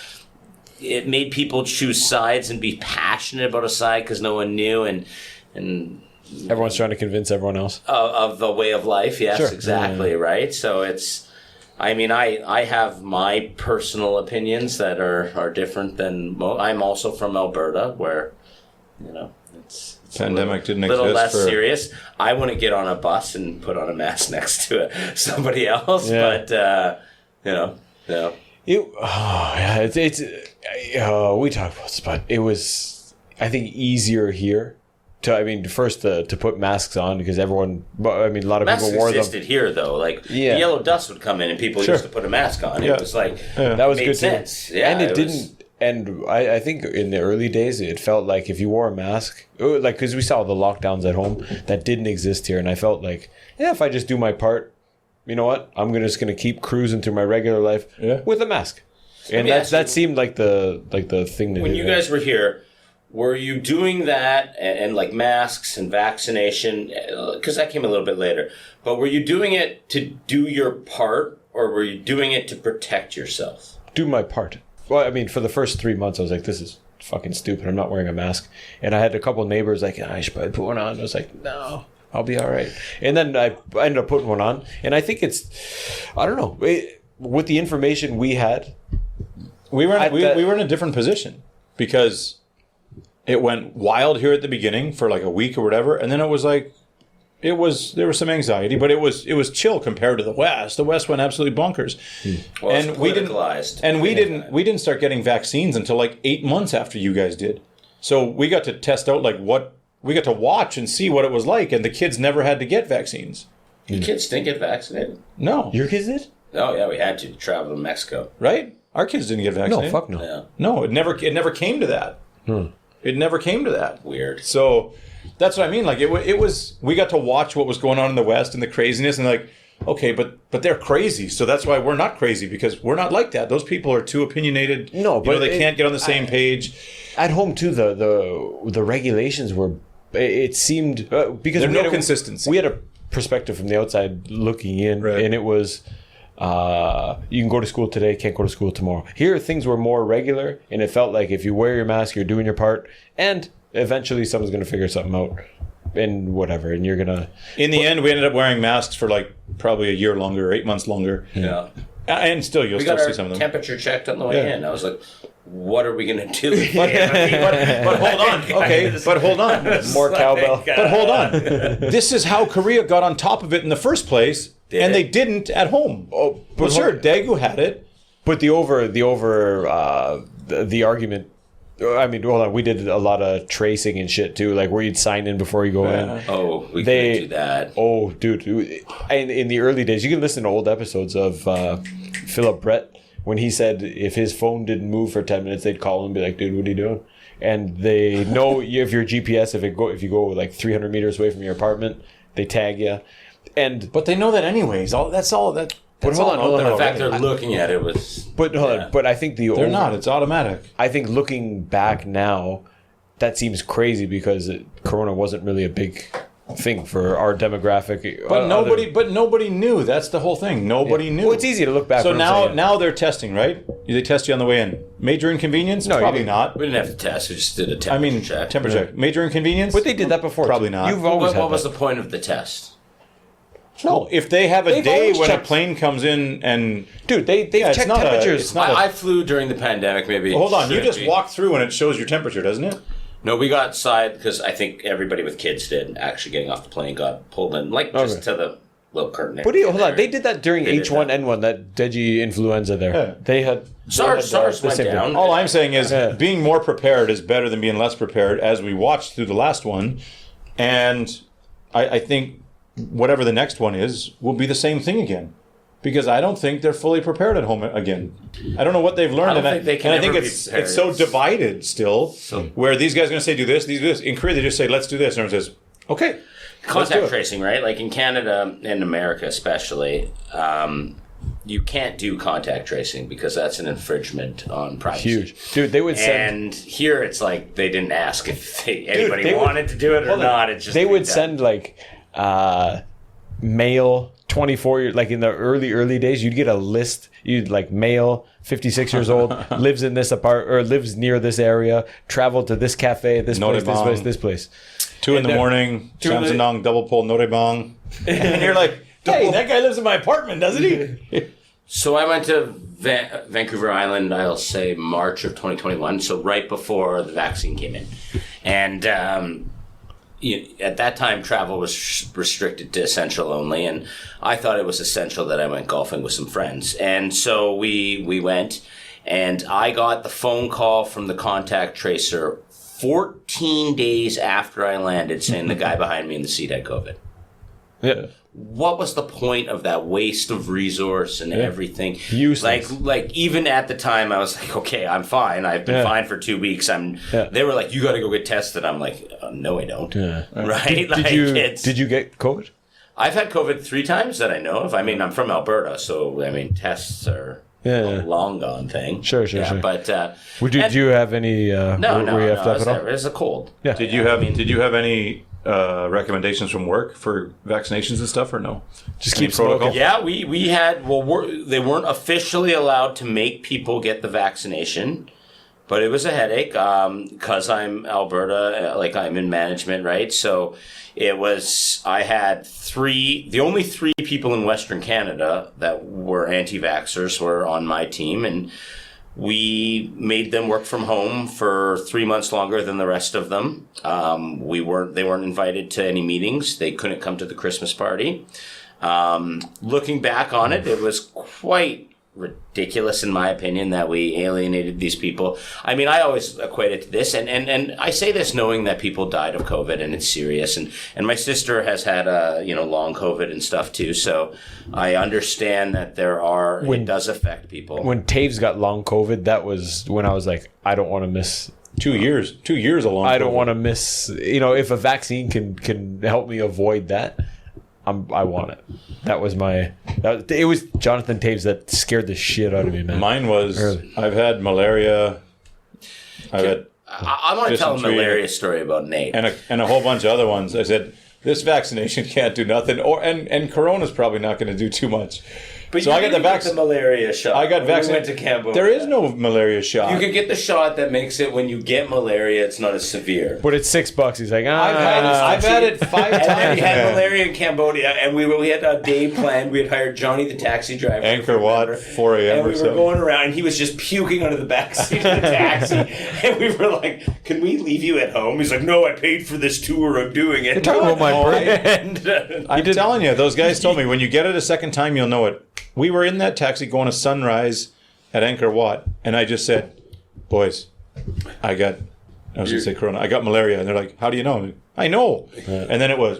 it made people choose sides and be passionate about a side because no one knew, and Everyone's trying to convince everyone else of the way of life. Yes, sure. exactly, right. So it's, I mean, I have my personal opinions that are different than I'm also from Alberta, where it's Pandemic didn't a little exist less serious. I wouldn't get on a bus and put on a mask next to somebody else, Yeah. but We talked about this, but it was, I think, easier here. First to put masks on because everyone, a lot of Masks people wore them. existed here, though. Like, the yellow dust would come in and people used to put a mask on. Yeah. It was like, That was made good sense. too. Yeah, And it was- didn't. And I think in the early days, it felt like if you wore a mask, like because we saw the lockdowns at home that didn't exist here, and I felt like, if I just do my part, you know what, I'm just gonna keep cruising through my regular life with a mask, and me ask that you- seemed like the thing to do. When you guys were here, were you doing that and like masks and vaccination? Because that came a little bit later. But were you doing it to do your part, or were you doing it to protect yourself? do my part. Well, for the first 3 months, I was like, this is fucking stupid. I'm not wearing a mask. And I had a couple neighbors like, I should probably put one on. I was like, no, I'll be all right. And then I ended up putting one on. And I think I don't know, with the information we had. We were in a different position because it went wild here at the beginning for like a week or whatever, and then it was like there was some anxiety, but it was chill compared to the West. The West went absolutely bonkers, Well, it's and we didn't we didn't start getting vaccines until like 8 months after you guys did. So we got to test out we got to watch and see what it was like, and the kids never had to get vaccines. Your kids didn't get vaccinated? No, Your kids did? Oh, yeah, we had to travel to Mexico. right? Our kids didn't get No, vaccinated. fuck no. Yeah, No, it never came to that. It never came to that. weird. So that's what I mean. Like it was, we got to watch what was going on in the West and the craziness, and like, okay, but they're crazy, so that's why we're not crazy because we're not like that. Those people are too opinionated. No, but they can't get on the same page. At home too, the regulations were. It seemed because There's we had no consistency. We had a perspective from the outside looking in, Right. and it was. You can go to school today, can't go to school tomorrow. Here, things were more regular, and it felt like if you wear your mask, you're doing your part, and eventually someone's going to figure something out, and whatever, and you're gonna. In the end, we ended up wearing masks for like probably a year longer, or 8 months longer, Yeah. and still you'll We still got see our some of them. temperature checked on the way Yeah. in. I was like, what are we going to do? But hold on, okay, but hold on. More cowbell. But hold on. This is how Korea got on top of it in the first place, Did and it? they didn't at home. Oh, Well, sure, Daegu had it. But the argument. Hold on. We did a lot of tracing and shit too, like where you'd sign in before you go in. Oh, we They- couldn't do that. Oh, dude! In the early days, you can listen to old episodes of Philip Brett when he said if his phone didn't move for 10 minutes, they'd call him and be like, "Dude, what are you doing?" And they know if your GPS, if you go like 300 meters away from your apartment, they tag you. And But they know that anyways. That's all that. But hold on, hold on. The fact they're looking at it was. but hold Yeah. on, but I think They're not. It's automatic. I think looking back now, that seems crazy because Corona wasn't really a big thing for our demographic. But nobody knew. That's the whole thing. Nobody knew. Well, it's easy to look back. So what I'm saying. now they're testing, right? They test you on the way in. Major inconvenience? No, you Probably didn't. not. We didn't have to test. We just did a I temperature mean, check. temperature check. Major inconvenience? But they did that before. Probably not. You've always What had was that. the point of the test? No, if they have a They've day always when a checked- plane comes in and Dude, they've it's checked not temperatures. it's not I flew during the pandemic, maybe. hold on, you Should just be. walk through and it shows your temperature, doesn't it? No, we got side because I think everybody with kids did. Actually, getting off the plane got pulled in, like just Okay. to the little curtain. But area hold on, there. they did that during They did H1N1, that digi influenza there. Yeah. They had SARS the went same thing. down. All I'm saying is Yeah. being more prepared is better than being less prepared, as we watched through the last one. And I think whatever the next one is will be the same thing again. Because I don't think they're fully prepared at home again. I don't know what they've learned. I don't think they can and I think ever be it's prepared. so divided still, where these guys are going to say do this, these do this. In Korea, they just say, let's do this. And everyone says, okay. let's do Contact it. tracing, right? Like in Canada and America, especially, you can't do contact tracing because that's an infringement on privacy. huge. Dude, they would send... And here, it's like they didn't ask if anybody they would- wanted to do it or Hold on. not. It's just they would done. send like male 24 like in the early days you'd get a list, you'd like male 56 years old, lives in this lives near this area, traveled to this cafe, this place, this Norebang. place, this place. 2 in the morning, Two in the- Samsung double pole Norebang. And you're like, hey, that guy lives in my apartment, doesn't he? So I went to Vancouver Island, I'll say March of 2021, so right before the vaccine came in. And at that time, travel was restricted to essential only, and I thought it was essential that I went golfing with some friends. And so we went, and I got the phone call from the contact tracer 14 days after I landed saying the guy behind me in the seat had COVID. Yeah. What was the point of that waste of resource and everything? Useless. Like even at the time, I was like, okay, I'm fine. I've been fine for 2 weeks. They were like, you got to go get tested. I'm like, no, I don't. Yeah. Right? Did you get COVID? I've had COVID 3 times that I know of. I mean, I'm from Alberta, so I mean, tests are a long gone thing. Sure. But Did you have any? no, were you have it was a cold. Yeah. Did you have any recommendations from work for vaccinations and stuff, or no? Just Any keep smoking. Yeah, we had. Well, they weren't officially allowed to make people get the vaccination, but it was a headache because I'm Alberta, like I'm in management, right? So it was. I had the only 3 people in Western Canada that were anti-vaxxers were on my team, and we made them work from home for 3 months longer than the rest of them. They weren't invited to any meetings. They couldn't come to the Christmas party. Looking back on it, it was quite ridiculous, in my opinion, that we alienated these people. I mean, I always equate it to this, and I say this knowing that people died of COVID and it's serious, and my sister has had long COVID and stuff too, so I understand that it does affect people. When Taves got long COVID, that was when I was like, I don't want to miss 2 years. 2 years along. I don't want to miss. If a vaccine can help me avoid that, I want it. It was Jonathan Taves that scared the shit out of me, man. Mine was I've had malaria. I want to tell a dysentery, malaria story about Nate. and a whole bunch of other ones. I said this vaccination can't do nothing, and Corona's probably not going to do too much. But so I got the the malaria shot. I got when vaccinated. We went to Cambodia. There is no malaria shot. You can get the shot that makes it when you get malaria, it's not as severe. But it's $6. He's like, I've had it 5 And then times. we had man. malaria in Cambodia, and we had a day planned. We had hired Johnny the taxi driver. Angkor Wat, 4 a.m. And or we were something. going around, and he was just puking under the back seat of the taxi. And we were like, "Can we leave you at home?" He's like, "No, I paid for this tour. I'm doing it." You're talking about my brain. And, I'm telling you, those guys told me when you get it a second time, you'll know it. We were in that taxi going to Sunrise at Angkor Wat, and I just said, "Boys, I was going to say Corona. I got malaria." And they're like, "How do you know?" I know. And then it was,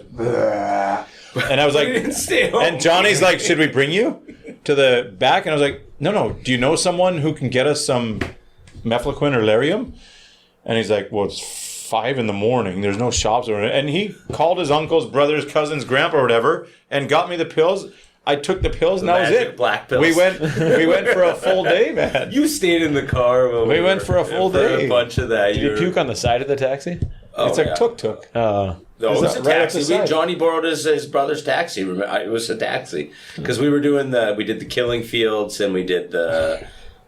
and I was like, didn't stay home. and Johnny's like, "Should we bring you to the back?" And I was like, No. Do you know someone who can get us some mefloquine or Larium? And he's like, "Well, it's 5 a.m. There's no shops or." And he called his uncles, brothers, cousins, grandpa, or whatever, and got me the pills. I took the pills, and that was magic it. black pills. We went for a full day, man. You stayed in the car. When We went for a full day. A bunch of that. Did you puke on the side of the taxi? It's a tuk-tuk. No, it was a right up taxi. the side. Johnny borrowed his brother's taxi. It was a taxi because we did the Killing Fields, and we did the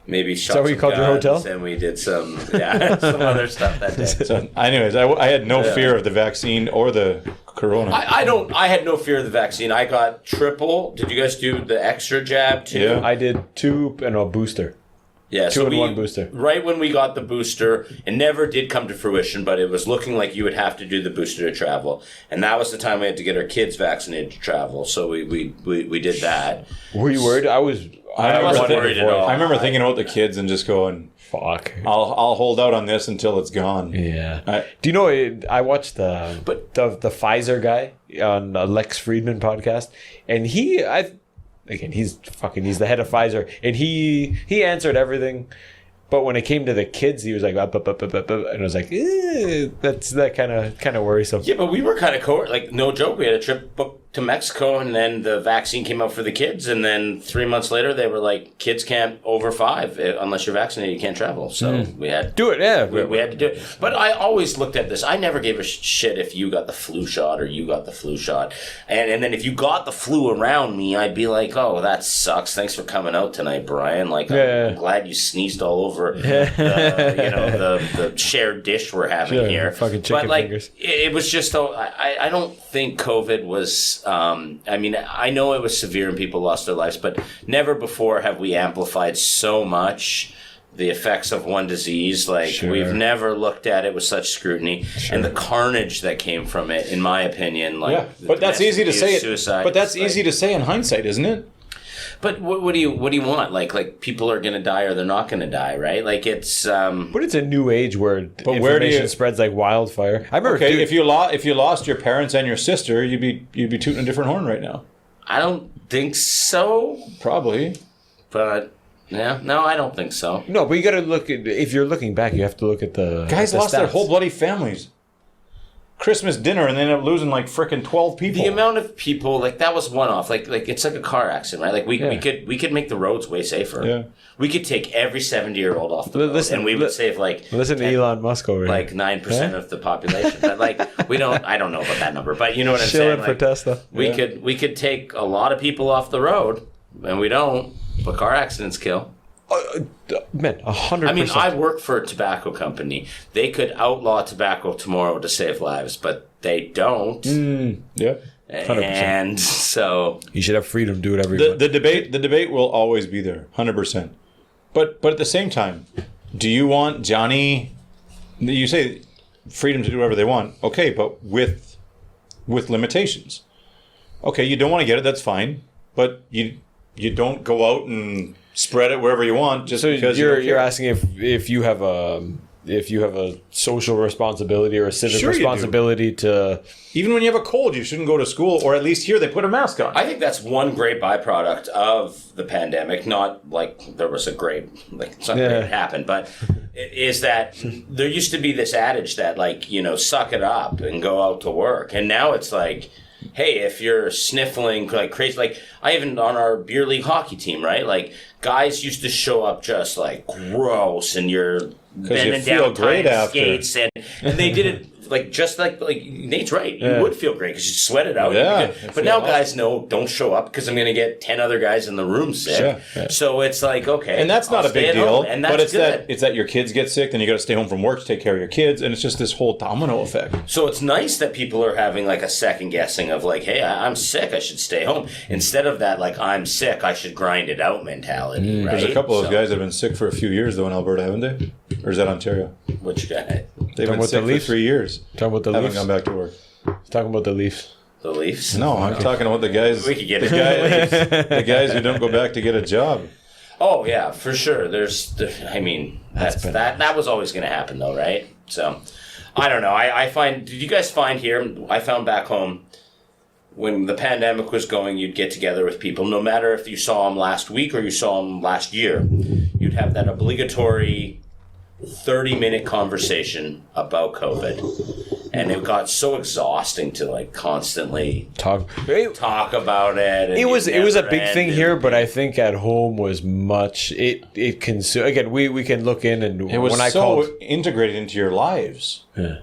maybe shots. that what you of called your guns, hotel? And we did some other stuff that day. So, anyways, I had no fear of the vaccine or the Corona. I had no fear of the vaccine. I got triple. Did you guys do the extra jab too? Yeah. I did 2 and a booster. Yeah, 2 and 1 booster. Right when we got the booster, it never did come to fruition, but it was looking like you would have to do the booster to travel. And that was the time we had to get our kids vaccinated to travel. So we did that. Were you worried? I was wasn't worried at all. I remember thinking about the kids and just going, Fuck. I'll hold out on this until it's gone. Yeah. Do you know? I watched the Pfizer guy on the Lex Friedman podcast, and he's the head of Pfizer, and he answered everything. But when it came to the kids, he was like, and I was like, that's that kind of worrisome. Yeah, but we were kind of like, no joke. We had a trip booked to Mexico, and then the vaccine came out for the kids, and then 3 months later, they were like, kids can't over 5 unless you're vaccinated, you can't travel. So we had Do it, yeah. we had to do it. But I always looked at this. I never gave a shit if you got the flu shot or you got the flu shot. And then if you got the flu around me, I'd be like, oh, that sucks. Thanks for coming out tonight, Brian. Like, I'm glad you sneezed all over the shared dish we're having here. Fucking chicken fingers. It was just, I don't think COVID was, I know it was severe and people lost their lives, but never before have we amplified so much the effects of one disease. Like, Sure. we've never looked at it with such scrutiny. And the carnage that came from it, in my opinion, like, Yeah, but that's easy to say. Suicide, But that's like, easy to say in hindsight, isn't it? But what do you want? Like people are gonna die or they're not gonna die, right? Like, it's But it's a new age where where information do you- spreads like wildfire. I remember, Okay, dude, if you lost your parents and your sister, you'd be tooting a different horn right now. I don't think so. Probably. But yeah, no, I don't think so. no, but you got to look at, if you're looking back, you have to look at the Guys the lost their stats. whole bloody families. Christmas dinner and they ended up losing like frickin' 12 people. The amount of people, like, that was one off. Like it's like a car accident, right? Like we could make the roads way safer. Yeah. We could take every 70-year-old off the road, Listen, and we would save like Listen to 10 Elon Musk over like here. 9% of the population. But like I don't know about that number, but you know what I'm Chilling saying? for Like, Tesla. we could take a lot of people off the road, and we don't. But car accidents kill. Man, 100%. I mean, I work for a tobacco company. They could outlaw tobacco tomorrow to save lives, but they don't. Yeah. 100%. And so You should have freedom to do whatever you want. The debate will always be there, 100%. But at the same time, do you want Johnny? You say freedom to do whatever they want. Okay, but with limitations. Okay, you don't want to get it. That's fine. But you don't go out and spread it wherever you want just So because you're asking if you have a social responsibility or a civic Sure you do. responsibility to. Even when you have a cold, you shouldn't go to school, or at least here they put a mask on. I think that's one great byproduct of the pandemic. Not like there was a great, like something great happened, but it is that there used to be this adage that, like, you know, suck it up and go out to work. And now it's like, hey, if you're sniffling like crazy, like I even on our beer league hockey team, right? Like guys used to show up just like gross, and you're bending feel down great tying after. skates, and they did it like just like Nate's right. You would feel great because you sweat it out. Yeah, You'd be good. I But feel now awesome. guys know, don't show up because I'm going to get 10 other guys in the room sick. Sure, yeah. So it's like, okay, And that's not I'll a big stay at deal. home, and that's But it's good. that your kids get sick, then you got to stay home from work to take care of your kids, and it's just this whole domino effect. So it's nice that people are having like a second guessing of like, hey, I'm sick, I should stay home, instead of that like, I'm sick, I should grind it out mentality. Right? There's a couple of So- guys that have been sick for a few years though in Alberta, haven't they? Or is that Ontario? Which guy? They've been about sick the for Leafs? 3 years. Talking about the Haven't Leafs. gone back to work. Talking about the Leafs. The Leafs? No, I'm talking about the guys. We could get the, the guys who don't go back to get a job. Oh yeah, for sure. I mean, that was always going to happen though, right? So, I don't know. I find. Did you guys find here? I found back home when the pandemic was going, you'd get together with people. No matter if you saw them last week or you saw them last year, you'd have that obligatory 30-minute conversation about COVID, and it got so exhausting to like constantly Talk. talk about it. And It was it a never big thing ended. here, but I think at home was much. It consumed. Again, we can look in and It was when I so called. integrated into your lives. Yeah.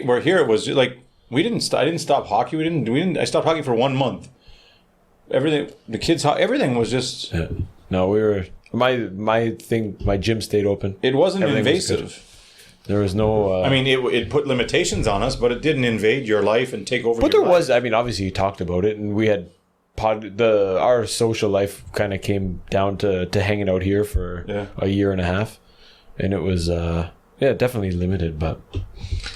Where here it was like we didn't. I didn't stop hockey. We didn't. I stopped hockey for 1 month. Everything. The kids. Everything was just. Yeah. No, we were my gym stayed open. It wasn't Everything was invasive. There was no. I mean, it put limitations on us, but it didn't invade your life and take over. but your there life. was. I mean, obviously you talked about it, and we had our social life kind of came down to hanging out here for a year and a half, and it was definitely limited. But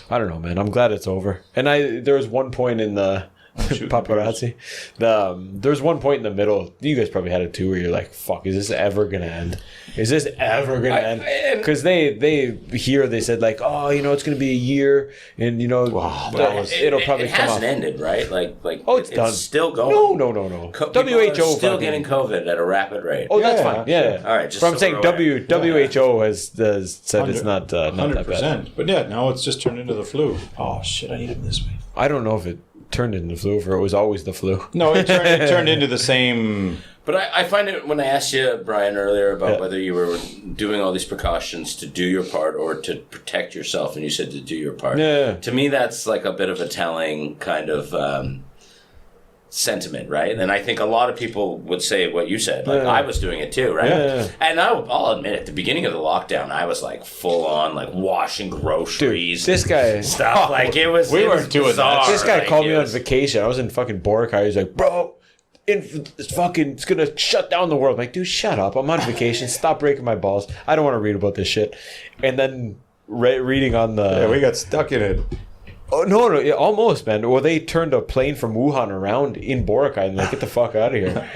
I don't know, man. I'm glad it's over. And there was one point in the paparazzi. There's one point in the middle. You guys probably had it too, where you're like, "Fuck, is this ever gonna end? Is this ever gonna end?" Because they said like, "Oh, you know, it's gonna be a year, and you know, it'll probably it come off." hasn't ended, right? Like it's done. still going. No. People WHO are still fucking- getting COVID at a rapid rate. Oh, that's Yeah, fine. Yeah. sure. All right, just But I'm so saying we're aware. WHO has said it's not that bad. 100%. But yeah, now it's just turned into the flu. Oh shit! I need him this way. I don't know if it turned into the flu or it was always the flu. No, it turned into the same. But I find it when I asked you, Brian, earlier about whether you were doing all these precautions to do your part or to protect yourself, and you said to do your part. Yeah. To me, that's like a bit of a telling kind of sentiment, right? And I think a lot of people would say what you said. Like I was doing it too, right? Yeah. And I'll admit, at the beginning of the lockdown, I was like full on, like washing groceries, This guy, stuff. Like it was. We it weren't was doing that. bizarre. this guy Like, called it me on was- vacation. I was in fucking Boracay. He's like, "Bro, it's gonna shut down the world. I'm like, dude, shut up. I'm on vacation. Stop breaking my balls. I don't want to read about this shit. And then reading on the... Yeah, we got stuck in it. Oh, no, yeah, almost, man. Well, they turned a plane from Wuhan around in Boracay and like, get the fuck out of here.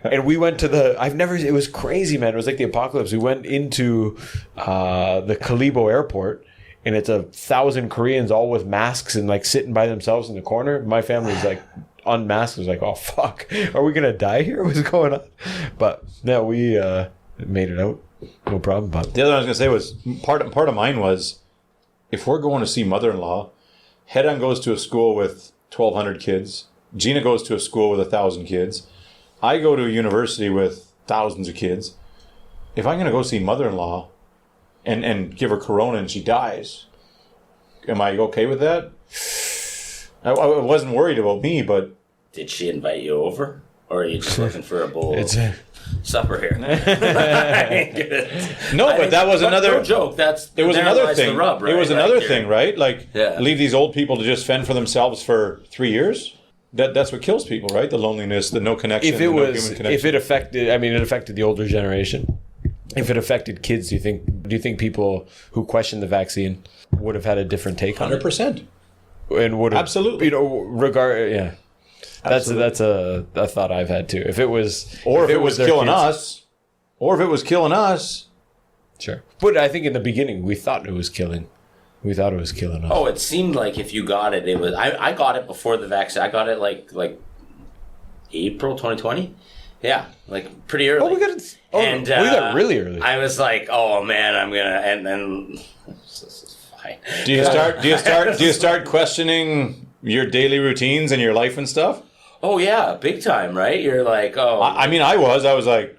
And we went to it was crazy, man. It was like the apocalypse. We went into the Kalibo airport, and it's 1,000 Koreans all with masks and like sitting by themselves in the corner. My family's like unmasked. I was like, oh, fuck. Are we going to die here? What's going on? But no, we made it out. No problem. But The other one I was going to say was, part of mine was, if we're going to see mother-in-law, Hedan goes to a school with 1,200 kids. Gina goes to a school with 1,000 kids. I go to a university with thousands of kids. If I'm going to go see mother-in-law and give her corona and she dies, am I okay with that? I wasn't worried about me, but... Did she invite you over? Or are you just looking for a bowl of supper here? No, but that was another... No joke. It was another thing. The rub, right? It was another thing, right? Like, Yeah. leave these old people to just fend for themselves for 3 years? That's what kills people, right? The loneliness, the no connection, if the it no was, human connection. if it affected, I mean, it affected the older generation. If it affected kids, do you think people who question the vaccine would have had a different take on it? 100%. And would have, Absolutely. you know, yeah. That's a thought I've had too. If it was, Or if it was their killing kids- us, sure. But I think in the beginning we thought it was killing. We thought it was killing us. Oh, it seemed like if you got it, it was. I got it before the vaccine. I got it like April 2020. Yeah, like pretty early. we got it. Oh, And, we got it really early. I was like, oh man, I'm gonna, and then this is fine. do you start questioning your daily routines and your life and stuff? Oh yeah, big time, right? You're like, oh. I mean, I was like,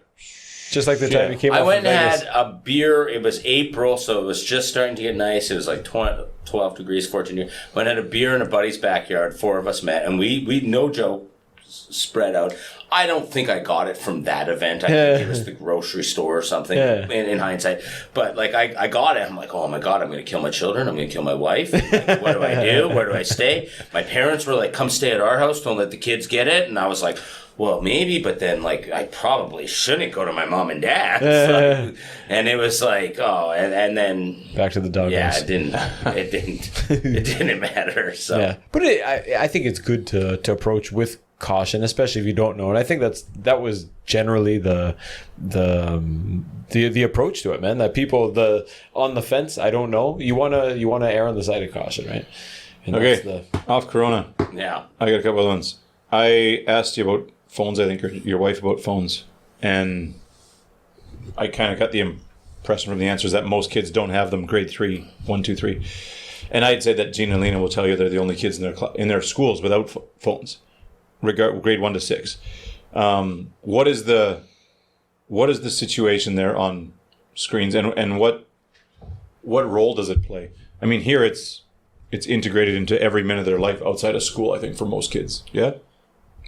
Just like the time you came. I off went of and Vegas. had a beer. It was April, so it was just starting to get nice. It was like 12 degrees, 14 degrees. Went and had a beer in a buddy's backyard. 4 of us met, and we no joke, spread out. I don't think I got it from that event. I think it was the grocery store or something, in hindsight. But like I got it. I'm like, oh my God, I'm going to kill my children. I'm going to kill my wife. Like, what do I do? Where do I stay? My parents were like, come stay at our house. Don't let the kids get it. And I was like, well, maybe, but then like I probably shouldn't go to my mom and dad. And it was like, oh, and then Back to the dog. yeah, it didn't matter. So Yeah, but I think it's good to approach with caution, especially if you don't know. And I think that was generally the approach to it, man. That people on the fence, I don't know. You wanna err on the side of caution, right? And okay, off Corona. yeah. I got a couple of ones. I asked you about phones, I think, or your wife about phones, and I kind of got the impression from the answers that most kids don't have them. Grade 3, 1, 2, 3, and I'd say that Gina and Lena will tell you they're the only kids in their schools without phones, grade 1 to 6. What is the situation there on screens, and what role does it play? I mean, here it's integrated into every minute of their life outside of school, I think, for most kids. Yeah.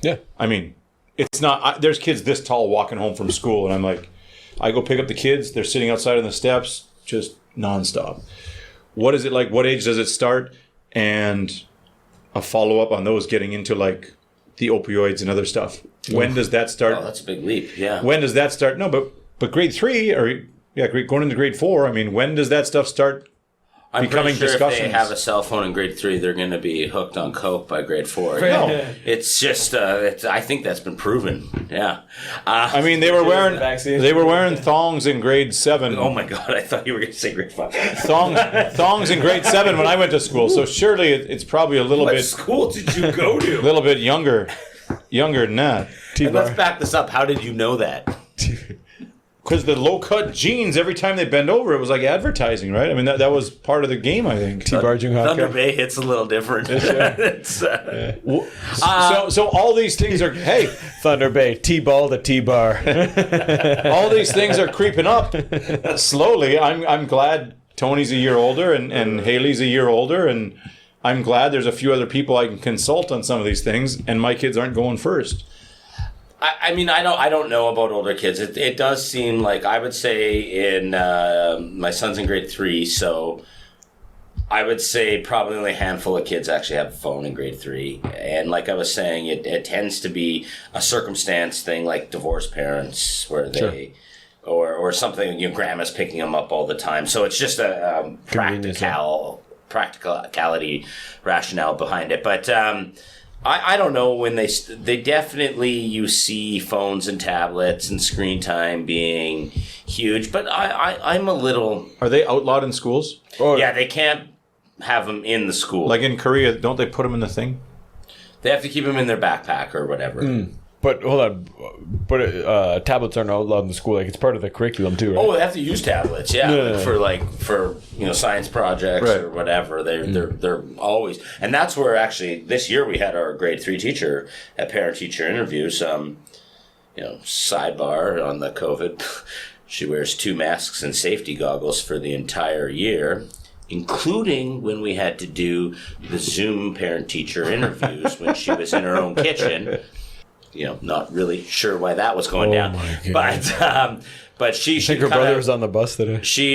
Yeah. I mean, it's not. There's kids this tall walking home from school, and I'm like, I go pick up the kids. They're sitting outside on the steps, just nonstop. What is it like? What age does it start? And a follow up on those getting into like the opioids and other stuff. When does that start? Oh, that's a big leap. Yeah. When does that start? No, but grade 3 or going into grade 4. I mean, when does that stuff start? I'm becoming pretty sure discussions. if they have a cell phone in grade 3, they're going to be hooked on coke by grade 4. No. It's just, I think that's been proven. Yeah. I mean, they were wearing vaccine. thongs in grade 7. Oh my God! I thought you were going to say grade 5. Thongs in grade 7 when I went to school. So surely it's probably a little What bit school did you go to? a little bit younger than that. And let's back this up. How did you know that? Because the low cut jeans, every time they bend over, it was like advertising, right? I mean, that was part of the game, I think. T-bar Junghaka. Thunder Bay hits a little different. It's, So all these things are, hey, Thunder Bay, T-ball to T-bar. all these things are creeping up slowly. I'm glad Tony's a year older and Haley's a year older, and I'm glad there's a few other people I can consult on some of these things, and my kids aren't going first. I mean, I don't know about older kids. It does seem like, I would say in my son's in grade 3, so I would say probably only a handful of kids actually have a phone in grade 3. And like I was saying, it tends to be a circumstance thing, like divorced parents where they, or something, grandma's picking them up all the time. So it's just a practicality rationale behind it. But I don't know when they definitely, you see phones and tablets and screen time being huge, but I'm a little... Are they outlawed in schools? Yeah, they can't have them in the school. Like in Korea, don't they put them in the thing? They have to keep them in their backpack or whatever. But hold on, but tablets aren't outlawed in the school. Like it's part of the curriculum too, right? Oh, they have to use tablets, for science projects or whatever. They're always, and that's where actually this year we had our grade 3 teacher at parent teacher interviews. Sidebar on the COVID, she wears 2 masks and safety goggles for the entire year, including when we had to do the Zoom parent teacher interviews when she was in her own kitchen. Not really sure why that was going down, but she I think her brother was on the bus today. She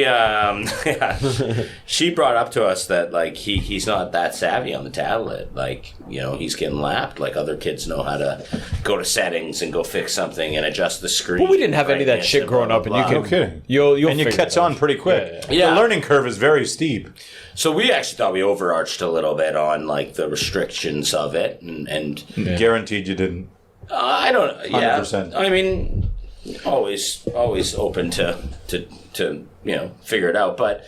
she brought up to us that like he's not that savvy on the tablet. Like he's getting lapped. Like other kids know how to go to settings and go fix something and adjust the screen. Well, we didn't have any of that shit growing up, and you can. No kidding. You'll and you catch on pretty quick. Yeah. The learning curve is very steep. So we actually thought we overarched a little bit on like the restrictions of it, and Guaranteed you didn't. I don't. Yeah, 100%. I mean, always open to figure it out. But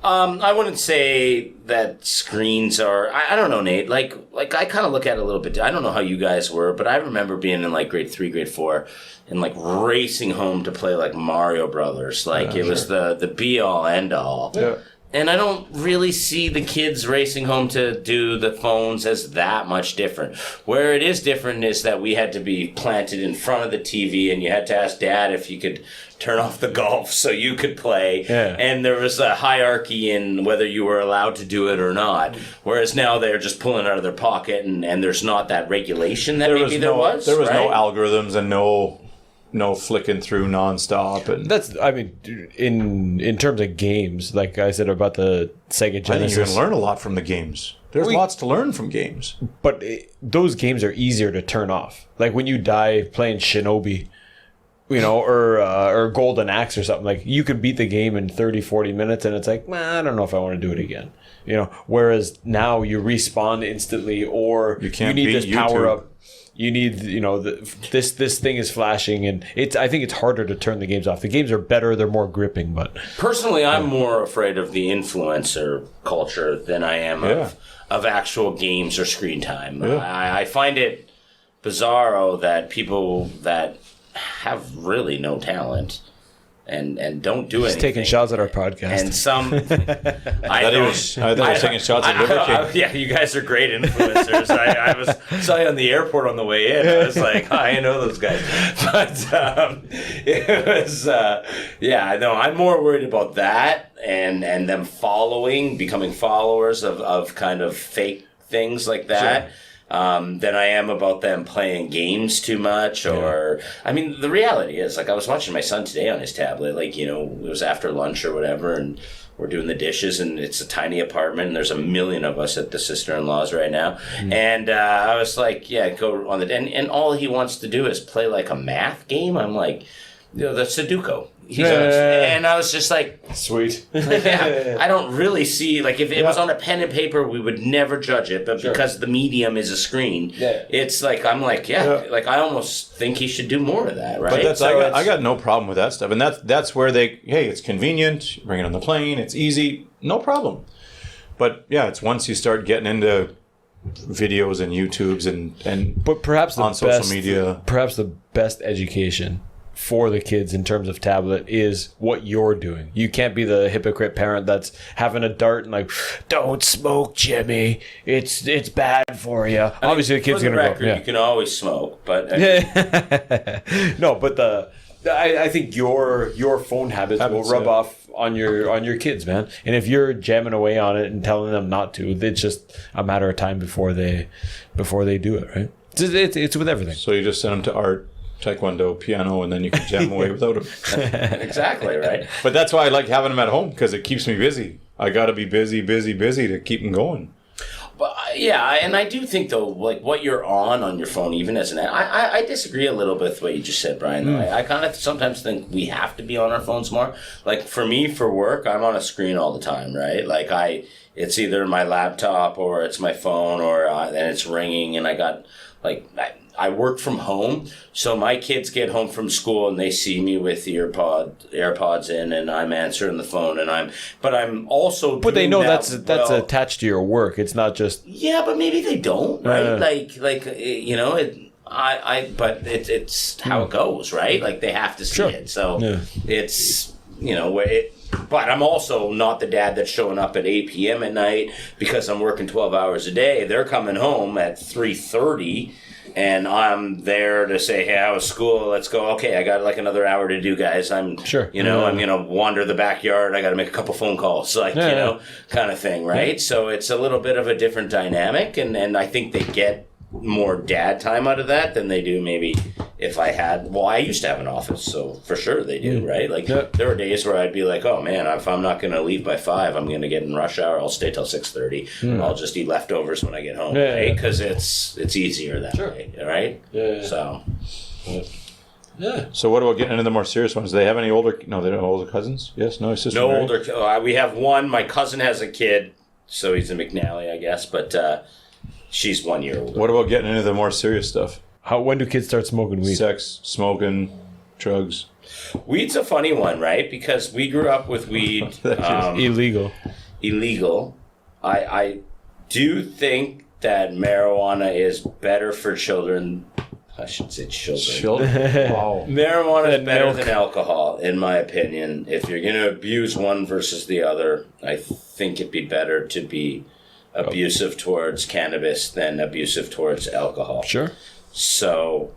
I wouldn't say that screens are. I don't know, Nate. Like I kind of look at it a little bit. I don't know how you guys were, but I remember being in like grade 3, grade 4, and like racing home to play like Mario Brothers. Like it was the be all end all. Yeah. And I don't really see the kids racing home to do the phones as that much different. Where it is different is that we had to be planted in front of the TV and you had to ask Dad if you could turn off the golf so you could play. Yeah. And there was a hierarchy in whether you were allowed to do it or not. Whereas now they're just pulling it out of their pocket and there's not that regulation that there was. There was no algorithms and no flicking through nonstop, and in terms of games, like I said about the Sega Genesis. I think you can learn a lot from the games. There's lots to learn from games, but those games are easier to turn off. Like when you die playing Shinobi, or Golden Axe or something. Like you could beat the game in 30-40 minutes, and it's like, I don't know if I want to do it again. Whereas now you respawn instantly, or you need this power up. You need, this thing is flashing, and I think it's harder to turn the games off. The games are better; they're more gripping. But personally, I'm more afraid of the influencer culture than I am of actual games or screen time. Yeah. I find it bizarro that people that have really no talent and don't do anything. He's taking shots at our podcast. And some... I thought he was taking shots at Liver King. Yeah, you guys are great influencers. I saw you on the airport on the way in. I was like, I know those guys. But it was... I'm more worried about that and them becoming followers of kind of fake things like that. Sure. Than I am about them playing games too much the reality is, like, I was watching my son today on his tablet, like, it was after lunch or whatever, and we're doing the dishes, and it's a tiny apartment, and there's 1 million of us at the sister-in-law's right now, and I was like, go on and all he wants to do is play, like, a math game. I'm like, the Sudoku. And I was just like... Sweet. I don't really see... Like, if it was on a pen and paper, we would never judge it. But because the medium is a screen, it's like... I'm like, like, I almost think he should do more of that, right? But I got no problem with that stuff. And that's where it's convenient. You bring it on the plane. It's easy. No problem. But, it's once you start getting into videos and YouTubes and but perhaps on social media... Perhaps the best education for the kids in terms of tablet is what you're doing. You can't be the hypocrite parent that's having a dart and like, don't smoke, Jimmy. It's bad for you. Obviously, the kid's going to go. You can always smoke, but no. But I think your phone habits will rub off on your kids, man. And if you're jamming away on it and telling them not to, it's just a matter of time before they do it, right? It's with everything. So you just send them to art, taekwondo, piano, and then you can jam away without them. Exactly, right? But that's why I like having them at home, because it keeps me busy. I got to be busy to keep them going. But yeah, and I do think though, like what you're on your phone, even as I disagree a little bit with what you just said, Brian. Though. I kind of sometimes think we have to be on our phones more. Like for me, for work, I'm on a screen all the time, right? Like it's either my laptop or it's my phone, or and it's ringing, and I got like. I work from home, so my kids get home from school and they see me with the AirPods in, and I'm answering the phone, and I'm also. But they know that's well. attached to your work. It's not just. Yeah, but maybe they don't, right? But it's how it goes, right? Like they have to see it, so it's But I'm also not the dad that's showing up at 8 p.m. at night because I'm working 12 hours a day. They're coming home at 3:30. And I'm there to say, hey, how was school? Let's go. Okay, I got like another hour to do, guys. I'm going to wander the backyard. I got to make a couple phone calls, kind of thing, right? Yeah. So it's a little bit of a different dynamic. And I think they get more dad time out of that than they do maybe if I had. Well, I used to have an office, so for sure they do, right? Like there were days where I'd be like, oh man, if I'm not going to leave by 5, I'm going to get in rush hour. I'll stay till 6:30. I'll just eat leftovers when I get home, right? Because it's easier that way, right? Yeah. So. Yeah. So what about getting into the more serious ones? Do they have any older? No, they don't have older cousins. Yes, no, sister. No older. We have one. My cousin has a kid, so he's a McNally, I guess, but. She's 1 year older. What about getting into the more serious stuff? When do kids start smoking weed? Sex, smoking, drugs. Weed's a funny one, right? Because we grew up with weed. Illegal. I do think that marijuana is better for children. I should say children. Wow. Marijuana is better than alcohol, in my opinion. If you're going to abuse one versus the other, I think it'd be better to be abusive towards cannabis than abusive towards alcohol. Sure. So,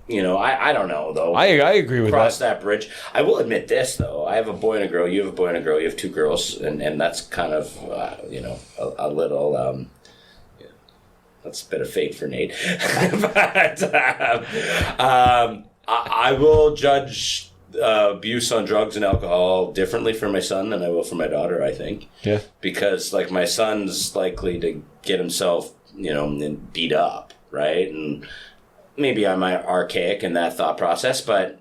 I don't know, though. I agree with Cross that bridge. I will admit this, though. I have a boy and a girl. You have a boy and a girl. You have 2 girls. And that's kind of, a little... that's a bit of fate for Nate. But I will judge... abuse on drugs and alcohol differently for my son than I will for my daughter, I think. Yeah. Because, like, my son's likely to get himself, beat up, right? And maybe I'm archaic in that thought process, but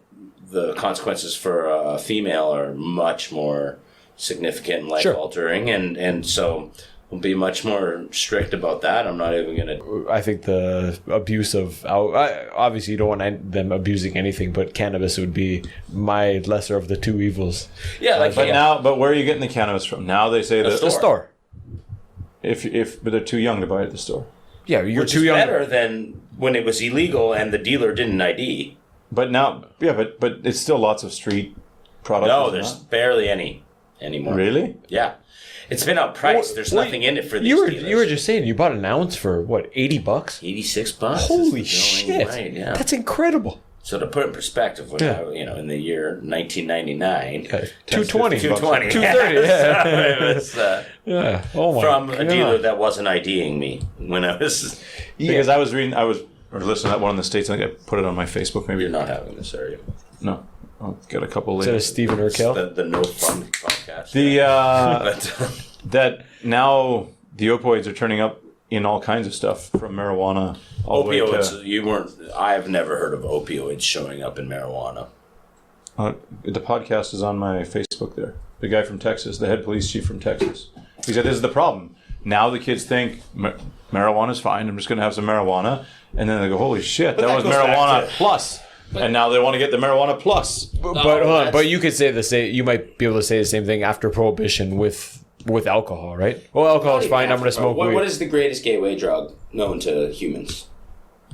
the consequences for a female are much more significant and life-altering. And so... We'll be much more strict about that. I'm not even going to... I think the abuse of... Obviously, you don't want them abusing anything, but cannabis would be my lesser of the 2 evils. Yeah, but where are you getting the cannabis from? Now they say the store. But they're too young to buy it at the store. Yeah, you're Which too is young. better than when it was illegal and the dealer didn't ID. But now, but it's still lots of street products. No, there's barely any anymore. Really? Yeah. It's been outpriced. There's nothing in it for these dealers. You were just saying you bought an ounce for what, $80? $86. Holy shit! Right, yeah. That's incredible. So to put it in perspective, in the year 1999, 220, 220, 230. Yeah. So it was, yeah. Oh my from God. a dealer that wasn't IDing me when I was. Because I was listening to that one in the States. I think I put it on my Facebook. Maybe You're not having this, are you? No. I'll get a couple Is that later. a Stephen Urkel? The No Fun podcast. That now the opioids are turning up in all kinds of stuff, from marijuana all the way Opioids. I've never heard of opioids showing up in marijuana. The podcast is on my Facebook there. The guy from Texas, the head police chief from Texas. He said, this is the problem. Now the kids think marijuana's fine. I'm just going to have some marijuana. And then they go, holy shit, that was marijuana plus. And now they want to get the marijuana plus. But you could say the same. You might be able to say the same thing after prohibition with alcohol, right? Well, alcohol is fine. I'm going to smoke weed. What is the greatest gateway drug known to humans?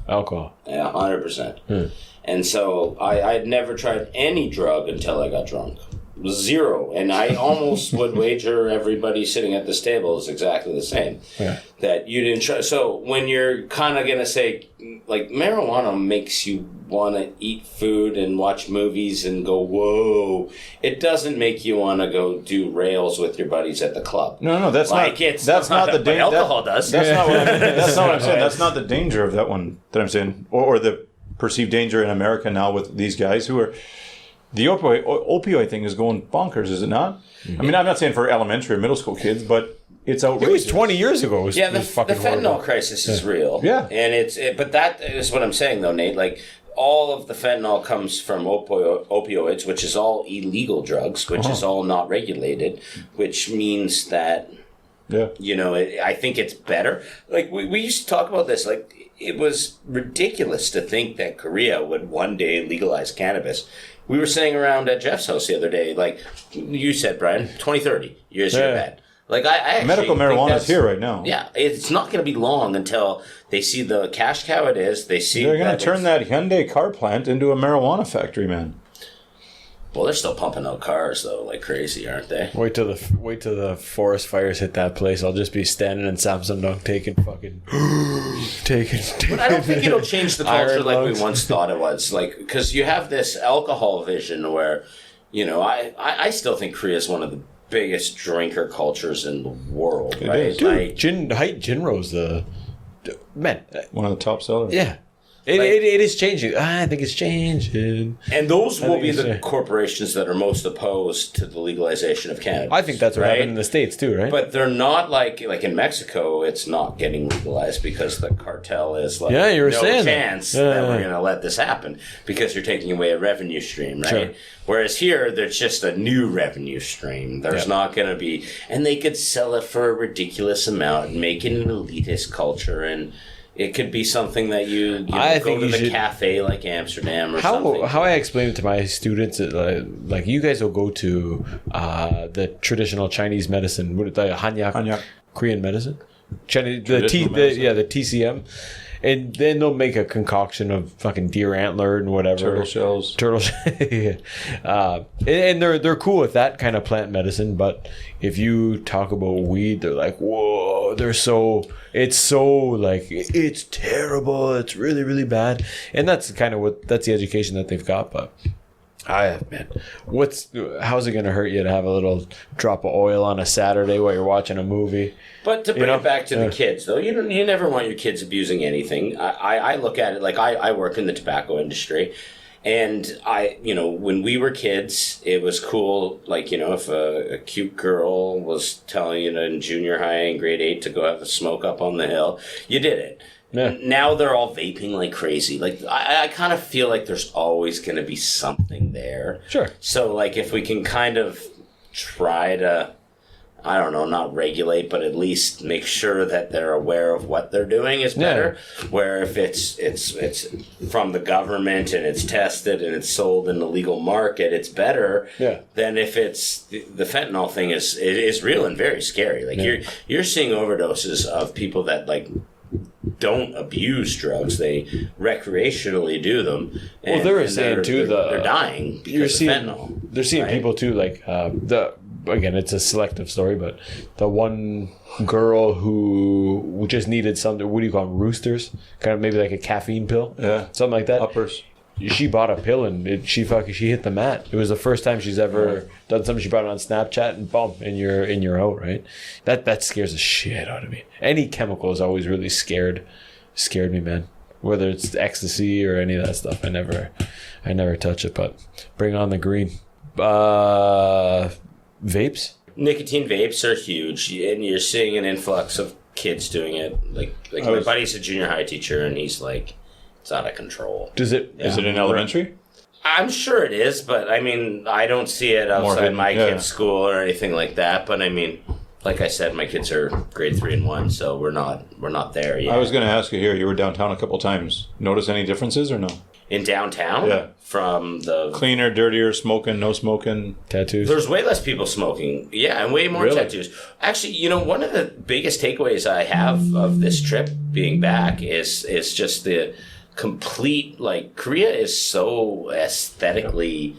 Alcohol. Yeah, 100%. And so I'd never tried any drug until I got drunk. Zero. And I almost would wager everybody sitting at this table is exactly the same. Yeah. That you didn't try. So when you're kind of going to say, like, marijuana makes you want to eat food and watch movies and go, whoa. It doesn't make you want to go do rails with your buddies at the club. No, that's like not. That's not the danger. Alcohol does. That's not what I'm. That's not what I'm saying. That's not the danger of that one that I'm saying, or the perceived danger in America now with these guys who are. The opioid thing is going bonkers, is it not? I mean, I'm not saying for elementary or middle school kids, but it's outrageous. It was 20 years ago. It was, Yeah, it the was fucking fentanyl horrible. crisis is real. Yeah. And but that is what I'm saying, though, Nate. Like, all of the fentanyl comes from opioids, which is all illegal drugs, which is all not regulated, which means that, Yeah. you know, I think it's better. Like, we used to talk about this. Like, it was ridiculous to think that Korea would one day legalize cannabis. We were sitting around at Jeff's house the other day, like you said, Brian, 20-30 years Yeah. ahead. Like, I actually Medical think marijuana that's- is here right now. Yeah, it's not going to be long until they see the cash cow it is. They see They're going to turn it's- that Hyundai car plant into a marijuana factory, man. Well, they're still pumping out cars though, like crazy, aren't they? Wait till the forest fires hit that place. I'll just be standing in Samsung Dunk taking fucking taking. But I don't think it'll change the culture Iron like lungs. we once thought it was. Like, because you have this alcohol vision where, you know, I still think Korea is one of the biggest drinker cultures in the world, right? is. Dude, Like, Jinro's the man. One of the top sellers. Yeah, it is changing. I think it's changing. and those will think be it's the a- corporations that are most opposed to the legalization of cannabis. I think that's what right? happened in the States too, right? But they're not like in Mexico, it's not getting legalized because the cartel is like, Yeah, you were no saying that. chance that Yeah. we're going to let this happen because you're taking away a revenue stream, right? Sure. Whereas here, there's just a new revenue stream. There's Yeah. not going to be, and they could sell it for a ridiculous amount and make it an elitist culture, and it could be something that you I go think to you the should- cafe like Amsterdam or something. How I explain it to my students, like you guys will go to the traditional Chinese medicine, what the Hanyak, Korean medicine, Chinese, Traditional medicine. the TCM, and then they'll make a concoction of fucking deer antler and whatever, Turtle shells. and they're cool with that kind of plant medicine. But if you talk about weed, they're like, whoa, it's it's terrible, it's really, really bad. And that's kind of that's the education that they've got. But man, how's it gonna hurt you to have a little drop of oil on a Saturday while you're watching a movie? But to bring know? it back to Yeah. the kids, though, you never want your kids abusing anything. I look at it like I work in the tobacco industry, and when we were kids, it was cool. Like, you know, if a cute girl was telling you in junior high in grade 8 to go have a smoke up on the hill, you did it. Yeah. Now they're all vaping like crazy. Like, I kind of feel like there's always going to be something there. Sure. So, like, if we can kind of try to, I don't know, not regulate, but at least make sure that they're aware of what they're doing is better. Where if it's from the government and it's tested and it's sold in the legal market, it's better Yeah. than if it's the fentanyl thing is real and very scary. Like, you're seeing overdoses of people that like don't abuse drugs; they recreationally do them. Well, they were saying too they're dying because of fentanyl. They're seeing right? people too, like again, it's a selective story, but the one girl who just needed something, what do you call them, roosters? Kind of maybe like a caffeine pill? Yeah. Something like that. Uppers. She bought a pill and she hit the mat. It was the first time she's ever done something. She brought it on Snapchat and boom, and you're out, right? That scares the shit out of me. Any chemical has always really scared me, man. Whether it's ecstasy or any of that stuff, I never touch it. But bring on the green. Vapes. Nicotine vapes are huge, and you're seeing an influx of kids doing it. Like my buddy's a junior high teacher, and he's like, it's out of control. Is it in elementary? I'm sure it is, but I mean, I don't see it outside hidden, my yeah. kid's school or anything like that. But I mean, like I said, my kids are grade 3 and 1, so we're not there yet. I was going to ask you here. You were downtown a couple times. Notice any differences or no? In downtown, Yeah. from the Cleaner, dirtier, smoking, no smoking. tattoos? There's way less people smoking. Yeah, and way more Really? tattoos. Actually, you know, one of the biggest takeaways I have of this trip being back is just the complete, like, Korea is so aesthetically,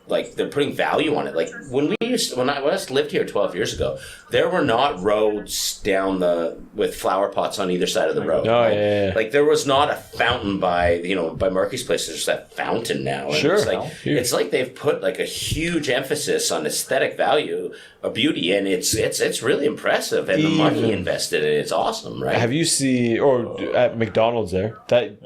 like, they're putting value on it. Like, when I lived here 12 years ago, there were not roads with flower pots on either side of the road. Oh, right? yeah. Like, there was not a fountain by Murphy's place. There's that fountain now. And Sure. It's like, it's like they've put like a huge emphasis on aesthetic value of beauty, and it's really impressive. And the money invested in it's awesome, right? Have you seen, or at McDonald's there, that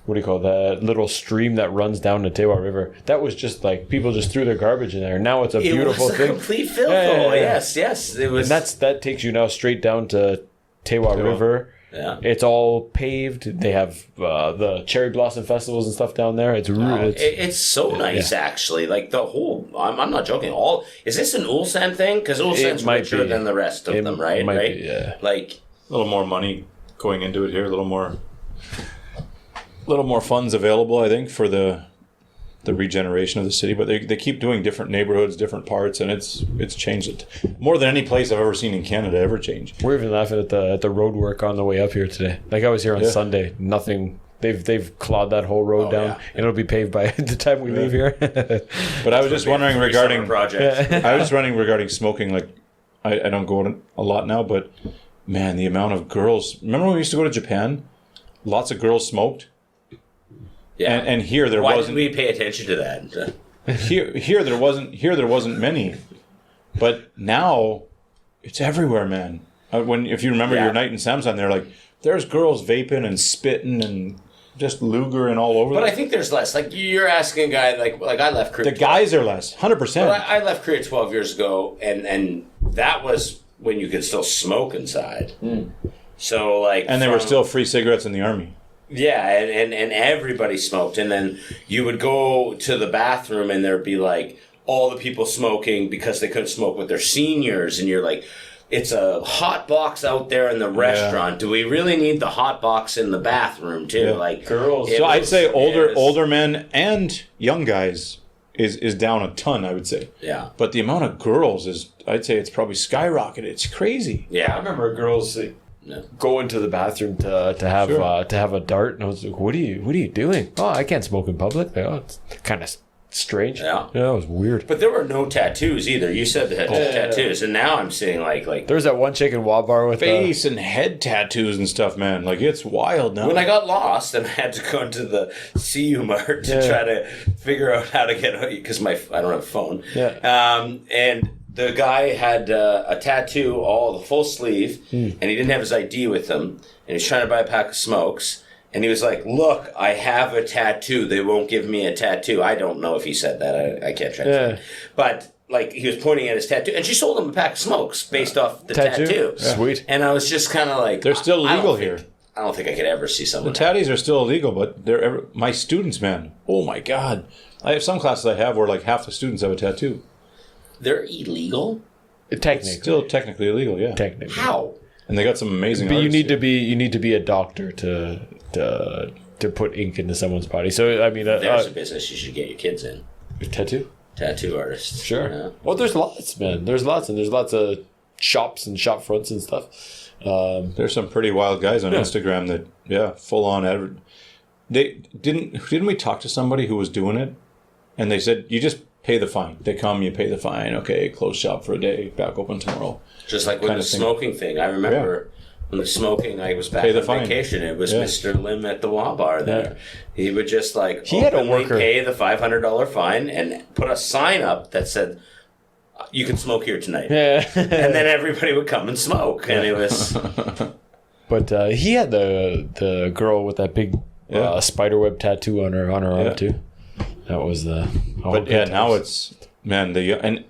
what do you call that little stream that runs down the Tewa River. That was just like people just threw their garbage in there. Now it's a beautiful It was a thing. complete filth. Yeah. Yes. It was. And that takes you now straight down to Tewa River. Yeah. It's all paved. They have the cherry blossom festivals and stuff down there. It's really It's so nice, actually. Like the whole, I'm not joking. Is this an Ulsan thing? Because Ulsan's might richer be. than the rest of It them, right? might Right? be, yeah. Like, A little more money going into it here, a little more funds available, I think, for the regeneration of the city. But they keep doing different neighborhoods, different parts, and it's changed it more than any place I've ever seen in Canada ever change. We're even laughing at the road work on the way up here today. Like I was here on Yeah. Sunday. Nothing. They've clawed that whole road down, yeah. and it'll be paved by the time we leave here. But I was just wondering regarding project. I was running regarding smoking. Like I don't go out a lot now, but man, the amount of girls. Remember when we used to go to Japan? Lots of girls smoked, Yeah. and here there Why wasn't. didn't we pay attention to that? Here there wasn't many, but now it's everywhere, man. If you remember Yeah. your night in Samsung, they're like there's girls vaping and spitting and just Luger and all over. But I think there's less. Like, you're asking a guy, like I left Korea. the guys are less, 100%. But I left Korea 12 years ago, and that was when you could still smoke inside. So, like... And there were still free cigarettes in the army. Yeah, and everybody smoked. And then you would go to the bathroom, and there'd be, like, all the people smoking because they couldn't smoke with their seniors. And you're like... It's a hot box out there in the restaurant. Do we really need the hot box in the bathroom too? Yeah. Like Girls. So I'd say it was- older men and young guys is down a ton, I would say. Yeah, But the amount of girls I'd say it's probably skyrocketed. It's crazy. I yeah. remember girls No. go into the bathroom to have Sure. to have a dart, and I was like, "What are you doing?" Oh, I can't smoke in public. Like, oh, it's kind of strange. Yeah. it was weird. But there were no tattoos either. You said they had tattoos, and now I'm seeing like There's that one chick in Wabar with Face and head tattoos and stuff, man. Like it's wild now. when I got lost and I had to go into the CU Mart to Yeah. try to figure out how to get because I don't have a phone. Yeah. And the guy had a tattoo, all the full sleeve, and he didn't have his ID with him, and he was trying to buy a pack of smokes. And he was like, "Look, I have a tattoo. They won't give me a tattoo." I don't know if he said that. I can't translate. Yeah. But like, he was pointing at his tattoo, and she sold him a pack of smokes based off the tattoo. Sweet. And I was just kind of like, They're still I don't legal think- here. I don't think I could ever see someone. Tatties are still illegal, but my students, man. Oh my god. I have some classes I have where like half the students have a tattoo. They're illegal. Technically, Still technically illegal, yeah. technically. How? And they got some amazing But you artists need to be a doctor to put ink into someone's body. So I mean, There's a business you should get your kids in. tattoo. Tattoo artists. Sure. Yeah. Well, there's lots, man. There's lots of shops and shop fronts and stuff. There's some pretty wild guys on Instagram that, full on They didn't we talk to somebody who was doing it, and they said you just pay the fine. They come, you pay the fine. Okay, close shop for a day, back open tomorrow. Just like with Kind the of thing. smoking thing. I remember when the smoking, I was back Pay the on fine. vacation. It was Yeah. Mr. Lim at the Wabar there. He would just like He had a openly worker- pay the $500 fine and put a sign up that said, "You can smoke here tonight." Yeah. And then everybody would come and smoke, and it was But he had the girl with that big spiderweb tattoo on her arm too. That was the. But yeah, now it's and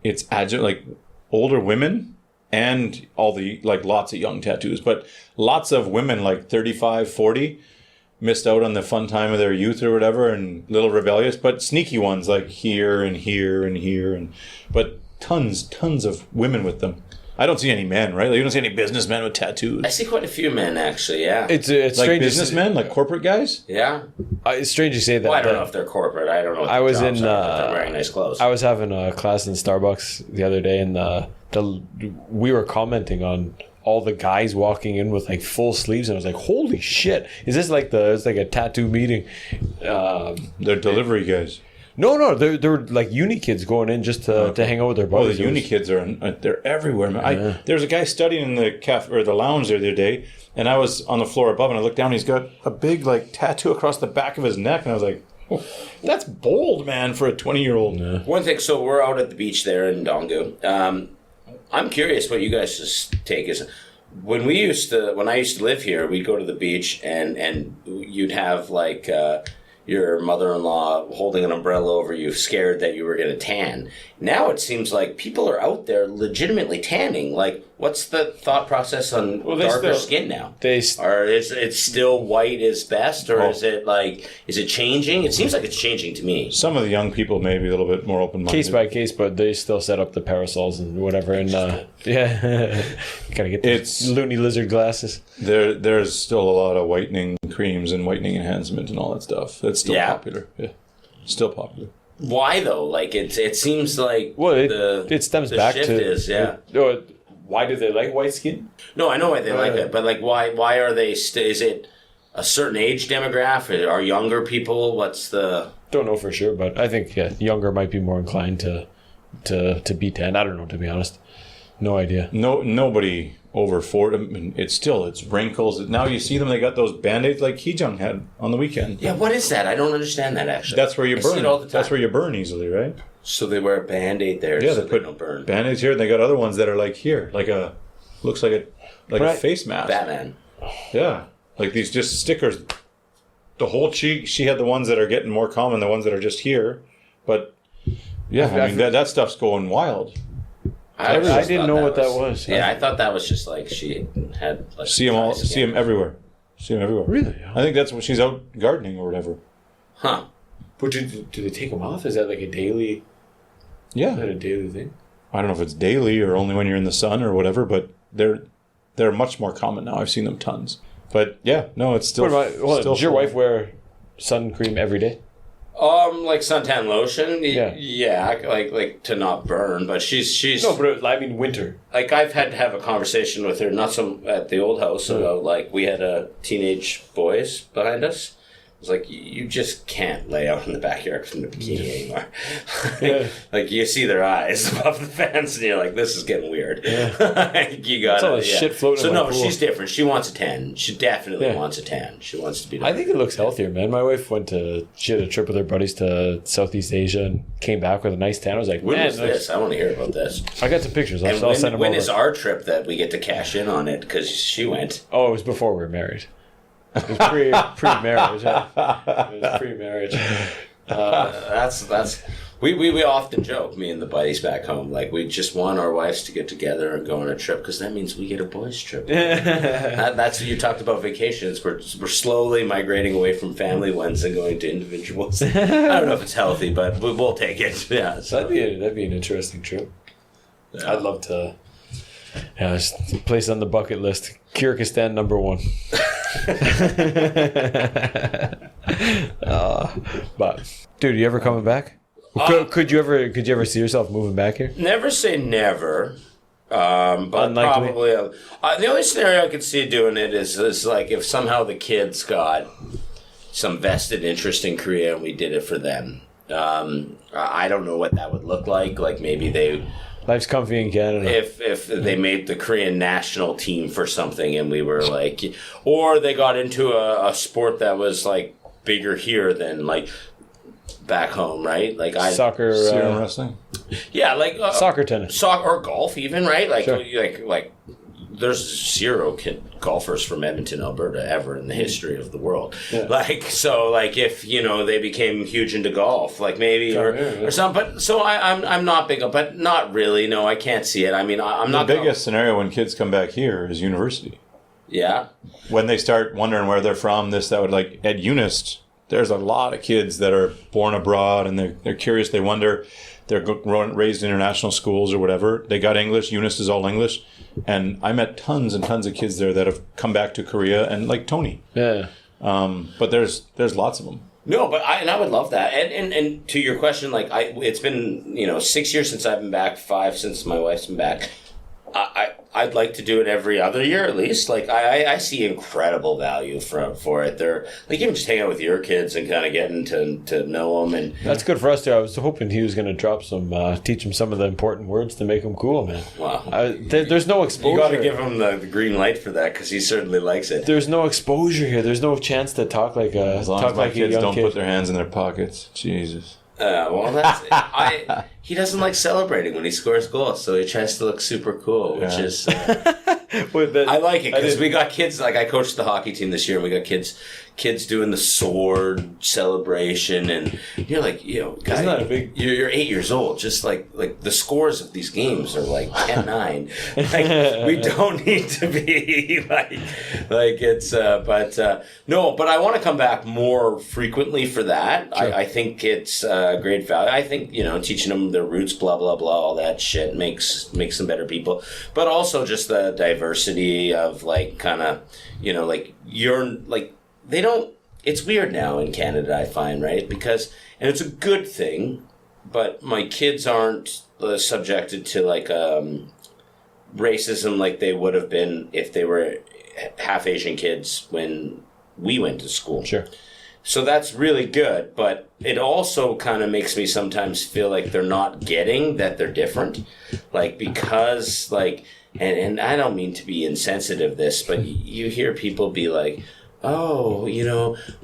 it's agile, like older women and all the like lots of young tattoos, but lots of women like 35, 40 missed out on the fun time of their youth or whatever, and little rebellious, but sneaky ones like here and here and here, but tons of women with them. I don't see any men, right? Like, you don't see any businessmen with tattoos. I see quite a few men actually. Yeah, It's Like strange. businessmen, like corporate guys. yeah. It's strange you say that. Well, I don't but know if they're corporate. I don't know. What I their was jobs in, are, but they're wearing nice clothes. I was having a class in Starbucks the other day, and we were commenting on all the guys walking in with like full sleeves, and I was like, "Holy shit! Is this like it's like a tattoo meeting?" They're delivery guys. No, they're like uni kids going in just to hang out with their Oh, buddies. the uni kids they're everywhere, man. There was a guy studying in the cafe or the lounge the other day, and I was on the floor above, and I looked down. And he's got a big like tattoo across the back of his neck, and I was like, oh, "That's bold, man, for a 20-year-old." One thing, so we're out at the beach there in Donggu. I'm curious what you guys' take is. when I used to live here, we'd go to the beach and you'd have like your mother-in-law holding an umbrella over you, scared that you were going to tan. Now it seems like people are out there legitimately tanning. Like, what's the thought process on darker skin now? Or is it still white is best, or is it changing? It seems like it's changing to me. Some of the young people may be a little bit more open-minded. Case by case, but they still set up the parasols and whatever. And yeah, you gotta get these loony lizard glasses. There's still a lot of whitening creams and whitening enhancement and all that stuff. It's still popular. Yeah, still popular. Why though? Like it seems like it stems back to why do they like white skin? No, I know why they like it, but like why are they? Is it a certain age demographic? Are younger people? What's the? Don't know for sure, but I think younger might be more inclined to be tan. I don't know, to be honest. No idea. Nobody over 40. I mean, it's wrinkles. Now you see them. They got those band-aids like Heejung had on the weekend. Yeah, what is that? I don't understand that actually. That's where you burn. See it all the time. That's where you burn easily, right? So they wear a band-aid there. Yeah, so they don't burn. band-aids here, and they got other ones that are like here, looks like a face mask. Batman. Yeah, like these just stickers. The whole cheek. She had the ones that are getting more common, the ones that are just here, but yeah, I mean that stuff's going wild. I didn't know what that was. Yeah, I thought that was just like she had. Like, see them everywhere. Really? I think that's when she's out gardening or whatever. Huh? But do they take them off? Is that like a daily? Yeah. Is that a daily thing? I don't know if it's daily or only when you're in the sun or whatever, but they're much more common now. I've seen them tons. But yeah, no, it's still. Does your wife wear sun cream every day? Like suntan lotion. Yeah, like to not burn. But she's. No, but I mean winter. Like I've had to have a conversation with her, not some at the old house about like we had teenage boys behind us. It's like you just can't lay out in the backyard in the bikini anymore. Like you see their eyes above the fence, and you're like, "This is getting weird." Yeah. You got all shit floating. So no, she's different. She wants a tan. She definitely wants a tan. She wants to be. I think it looks healthier, man. My wife she had a trip with her buddies to Southeast Asia and came back with a nice tan. I was like, when was this? I want to hear about this. I got some pictures. I'll send them over. When is our trip that we get to cash in on it? Because she went. Oh, it was before we were married. It was pre-marriage. It was pre-marriage. That's we often joke, me and the buddies back home, like we just want our wives to get together and go on a trip because that means we get a boys' trip. That's what you talked about vacations. We're slowly migrating away from family ones and going to individuals. I don't know if it's healthy, but we'll take it. Yeah, so. That'd be an interesting trip. Yeah. I'd love to. Yeah, it's a place on the bucket list. Kyrgyzstan #1. But dude, you ever coming back? Could you ever see yourself moving back here? Never say never. But unlikely. Probably the only scenario I could see doing it is like if somehow the kids got some vested interest in Korea and we did it for them. I don't know what that would look like. Like maybe life's comfy in Canada. If they made the Korean national team for something and we were like, or they got into a sport that was like bigger here than like back home, right? Like soccer, wrestling. Yeah, like soccer, tennis, or golf, even, right? Like sure. like there's zero golfers from Edmonton, Alberta ever in the history of the world. Yeah. Like so, like if they became huge into golf, like maybe or something. But so I'm not big, but not really. No, I can't see it. I mean, I'm not. The biggest scenario when kids come back here is university. Yeah. When they start wondering where they're from, that would like at UNIST. There's a lot of kids that are born abroad and they're curious. They wonder. They're raised in international schools or whatever. They got English. UNIST is all English. And I met tons and tons of kids there that have come back to Korea and like Tony. Yeah. But there's lots of them. No, but I would love that. And to your question, like it's been 6 years since I've been back, 5 since my wife's been back. I'd like to do it every other year at least. Like I see incredible value for it. They're like even just hang out with your kids and kind of getting to know them, and that's good for us too. I was hoping he was going to drop teach him some of the important words to make him cool, man. Wow. There's no exposure. You got to give him the green light for that because he certainly likes it. There's no exposure here. There's no chance to talk like a as long talk as my like kids a young don't kid. put their hands in their pockets. Jesus. Well, that's he doesn't like celebrating when he scores goals, so he tries to look super cool, which is I like it because we got kids. Like I coached the hockey team this year, and we got kids doing the sword celebration, and you're like, guy, Isn't that a big... you're 8 years old. Just like the scores of these games are like 10-9. Like we don't need to be like it's. But I want to come back more frequently for that. Sure. I think it's great value. I think teaching them their roots, blah blah blah, all that shit makes them better people. But also just the diversity of like kind of you're like. They don't. It's weird now in Canada, I find, right? Because, and it's a good thing, but my kids aren't subjected to like racism like they would have been if they were half Asian kids when we went to school. Sure. So that's really good, but it also kind of makes me sometimes feel like they're not getting that they're different, like because like, and I don't mean to be insensitive of this, but you hear people be like, oh,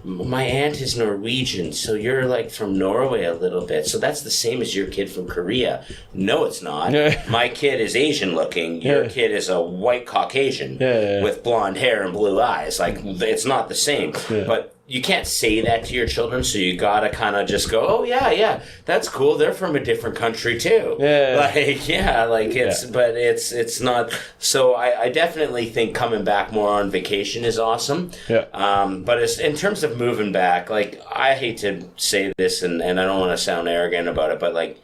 my aunt is Norwegian, so you're like from Norway a little bit. So that's the same as your kid from Korea. No, it's not. My kid is Asian looking. Your kid is a white Caucasian with blonde hair and blue eyes. Like, it's not the same. But you can't say that to your children, so you gotta kind of just go, oh, yeah, that's cool. They're from a different country, too. But it's not. So I definitely think coming back more on vacation is awesome. But it's, in terms of moving back, like, I hate to say this, and I don't want to sound arrogant about it, but, like,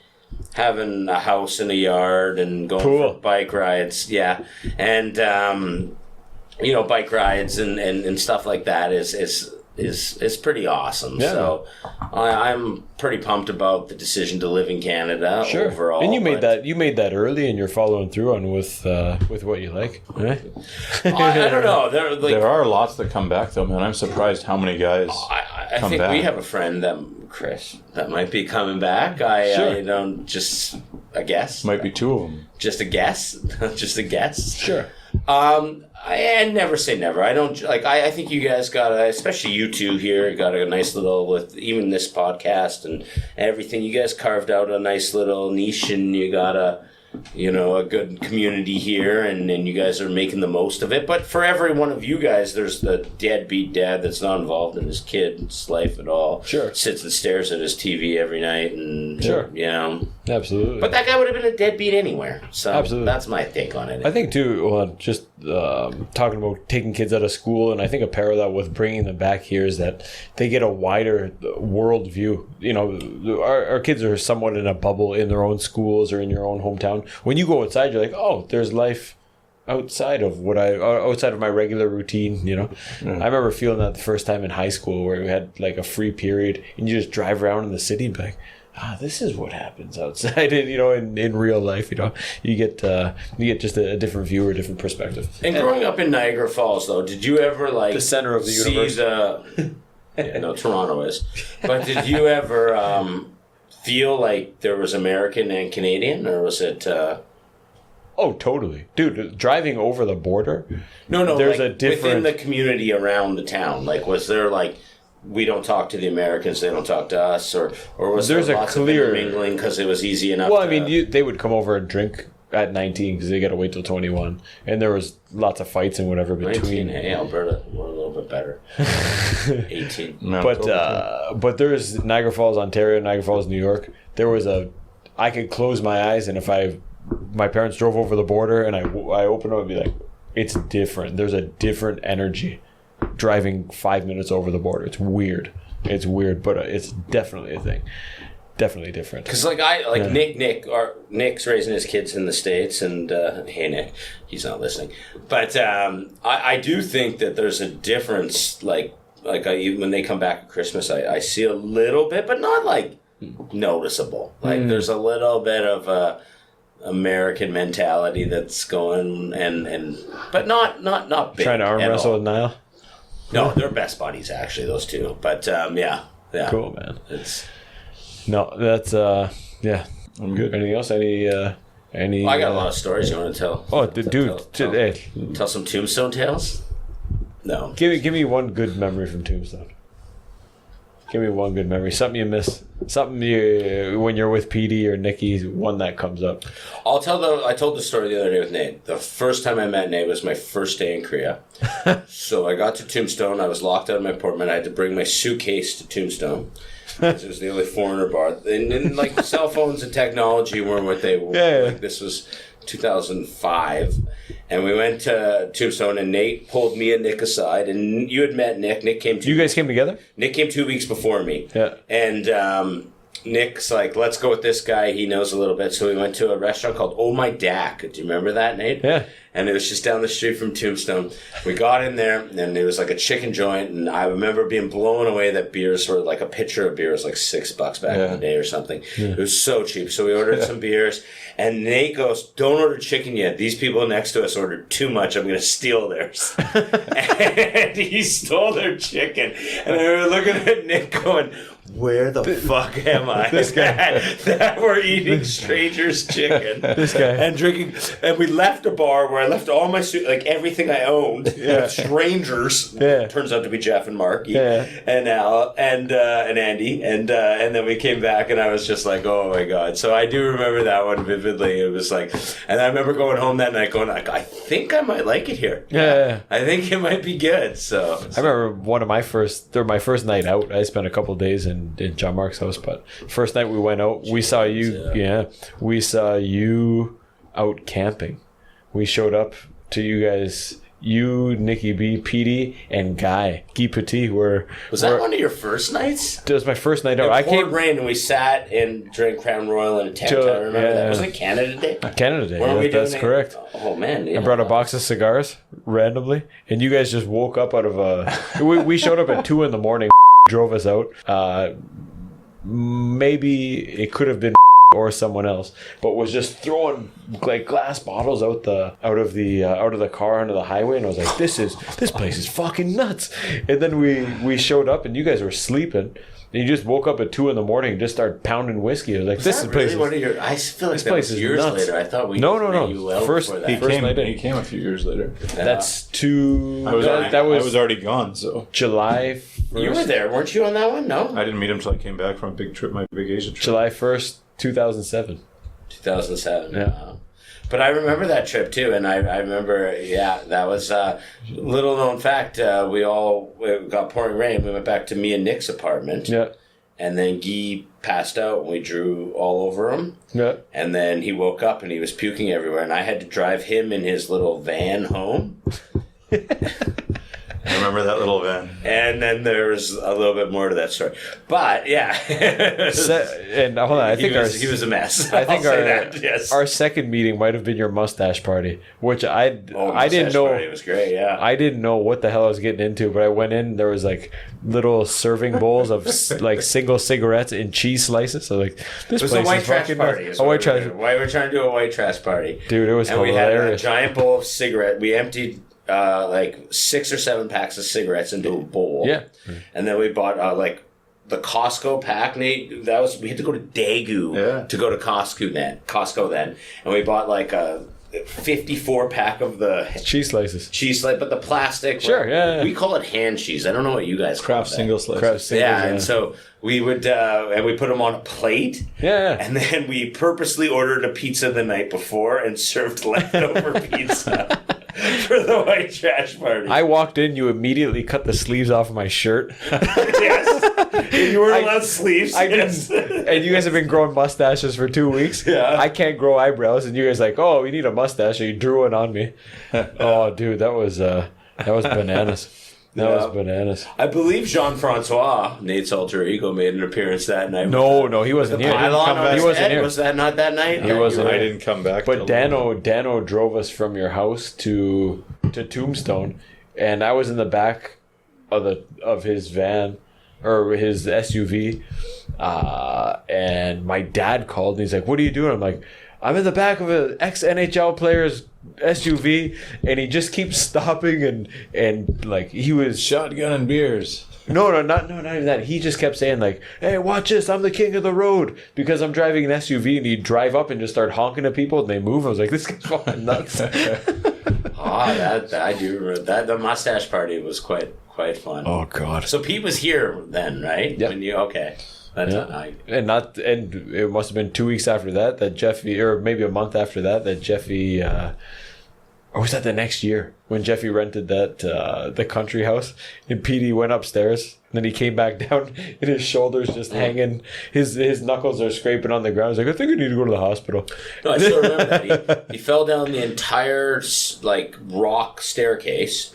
having a house and a yard and going for bike rides, and, bike rides and stuff like that is pretty awesome. So I'm pretty pumped about the decision to live in Canada overall. And you made that early, and you're following through on with what you like, right? I don't know. There are lots that come back though, man. I'm surprised how many guys I come think back. We have a friend Chris that might be coming back. I don't just a guess. Might be two of them. Just a guess. Just a guess. Sure. I never say never. I don't like. I think you guys got especially you two here, got a nice little with even this podcast and everything. You guys carved out a nice little niche, and you got a good community here, and you guys are making the most of it. But for every one of you guys, there's the deadbeat dad that's not involved in his kid's life at all. Sure. Sits and stares at his TV every night, and Absolutely. But that guy would have been a deadbeat anywhere. So Absolutely. That's my take on it. I think too, just talking about taking kids out of school, and I think a parallel with bringing them back here is that they get a wider world view. Our kids are somewhat in a bubble in their own schools or in your own hometown. When you go outside, you're like, oh, there's life outside of outside of my regular routine. I remember feeling that the first time in high school where we had like a free period, and you just drive around in the city and be like, this is what happens outside. In real life, you get just a different view or a different perspective. And growing up in Niagara Falls, though, did you ever like The center of the universe. Toronto is. But did you ever feel like there was American and Canadian, or was it? Oh, totally, dude. Driving over the border. No. There's like, a different within the community around the town. Like, was there like, we don't talk to the Americans, they don't talk to us, or was there's there a lots clear of intermingling because it was easy enough? Well, I mean, they would come over and drink at 19 because they got to wait till 21, and there was lots of fights and whatever between. 19, hey, Alberta, we're a little bit better. 18. But there's Niagara Falls, Ontario, Niagara Falls, New York. There was I could close my eyes, and if my parents drove over the border and I opened up, I'd be like, it's different. There's a different energy driving 5 minutes over the border. It's weird, but it's definitely a thing. Definitely different. Because Nick's raising his kids in the States, and hey Nick, he's not listening. But I do think that there's a difference. When they come back at Christmas, I see a little bit, but not like noticeable. Like there's a little bit of American mentality that's going, but not big. Trying to arm wrestle with Niall. No, they're best buddies actually, those two. But yeah. Cool, man. No, that's I'm good. Anything else? Any? I got a lot of stories you want to tell. Oh, dude, tell some Tombstone tales. No, give me one good memory from Tombstone. Give me one good memory. Something you miss. Something you when you're with PD or Nikki. One that comes up. I told the story the other day with Nate. The first time I met Nate was my first day in Korea. So I got to Tombstone. I was locked out of my apartment. I had to bring my suitcase to Tombstone. It was the only foreigner bar. And like the cell phones and technology weren't what they were. Yeah. Like, this was 2005. And we went to Tombstone, and Nate pulled me and Nick aside. And you had met Nick. Nick came You guys came together? Nick came 2 weeks before me. Yeah. And Nick's like, let's go with this guy. He knows a little bit. So we went to a restaurant called Oh My Dak. Do you remember that, Nate? Yeah. And it was just down the street from Tombstone. We got in there, and it was like a chicken joint. And I remember being blown away that beers were like a pitcher of beer was like $6 back in the day or something. It was so cheap. So we ordered some beers. And Nate goes, don't order chicken yet. These people next to us ordered too much. I'm going to steal theirs. And he stole their chicken. And I remember looking at Nick going, where the fuck am I? This guy. that we're eating strangers' chicken. This guy. And drinking. And we left a bar where I left all my, like everything I owned. With strangers. Yeah. Turns out to be Jeff and Marky. Yeah. And Al. And Andy. And then we came back, and I was just like, oh my God. So I do remember that one vividly. It was like, and I remember going home that night going, like, I think I might like it here. Yeah. I think it might be good. So I remember my first night out. I spent a couple of days in John Mark's house, but first night we went out, we saw you. Yeah, we saw you out camping. We showed up to you guys. You, Nikki B, PD, and Guy Petit were. Was that one of your first nights? It was my first night out. It poured rain, and we sat and drank Crown Royal in a tent. I remember that. Was it Canada Day? Canada Day. When were we That's doing correct. Oh man! Yeah. I brought a box of cigars randomly, and you guys just woke up out of a. we showed up at 2 a.m. Drove us out. Maybe it could have been or someone else, but was just throwing like glass bottles out of the car onto the highway, and I was like, this place is fucking nuts. And then we showed up, and you guys were sleeping. And you just woke up at 2 a.m. and just started pounding whiskey. I was like, "This is really one of your." I feel like this that place was is years nuts. later. I thought we No. you well First- before He that. First night in. came a few years later. That's two. I was That was already gone, so July 1st. You were there, weren't you, on that one? No, I didn't meet him until I came back from my big Asia trip. July 1st, 2007. 2007. Yeah. Wow. But I remember that trip too, and I remember, that was little known fact. We got pouring rain. We went back to me and Nick's apartment. Yeah. And then Guy passed out, and we drew all over him. Yeah. And then he woke up, and he was puking everywhere, and I had to drive him in his little van home. I remember that little van. And then there was a little bit more to that story. But, yeah. And hold on, I think he was a mess. I think I'll say that, yes. our second meeting might have been your mustache party, which I didn't know. It was great, yeah. I didn't know what the hell I was getting into, but I went in. There was like little serving bowls of like single cigarettes and cheese slices. So like this It was place a white is trash fucking party. nuts. A white trash. Why we're trying to do a white trash party, Dude, it was and we had a hilarious. giant bowl of cigarette. We emptied like 6 or 7 packs of cigarettes into a bowl. Yeah. And then we bought like the Costco pack, Nate. We had to go to Daegu to go to Costco then, and we bought like a 54 pack of the Cheese slices. cheese slice, but the plastic. Sure, yeah. We call it hand cheese. I don't know what you guys call Kraft that. single slice. Crab singles, Yeah, and so we would, and we put them on a plate. Yeah. And then we purposely ordered a pizza the night before and served leftover pizza for the white trash party. I walked in. You immediately cut the sleeves off of my shirt. Yes. And you weren't allowed sleeves. I Yes. didn't, and you guys have been growing mustaches for 2 weeks. Yeah. I can't grow eyebrows, and you guys like, oh, we need a mustache. So you drew one on me. Oh, dude, that was bananas. That was bananas. I believe Jean-Francois, Nate's alter ego, made an appearance that night. No, he wasn't here. Pylon on He his wasn't head? here. Was that not that night? He wasn't I here. didn't come back. But till- Dano drove us from your house to Tombstone, and I was in the back of his van or his SUV, and my dad called and he's like, "What are you doing?" I'm like, "I'm in the back of an ex-NHL player's SUV," and he just keeps stopping and like he was shotgun and beers. not even that. He just kept saying like, "Hey, watch this! I'm the king of the road," because I'm driving an SUV, and he'd drive up and just start honking at people, and they move. I was like, "This guy's fucking nuts." that I do remember that. The mustache party was quite fun. Oh God. So Pete was here then, right? Yep. When you okay? That's And it must have been 2 weeks after that Jeffy, or maybe a month after that Jeffy, or was that the next year when Jeffy rented that the country house and Petey went upstairs and then he came back down and his shoulders just hanging, his knuckles are scraping on the ground. He's like, I think I need to go to the hospital. No, I still remember that. He fell down the entire like rock staircase,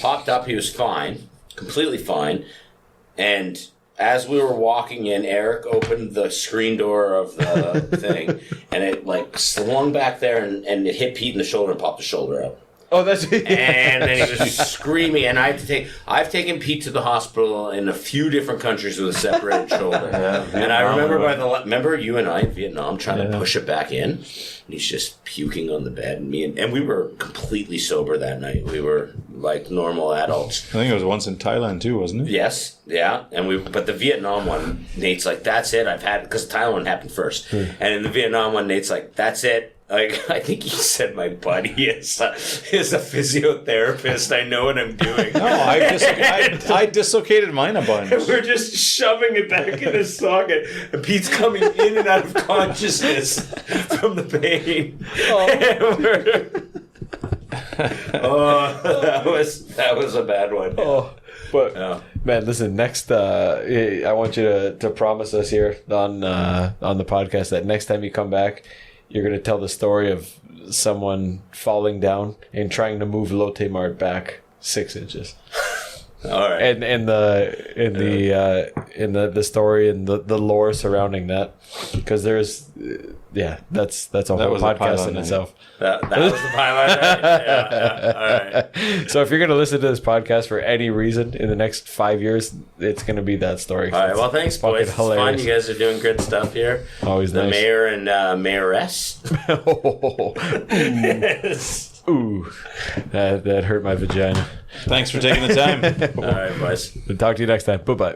popped up. He was fine, completely fine, and as we were walking in, Eric opened the screen door of the thing, and it like swung back there, and it hit Pete in the shoulder and popped the shoulder out. Oh, that's it. And then he was screaming, and I've taken Pete to the hospital in a few different countries with a separated shoulder. And I remember remember you and I in Vietnam trying to push it back in, and he's just puking on the bed, and we were completely sober that night. We were like normal adults. I think it was once in Thailand too, wasn't it? Yes, yeah, but the Vietnam one, Nate's like, that's it. I've had it, because the Thailand one happened first, and in the Vietnam one, Nate's like, that's it. Like, I think he said my buddy is a physiotherapist. I know what I'm doing. No, I dislocated mine a bunch. And we're just shoving it back in his socket, and Pete's coming in and out of consciousness from the pain. That was a bad one. Oh, but man, listen. Next, I want you to promise us here on the podcast that next time you come back, you're going to tell the story of someone falling down and trying to move Lotte Mart back 6 inches. All right. And the story and the lore surrounding that, because there's that's a whole podcast in itself. That was the pilot. Right? Yeah. All right. So if you're going to listen to this podcast for any reason in the next 5 years, it's going to be that story. All right. Well, thanks, boys. It's fun. You guys are doing good stuff here. Always the nice. Mayor and Mayoress. Ooh, that hurt my vagina. Thanks for taking the time. All right, boys. Talk to you next time. Bye-bye.